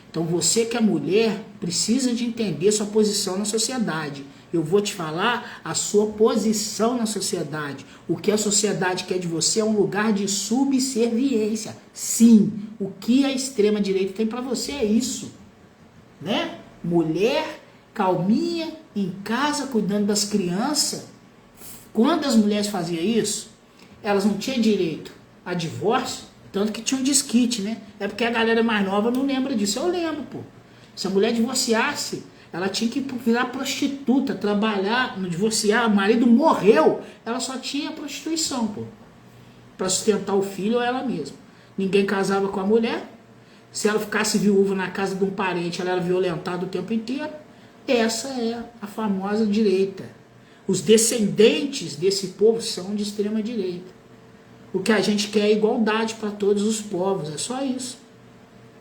Então você que é mulher precisa de entender sua posição na sociedade. Eu vou te falar a sua posição na sociedade. O que a sociedade quer de você é um lugar de subserviência. Sim, o que a extrema-direita tem para você é isso. Né? Mulher calminha, em casa, cuidando das crianças. Quando as mulheres faziam isso, elas não tinham direito a divórcio, tanto que tinha um desquite, né? É porque a galera mais nova não lembra disso. Eu lembro, pô. Se a mulher divorciasse, ela tinha que virar prostituta, trabalhar, não divorciar, o marido morreu, ela só tinha prostituição, pô. Pra sustentar o filho ou ela mesma. Ninguém casava com a mulher. Se ela ficasse viúva na casa de um parente, ela era violentada o tempo inteiro. Essa é a famosa direita. Os descendentes desse povo são de extrema direita. O que a gente quer é igualdade para todos os povos, é só isso.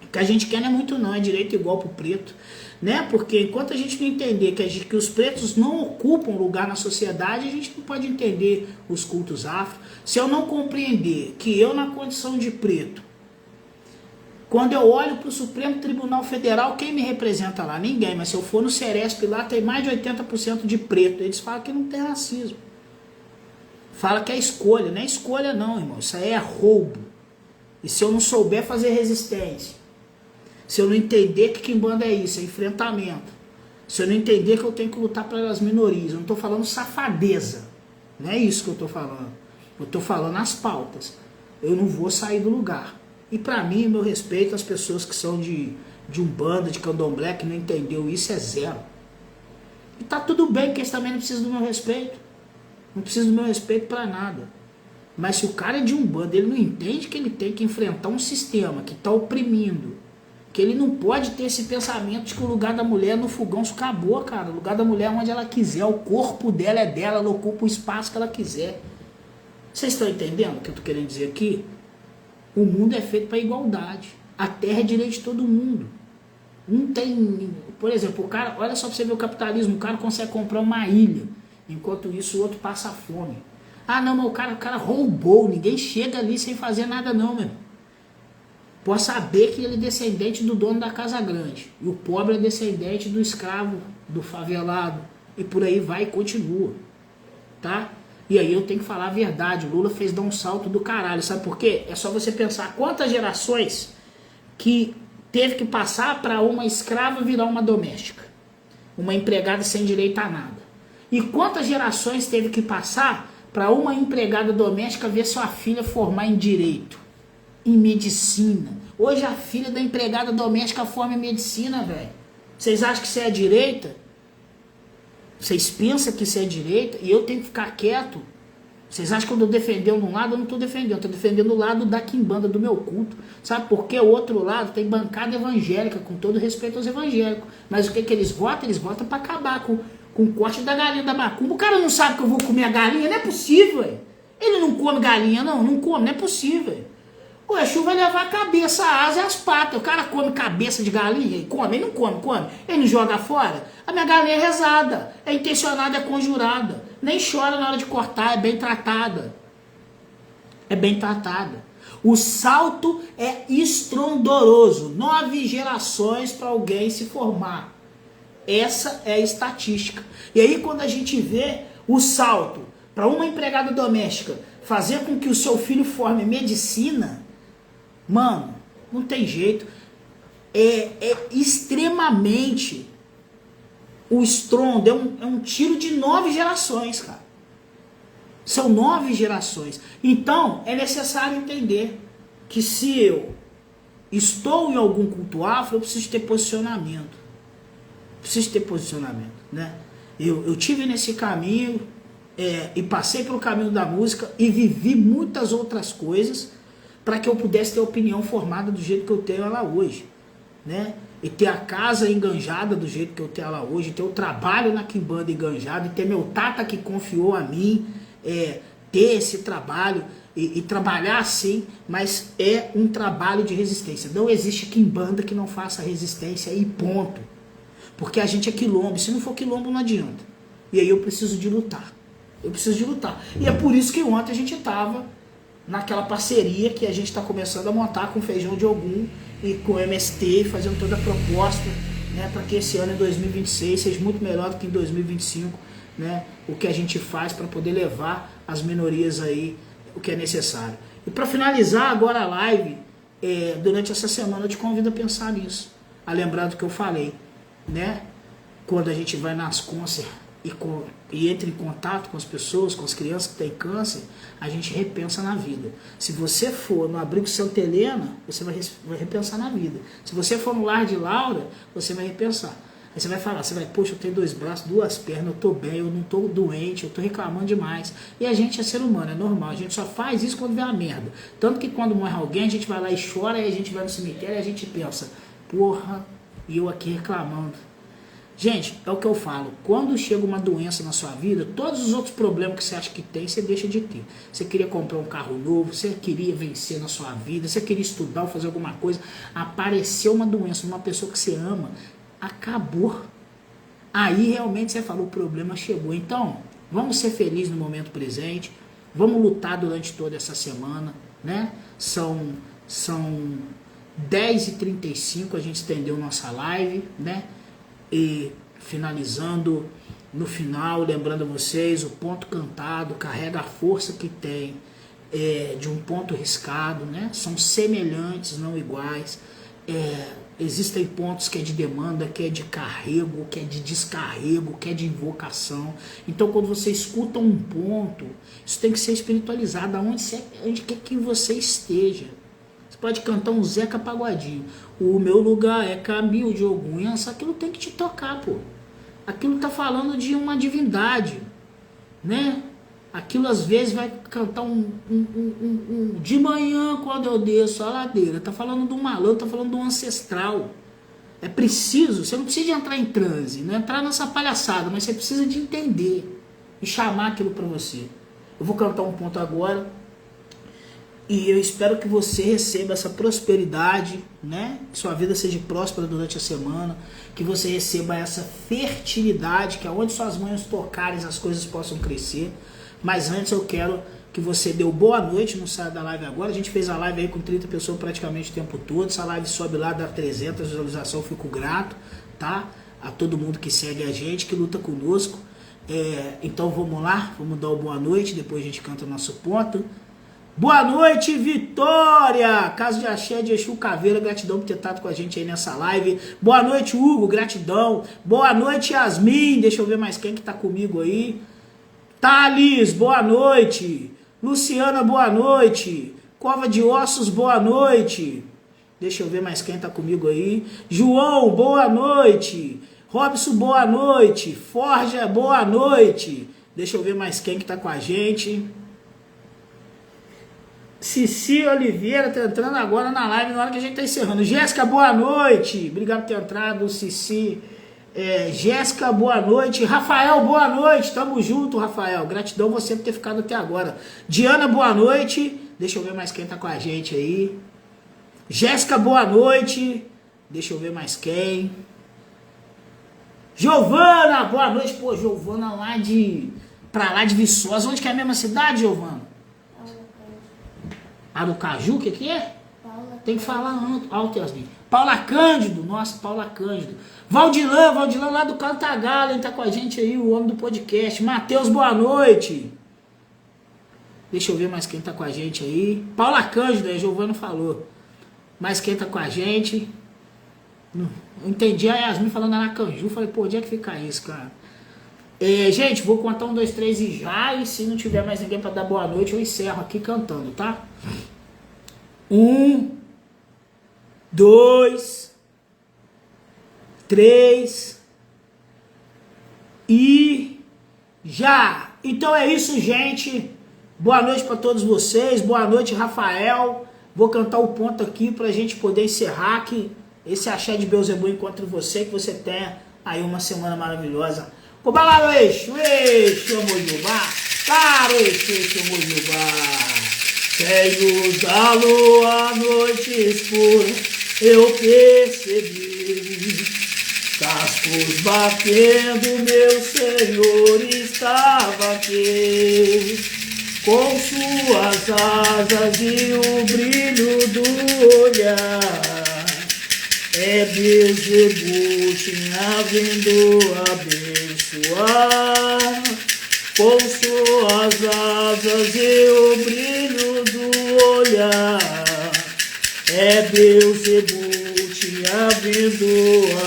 O que a gente quer não é muito não, é direito igual para o preto. Né? Porque enquanto a gente não entender que os pretos não ocupam lugar na sociedade, a gente não pode entender os cultos afro. Se eu não compreender que eu, na condição de preto, quando eu olho para o Supremo Tribunal Federal, quem me representa lá? Ninguém, mas se eu for no Ceresp lá, tem mais de 80% de preto. Eles falam que não tem racismo. Fala que é escolha. Não é escolha não, irmão. Isso aí é roubo. E se eu não souber fazer resistência, se eu não entender que quimbanda é isso, é enfrentamento, se eu não entender que eu tenho que lutar pelas minorias, eu não estou falando safadeza. Não é isso que eu estou falando. Eu estou falando as pautas. Eu não vou sair do lugar. E para mim, meu respeito às pessoas que são de Umbanda, de Candomblé, que não entendeu isso, é zero. E tá tudo bem, porque eles também não precisam do meu respeito. Não precisam do meu respeito para nada. Mas se o cara é de Umbanda, ele não entende que ele tem que enfrentar um sistema que está oprimindo, que ele não pode ter esse pensamento de que o lugar da mulher no fogão isso acabou, cara. O lugar da mulher é onde ela quiser, o corpo dela é dela, ela ocupa o espaço que ela quiser. Vocês estão entendendo o que eu estou querendo dizer aqui? O mundo é feito para igualdade. A terra é direito de todo mundo. Não tem... Por exemplo, o cara... Olha só para você ver o capitalismo. O cara consegue comprar uma ilha. Enquanto isso, o outro passa fome. Ah, não, mas o cara roubou. Ninguém chega ali sem fazer nada não, meu. pode saber que ele é descendente do dono da casa grande. E o pobre é descendente do escravo, do favelado. E por aí vai e continua. Tá? E aí eu tenho que falar a verdade. O Lula fez dar um salto do caralho. Sabe por quê? É só você pensar quantas gerações que teve que passar para uma escrava virar uma doméstica. Uma empregada sem direito a nada. E quantas gerações teve que passar para uma empregada doméstica ver sua filha formar em direito, em medicina. Hoje a filha da empregada doméstica forma em medicina, velho. Vocês acham que isso é direita? Vocês pensam que isso é direita? E eu tenho que ficar quieto? Vocês acham que eu estou defendendo um lado? Eu não estou defendendo. Eu estou defendendo o lado da quimbanda, do meu culto. Sabe por quê? O outro lado tem bancada evangélica, com todo respeito aos evangélicos. Mas o que que eles votam? Eles votam para acabar com o corte da galinha da macumba. O cara não sabe que eu vou comer a galinha? Não é possível, véio. Ele não come galinha, não. Não come, não é possível, véio. O Exu vai levar a cabeça, a asa e as patas. O cara come cabeça de galinha e come. Ele não come. Ele não joga fora. A minha galinha é rezada, é intencionada, é conjurada. Nem chora na hora de cortar, é bem tratada. É bem tratada. O salto é estrondoroso. 9 gerações para alguém se formar. Essa é a estatística. E aí quando a gente vê o salto para uma empregada doméstica fazer com que o seu filho forme medicina, mano, não tem jeito. É extremamente... O estrondo é um tiro de 9 gerações, cara. São 9 gerações. Então, é necessário entender que se eu estou em algum culto afro, eu preciso ter posicionamento. Né? Eu tive nesse caminho e passei pelo caminho da música e vivi muitas outras coisas para que eu pudesse ter a opinião formada do jeito que eu tenho ela hoje, né? E ter a casa enganjada do jeito que eu tenho ela hoje, ter o trabalho na quimbanda enganjado, e ter meu tata que confiou a mim, ter esse trabalho e trabalhar assim, mas é um trabalho de resistência. Não existe quimbanda que não faça resistência e ponto. Porque a gente é quilombo, se não for quilombo não adianta. E aí eu preciso de lutar. E é por isso que ontem a gente estava naquela parceria que a gente está começando a montar com o Feijão de Ogum e com o MST, fazendo toda a proposta, né, para que esse ano, em 2026, seja muito melhor do que em 2025, né, o que a gente faz para poder levar as minorias aí o que é necessário. E para finalizar agora a live, durante essa semana eu te convido a pensar nisso, a lembrar do que eu falei, né, quando a gente vai nas concert e entra em contato com as pessoas, com as crianças que têm câncer, a gente repensa na vida. Se você for no Abrigo Santa Helena, você vai repensar na vida. Se você for no Lar de Laura, você vai repensar. Aí você vai falar, poxa, eu tenho 2 braços, 2 pernas, eu tô bem, eu não tô doente, eu tô reclamando demais. E a gente é ser humano, é normal, a gente só faz isso quando vê a merda. Tanto que quando morre alguém, a gente vai lá e chora, aí a gente vai no cemitério e a gente pensa, porra, e eu aqui reclamando. Gente, é o que eu falo, quando chega uma doença na sua vida, todos os outros problemas que você acha que tem, você deixa de ter. Você queria comprar um carro novo, você queria vencer na sua vida, você queria estudar ou fazer alguma coisa, apareceu uma doença numa pessoa que você ama, acabou. Aí realmente você falou, o problema chegou. Então, vamos ser felizes no momento presente, vamos lutar durante toda essa semana, né? São 10h35, a gente estendeu nossa live, né? E finalizando no final, lembrando a vocês, o ponto cantado carrega a força que tem de um ponto riscado, né? São semelhantes, não iguais. Existem pontos que é de demanda, que é de carrego, que é de descarrego, que é de invocação. Então, quando você escuta um ponto, isso tem que ser espiritualizado, onde quer que você esteja. Você pode cantar um Zeca Pagodinho. O meu lugar é caminho de Ogum. Aquilo tem que te tocar, pô. Aquilo tá falando de uma divindade, né? Aquilo às vezes vai cantar de manhã quando eu desço a ladeira. Tá falando do malandro, tá falando do ancestral. É preciso, você não precisa de entrar em transe, não entrar nessa palhaçada, mas você precisa de entender e chamar aquilo para você. Eu vou cantar um ponto agora. E eu espero que você receba essa prosperidade, né? Que sua vida seja próspera durante a semana. Que você receba essa fertilidade, que aonde suas mãos tocarem as coisas possam crescer. Mas antes eu quero que você deu boa noite, não sai da live agora. A gente fez a live aí com 30 pessoas praticamente o tempo todo. Essa live sobe lá, dá 300 visualizações, fico grato, tá? A todo mundo que segue a gente, que luta conosco. Então vamos lá, vamos dar uma boa noite, depois a gente canta o nosso ponto. Boa noite, Vitória! Caso de Axé de Exu Caveira, gratidão por ter estado com a gente aí nessa live. Boa noite, Hugo, gratidão. Boa noite, Yasmin, deixa eu ver mais quem que tá comigo aí. Thales, boa noite. Luciana, boa noite. Cova de Ossos, boa noite. Deixa eu ver mais quem tá comigo aí. João, boa noite. Robson, boa noite. Forja, boa noite. Deixa eu ver mais quem que tá com a gente. Cici Oliveira tá entrando agora na live, na hora que a gente tá encerrando. Jéssica, boa noite. Obrigado por ter entrado, Cici. Jéssica, boa noite. Rafael, boa noite. Tamo junto, Rafael. Gratidão você por ter ficado até agora. Diana, boa noite. Deixa eu ver mais quem tá com a gente aí. Jéssica, boa noite. Deixa eu ver mais quem. Giovana, boa noite. Pô, Giovana pra lá de Viçosa. Onde que é a mesma cidade, Giovana? Aracaju, o que é? Tem que falar alto, Yasmin. Paula Cândido, nossa, Paula Cândido. Valdilan lá do Cantagalo, ele tá com a gente aí, o homem do podcast. Matheus, boa noite. Deixa eu ver mais quem tá com a gente aí. Paula Cândido, a Giovana falou. Mais quem tá com a gente. Eu entendi a Yasmin falando Aracaju, falei, pô, onde é que fica isso, cara? Gente, vou contar 1, 2, 3 e já, e se não tiver mais ninguém pra dar boa noite, eu encerro aqui cantando, tá? 1, 2, 3 e já! Então é isso, gente. Boa noite para todos vocês. Boa noite, Rafael. Vou cantar o ponto aqui pra gente poder encerrar que esse axé de Beuzebu encontre você, que você tenha aí uma semana maravilhosa. Cobalado Exu, Mojubá, caro Exu, Mojubá. Sem luz da lua, noite escura, eu percebi. Cascos batendo, meu Senhor estava aqui. Com suas asas e o brilho do olhar. Beuzebu tinha vindo abençoar. Com suas asas e o brilho do olhar. Beuzebu tinha vindo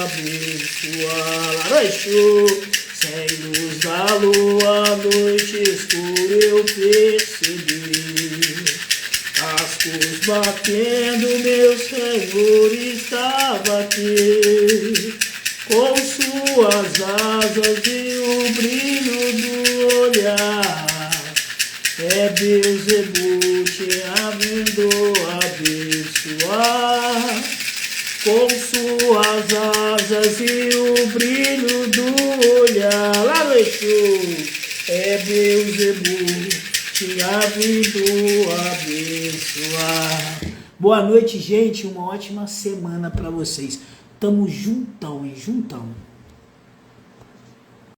abençoar. Laroixo, sem luz da lua, noite escura eu percebi. Cascos batendo, meu Senhor estava aqui. Com suas asas e o brilho do olhar. Beuzebu tinha vindo abençoar. Com suas asas e o brilho do olhar. Lá no Exu, Beuzebu tinha vindo abençoar. Boa noite, gente. Uma ótima semana pra vocês. Tamo juntão, hein? Juntão.